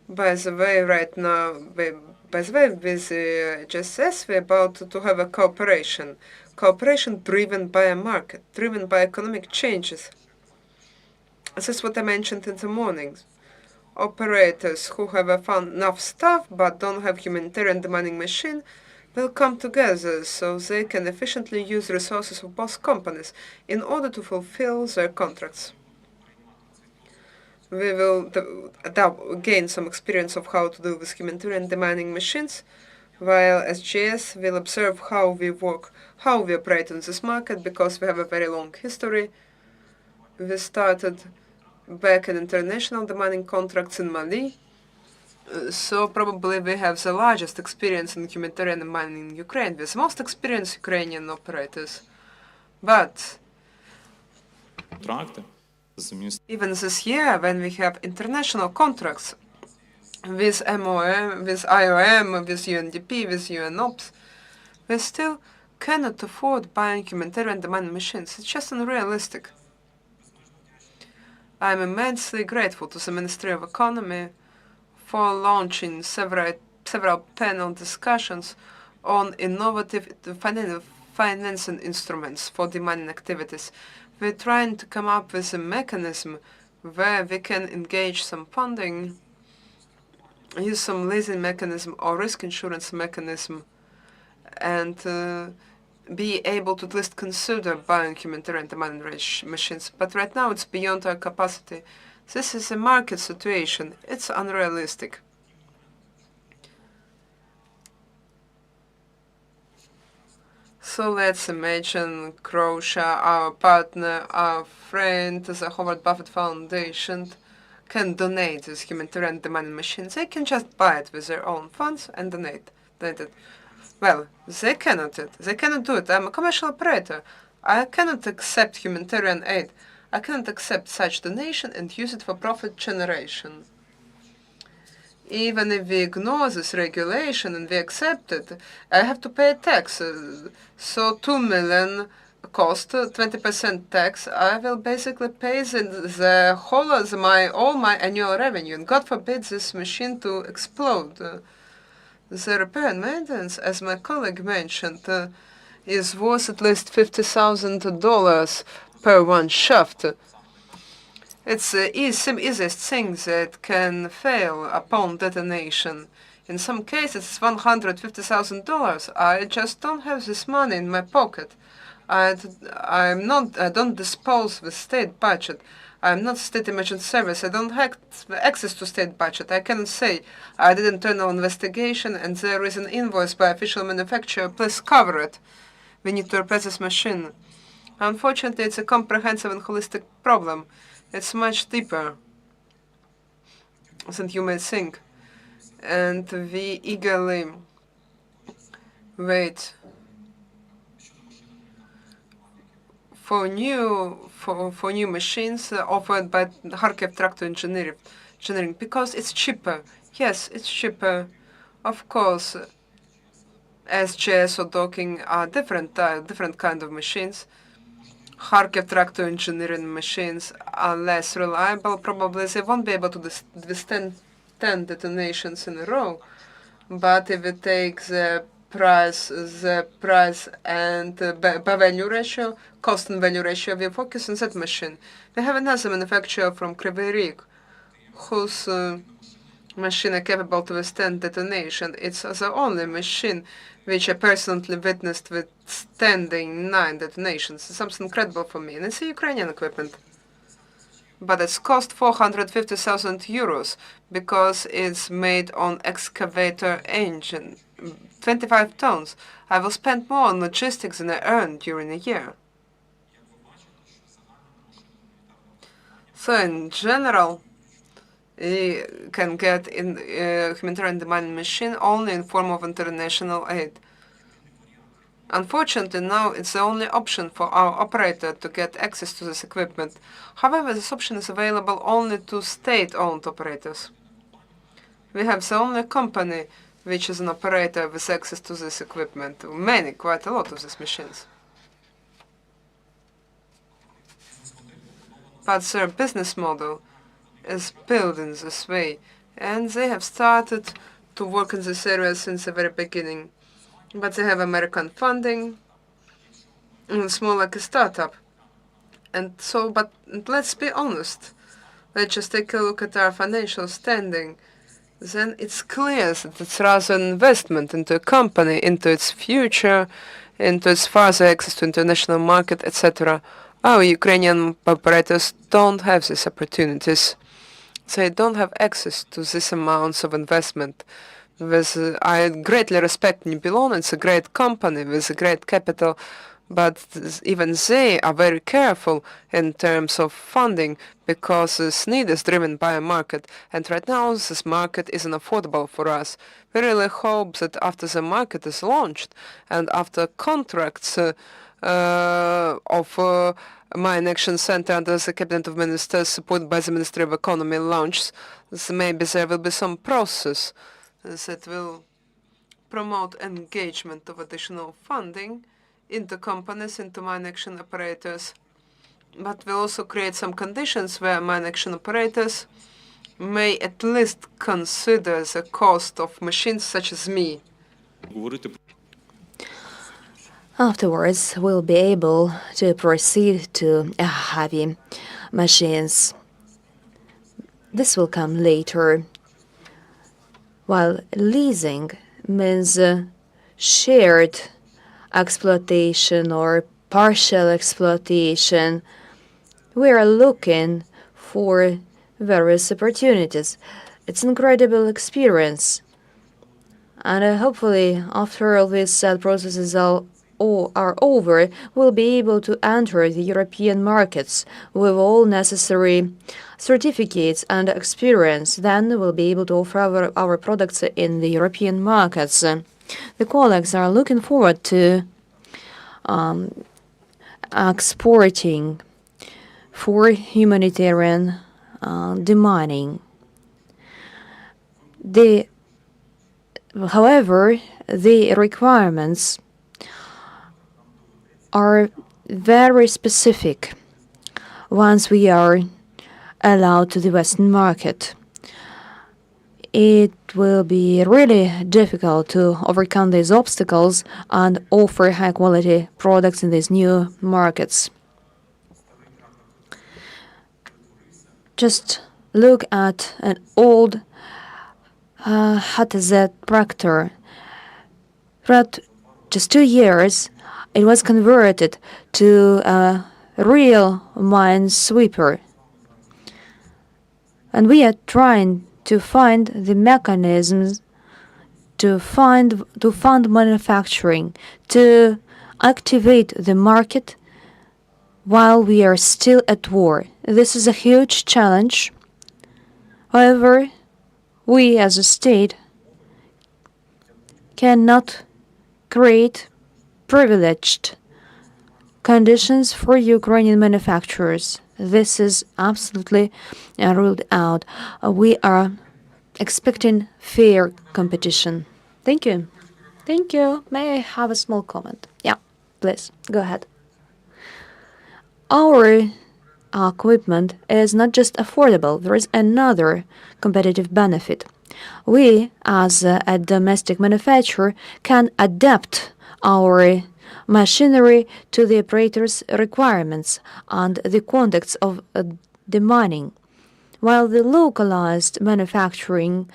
By the way, right now, by the way, with JSS, we're about to have a cooperation. Cooperation driven by a market, driven by economic changes. This is what I mentioned in the mornings. Operators who have found enough staff but don't have humanitarian demanding machine will come together so they can efficiently use resources of both companies in order to fulfill their contracts. We will gain some experience of how to deal with humanitarian demanding machines, while SGS will observe how we work, how we operate in this market, because we have a very long history. We started back in international demanding contracts in Mali, so probably we have the largest experience in humanitarian demanding in Ukraine, with most experienced Ukrainian operators. But even this year, when we have international contracts with MOM, with IOM, with UNDP, with UNOPS, we still cannot afford buying humanitarian demanding machines. It's just unrealistic. I'm immensely grateful to the Ministry of Economy for launching several panel discussions on innovative financing instruments for demanding activities. We're trying to come up with a mechanism where we can engage some funding, use some leasing mechanism or risk insurance mechanism, and be able to at least consider buying humanitarian demanding machines. But right now it's beyond our capacity. This is a market situation. It's unrealistic. So let's imagine Croatia, our partner, our friend, the Howard Buffett Foundation, can donate these humanitarian demanding machines. They can just buy it with their own funds and donate it. Well, they cannot do it. I'm a commercial operator. I cannot accept humanitarian aid. I cannot accept such donation and use it for profit generation. Even if we ignore this regulation and we accept it, I have to pay a tax. So 2 million cost, 20% tax. I will basically pay the whole of all my annual revenue. And God forbid this machine to explode. The repair and maintenance, as my colleague mentioned, is worth at least $50,000 per one shaft. It's the easiest thing that can fail upon detonation. In some cases, it's $150,000. I just don't have this money in my pocket. I don't dispose with state budget. I'm not state emergency service. I don't have access to state budget. I cannot say I did internal investigation and there is an invoice by official manufacturer. Please cover it. We need to replace this machine. Unfortunately, it's a comprehensive and holistic problem. It's much deeper than you may think. And we eagerly wait for new machines offered by Kharkiv Tractor Engineering because it's cheaper. Yes, it's cheaper. Of course, SGS or docking are different kind of machines. Kharkiv Tractor Engineering machines are less reliable. Probably they won't be able to withstand 10 detonations in a row. But if we take the price and value ratio, cost and value ratio, we focus on that machine. We have another manufacturer from Kryvyi Rih whose machine are capable to withstand detonation. It's the only machine which I personally witnessed withstanding 9 detonations. It's something incredible for me. And it's Ukrainian equipment. But it's cost 450,000 euros because it's made on excavator engine. 25 tons. I will spend more on logistics than I earned during a year. So in general, can get in humanitarian demining machine only in form of international aid. Unfortunately, now it's the only option for our operator to get access to this equipment. However, this option is available only to state-owned operators. We have the only company which is an operator with access to this equipment. Many, quite a lot of these machines. But their business model is built in this way, and they have started to work in this area since the very beginning. But they have American funding, and it's more like a startup. And so, but let's be honest. Let's just take a look at our financial standing. Then it's clear that it's rather an investment into a company, into its future, into its further access to international market, etc. Our Ukrainian operators don't have these opportunities. They don't have access to these amounts of investment. I greatly respect Nibelon. It's a great company with a great capital, but even they are very careful in terms of funding because this need is driven by a market. And right now, this market isn't affordable for us. We really hope that after the market is launched and after contracts of Mine Action Center under the Cabinet of Ministers supported by the Ministry of Economy launches, maybe there will be some process that will promote engagement of additional funding into companies, into mine action operators, but will also create some conditions where mine action operators may at least consider the cost of machines such as me. Afterwards, we'll be able to proceed to heavy machines. This will come later. While leasing means shared exploitation or partial exploitation, we are looking for various opportunities. It's an incredible experience. And hopefully, after all these sad processes are over, we'll be able to enter the European markets with all necessary certificates and experience. Then we'll be able to offer our products in the European markets. The colleagues are looking forward to exporting for humanitarian demining. However, the requirements are very specific once we are allowed to the Western market. It will be really difficult to overcome these obstacles and offer high-quality products in these new markets. Just look at an old HTZ tractor. For just 2 years, it was converted to a real mine sweeper. And we are trying to find the mechanisms to fund manufacturing, to activate the market while we are still at war. This is a huge challenge. However, we as a state cannot create privileged conditions for Ukrainian manufacturers. This is absolutely ruled out. We are expecting fair competition. Thank you. Thank you. May I have a small comment? Yeah, please, go ahead. Our equipment is not just affordable, there is another competitive benefit. We, as a domestic manufacturer, can adapt our machinery to the operator's requirements and the context of demining, while the localized manufacturing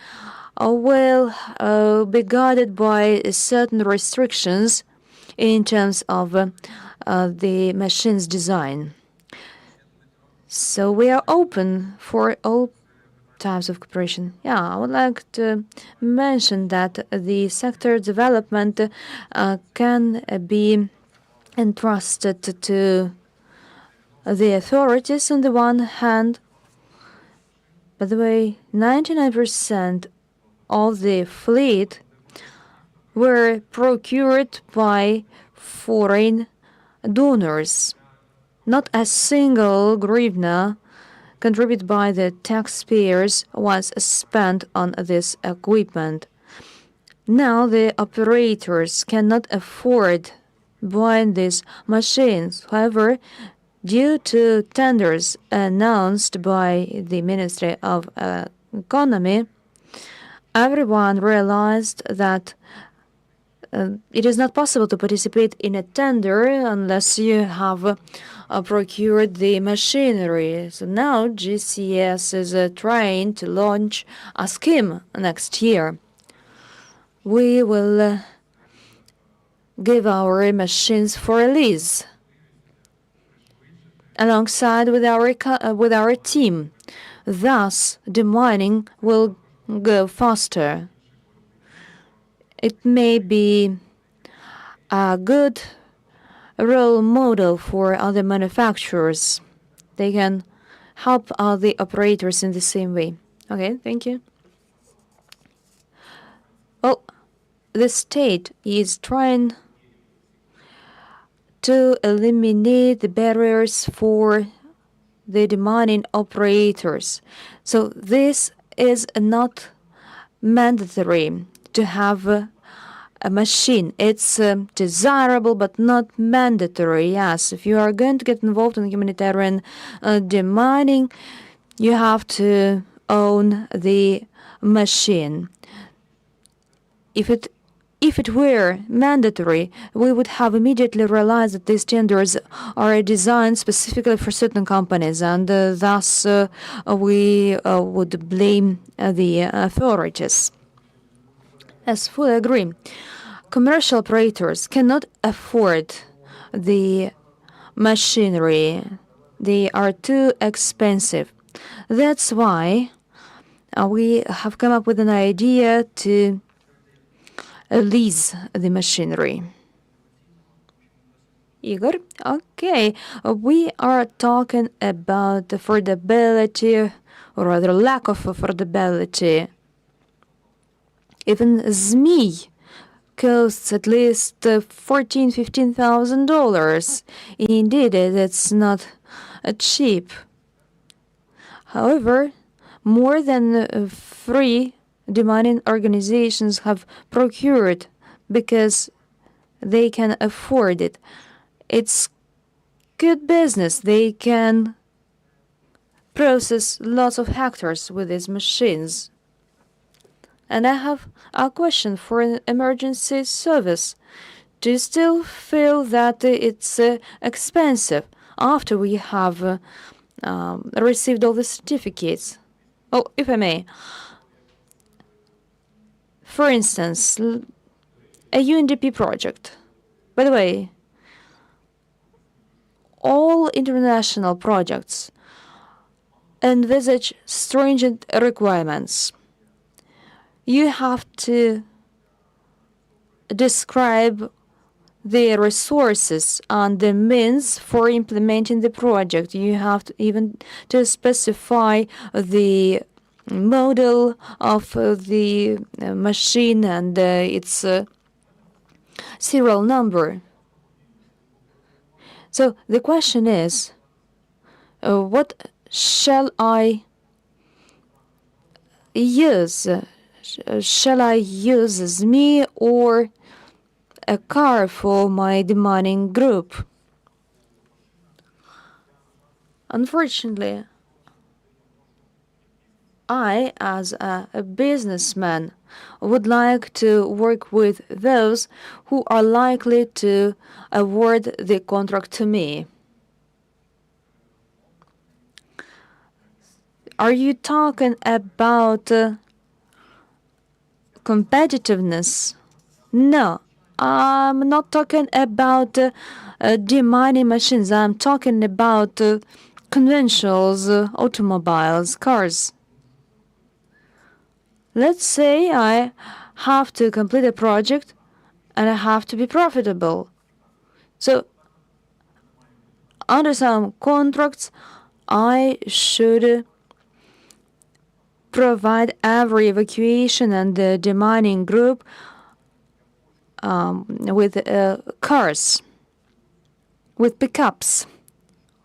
will be guided by certain restrictions in terms of the machine's design. So we are open for all types of cooperation. Yeah, I would like to mention that the sector development can be entrusted to the authorities on the one hand, By the way, 99% of the fleet were procured by foreign donors. Not a single hryvnia contributed by the taxpayers was spent on this equipment. Now the operators cannot afford buying these machines. However, due to tenders announced by the Ministry of Economy, everyone realized that it is not possible to participate in a tender unless you have procured the machinery. So now GCS is trying to launch a scheme next year. We will give our machines for a lease alongside with our team. Thus, demining will go faster. It may be a good role model for other manufacturers. They can help the operators in the same way. Okay, thank you. Well, the state is trying to eliminate the barriers for the demining operators. So this is not mandatory to have a machine. It's desirable but not mandatory. Yes, if you are going to get involved in humanitarian demining, you have to own the machine. If it were mandatory, we would have immediately realized that these tenders are designed specifically for certain companies, and thus we would blame the authorities. Yes, fully agree. Commercial operators cannot afford the machinery. They are too expensive. That's why we have come up with an idea to lease the machinery. Igor? Okay, we are talking about affordability, or rather lack of affordability. Even Zmi costs at least $14,000-15,000. Indeed, it's not cheap. However, more than 3 demining organizations have procured because they can afford it. It's good business. They can process lots of hectares with these machines. And I have a question for an emergency service. Do you still feel that it's expensive after we have received all the certificates? Oh, if I may. For instance, a UNDP project. By the way, all international projects envisage stringent requirements. You have to describe the resources and the means for implementing the project. You have to even to specify the model of the machine and its serial number. So the question is, what shall I use? Shall I use Zmi or a car for my demining group? Unfortunately, I, as a businessman, would like to work with those who are likely to award the contract to me. Are you talking about competitiveness? No, I'm not talking about demining machines. I'm talking about conventionals, automobiles, cars. Let's say I have to complete a project and I have to be profitable. So, under some contracts, I should provide every evacuation and demining group with cars, with pickups.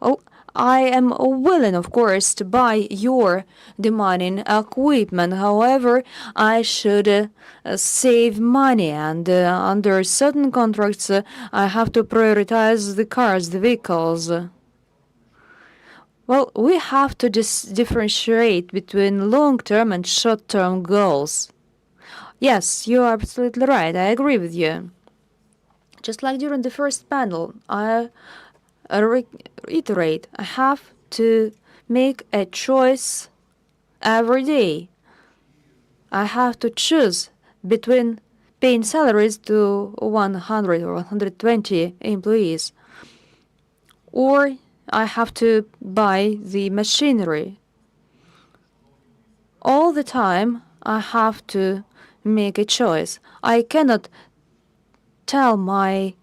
Oh, I am willing, of course, to buy your demining equipment. However, I should save money, and under certain contracts, I have to prioritize the cars, the vehicles. Well, we have to differentiate between long-term and short-term goals. Yes, you are absolutely right. I agree with you. Just like during the first panel, I reiterate, I have to make a choice every day. I have to choose between paying salaries to 100 or 120 employees, or I have to buy the machinery. All the time, I have to make a choice. I cannot tell my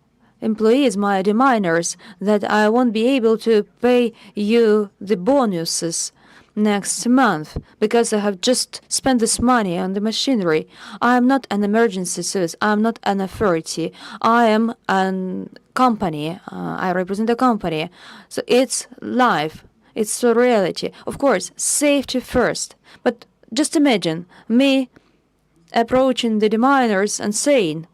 employees, my deminers, that I won't be able to pay you the bonuses next month because I have just spent this money on the machinery. I am not an emergency service. I am not an authority. I am a company. I represent a company. So it's life. It's a reality. Of course, safety first. But just imagine me approaching the deminers and saying,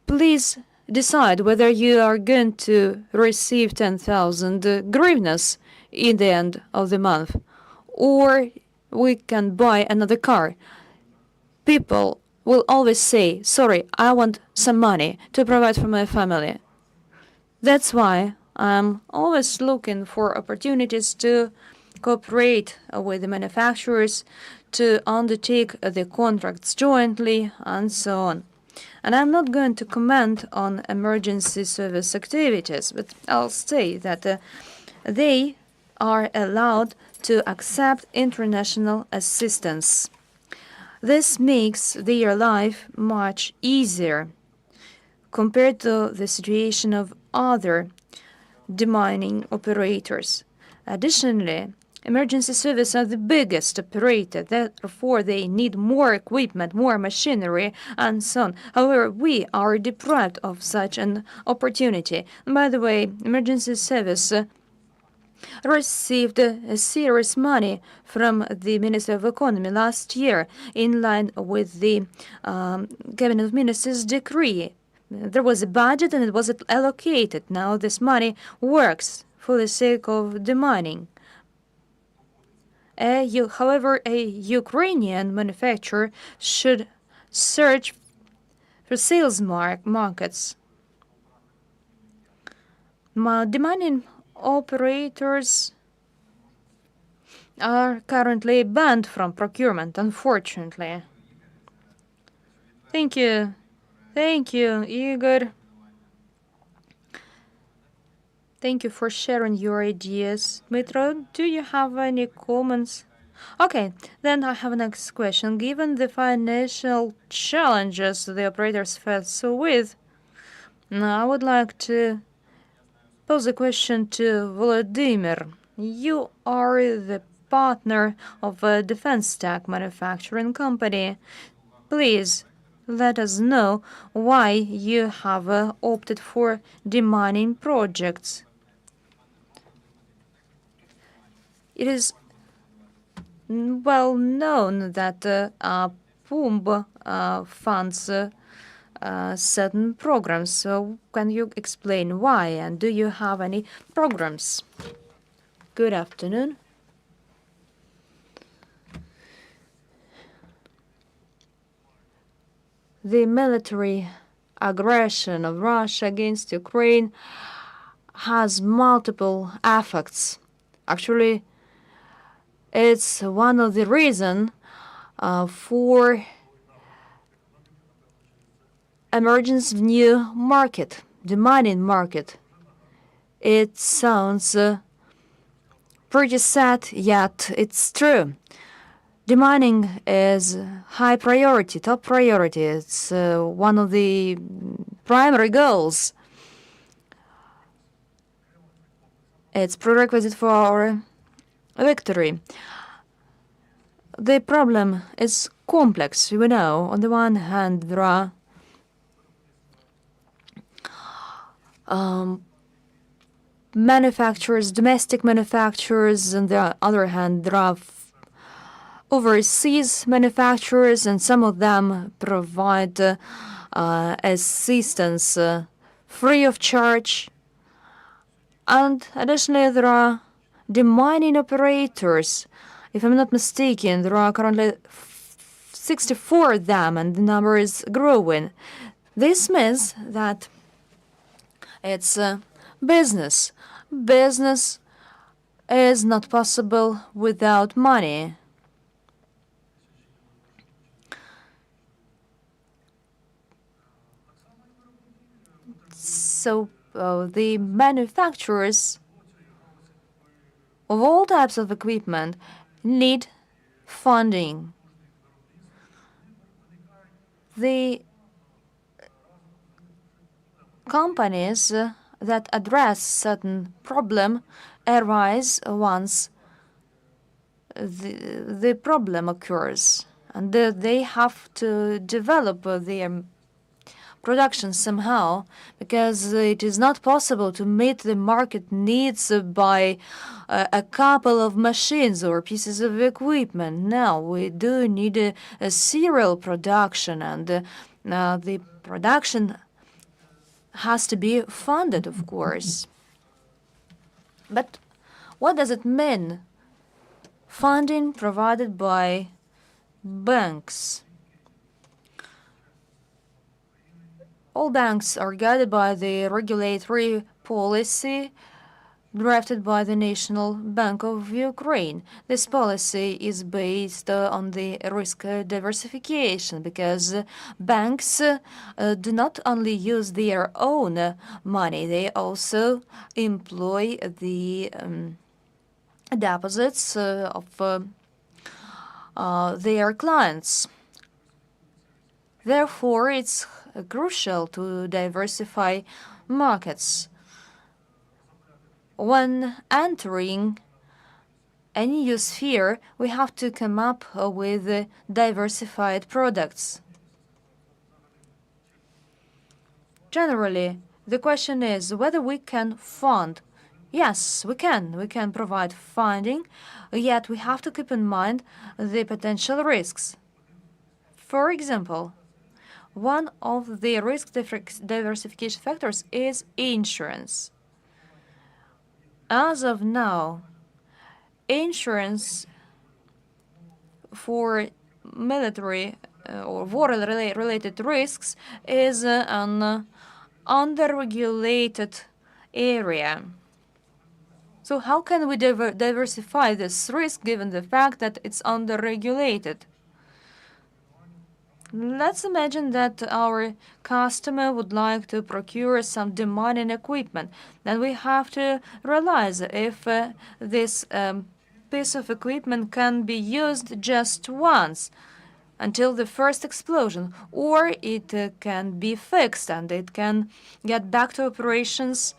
please decide whether you are going to receive 10,000 hryvnias in the end of the month, or we can buy another car. People will always say, sorry, I want some money to provide for my family. That's why I'm always looking for opportunities to cooperate with the manufacturers, to undertake the contracts jointly, and so on. And I'm not going to comment on emergency service activities, but I'll say that they are allowed to accept international assistance. This makes their life much easier compared to the situation of other demining operators. Additionally, emergency services are the biggest operator, therefore they need more equipment, more machinery, and so on. However, we are deprived of such an opportunity. And by the way, emergency service received serious money from the Minister of Economy last year in line with the Cabinet of Ministers decree. There was a budget and it was allocated. Now this money works for the sake of demining. However, a Ukrainian manufacturer should search for sales markets. Demining operators are currently banned from procurement, unfortunately. Thank you. Thank you, Igor. Thank you for sharing your ideas. Dmitro, do you have any comments? Okay, then I have a next question. Given the financial challenges the operators face with, I would like to pose a question to Volodymyr. You are the partner of a defense tech manufacturing company. Please let us know why you have opted for demining projects. It is well known that PUMB funds certain programs. So can you explain why, and do you have any programs? Good afternoon. The military aggression of Russia against Ukraine has multiple effects. Actually, it's one of the reasons for emergence of new market, the mining market. It sounds pretty sad, yet it's true. Demining is high priority, top priority. It's one of the primary goals. It's prerequisite for our victory. the problem is complex. We know, on the one hand, there are manufacturers, domestic manufacturers, and on the other hand, there are overseas manufacturers, and some of them provide assistance free of charge. And additionally, there are demining operators. If I'm not mistaken, there are currently 64 of them, and the number is growing. This means that it's business. Business is not possible without money. So the manufacturers of all types of equipment need funding. The companies that address certain problem arise once the problem occurs, and they have to develop their production somehow, because it is not possible to meet the market needs by a couple of machines or pieces of equipment. No, we do need a serial production, and the production has to be funded, of course. But what does it mean? Funding provided by banks. All banks are guided by the regulatory policy drafted by the National Bank of Ukraine. This policy is based on the risk diversification, because banks do not only use their own money, they also employ the deposits of their clients. Therefore, it's crucial to diversify markets. When entering a new sphere, we have to come up with diversified products. Generally, the question is whether we can fund. Yes, we can. We can provide funding, yet we have to keep in mind the potential risks. For example, one of the risk diversification factors is insurance. As of now, insurance for military or war-related risks is an under-regulated area. So how can we diversify this risk given the fact that it's under-regulated? Let's imagine that our customer would like to procure some demining equipment. Then we have to realize if this piece of equipment can be used just once until the first explosion, or it can be fixed and it can get back to operations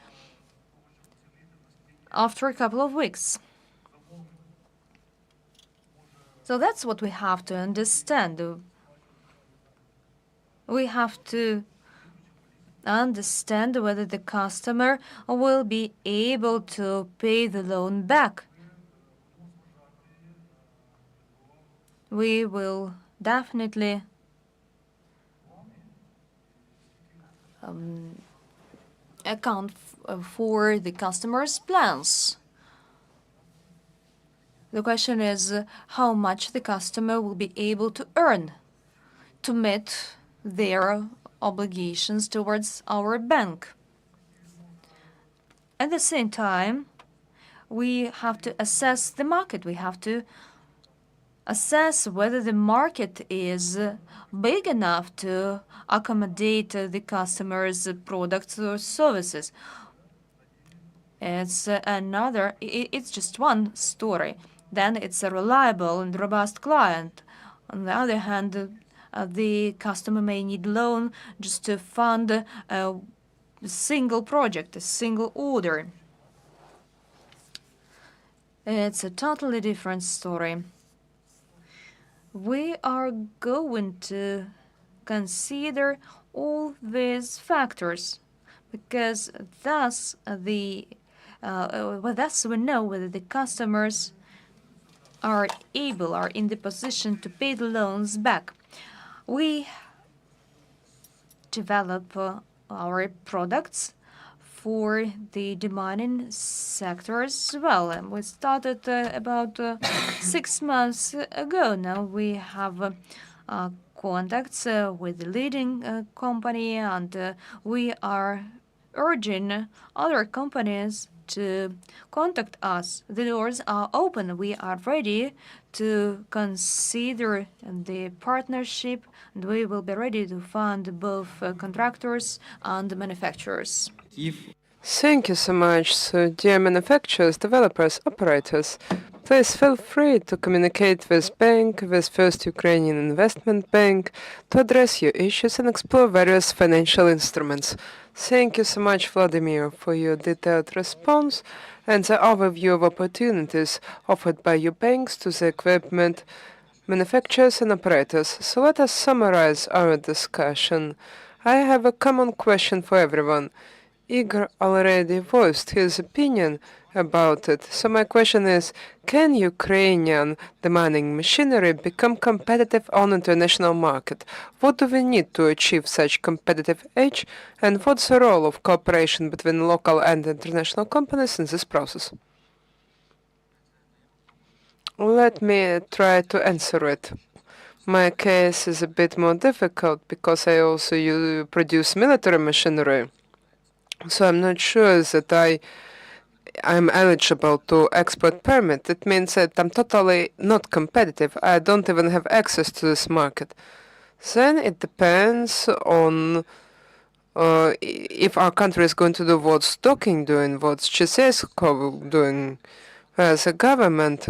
after a couple of weeks. So that's what we have to understand. We have to understand whether the customer will be able to pay the loan back. We will definitely account for the customer's plans. The question is how much the customer will be able to earn to meet their obligations towards our bank. At the same time, we have to assess the market. We have to assess whether the market is big enough to accommodate the customer's products or services. It's just one story. Then it's a reliable and robust client. On the other hand, the customer may need loan just to fund a single project, a single order. It's a totally different story. we are going to consider all these factors because thus thus we know whether the customers are in the position to pay the loans back. We develop our products for the demining sector as well. And we started about 6 months ago. Now we have contacts with the leading company, and we are urging other companies to contact us. The doors are open. We are ready to consider the partnership, and we will be ready to fund both contractors and manufacturers. Thank you so much. So, dear manufacturers, developers, operators, please feel free to communicate with bank, with First Ukrainian Investment Bank, to address your issues and explore various financial instruments. Thank you so much, Vladimir, for your detailed response and the overview of opportunities offered by your banks to the equipment manufacturers and operators. So let us summarize our discussion. I have a common question for everyone. Igor already voiced his opinion about it. So my question is, can Ukrainian demining machinery become competitive on international market? What do we need to achieve such competitive edge? And what's the role of cooperation between local and international companies in this process? Let me try to answer it. My case is a bit more difficult because I also produce military machinery. So I'm not sure that I'm eligible to export permit. It means that I'm totally not competitive. I don't even have access to this market. Then it depends on if our country is going to do what's Docking doing, what's Chesesco doing, as a government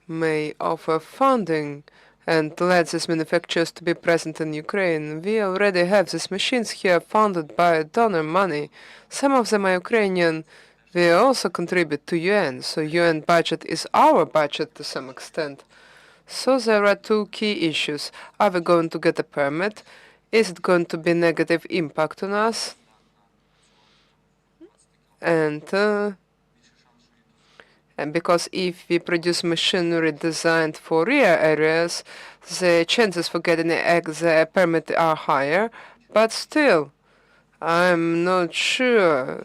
may offer funding and let these manufacturers to be present in Ukraine. We already have these machines here funded by donor money. Some of them are Ukrainian. We also contribute to UN, so UN budget is our budget to some extent. So there are two key issues. Are we going to get a permit? Is it going to be negative impact on us? And because if we produce machinery designed for rear areas, the chances for getting the permit are higher. But still, I'm not sure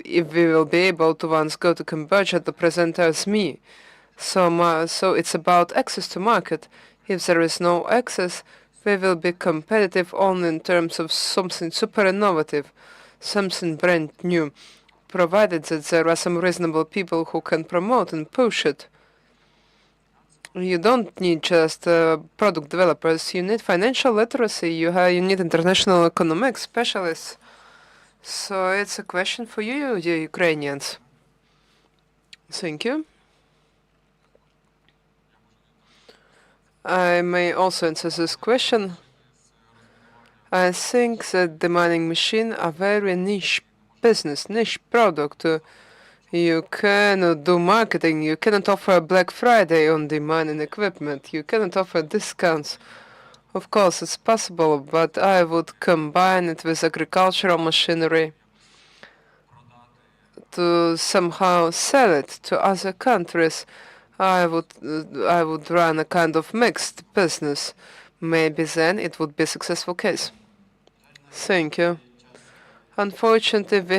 if we will be able to once go to Cambodia to present as me. So it's about access to market. If there is no access, we will be competitive only in terms of something super innovative, something brand new, provided that there are some reasonable people who can promote and push it. You don't need just product developers. You need financial literacy. You need international economic specialists. So it's a question for you, Ukrainians. Thank you. I may also answer this question. I think that the mining machine are very niche business, niche product. You cannot do marketing. You cannot offer Black Friday on the mining equipment. You cannot offer discounts. Of course, it's possible, but I would combine it with agricultural machinery to somehow sell it to other countries. I would run a kind of mixed business. Maybe then it would be a successful case. Thank you. Unfortunately, we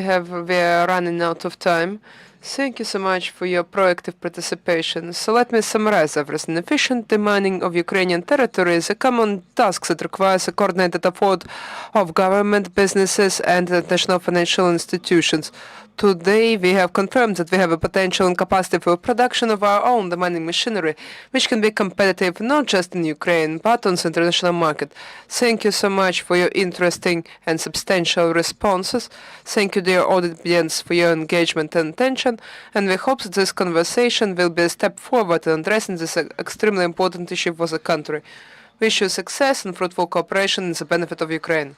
are running out of time. Thank you so much for your proactive participation. So let me summarize everything. Efficient demining of Ukrainian territory is a common task that requires a coordinated effort of government, businesses, and international financial institutions. Today, we have confirmed that we have a potential and capacity for production of our own demining machinery, which can be competitive not just in Ukraine, but on the international market. Thank you so much for your interesting and substantial responses. Thank you, dear audience, for your engagement and attention. And we hope that this conversation will be a step forward in addressing this extremely important issue for the country. Wish you success and fruitful cooperation in the benefit of Ukraine.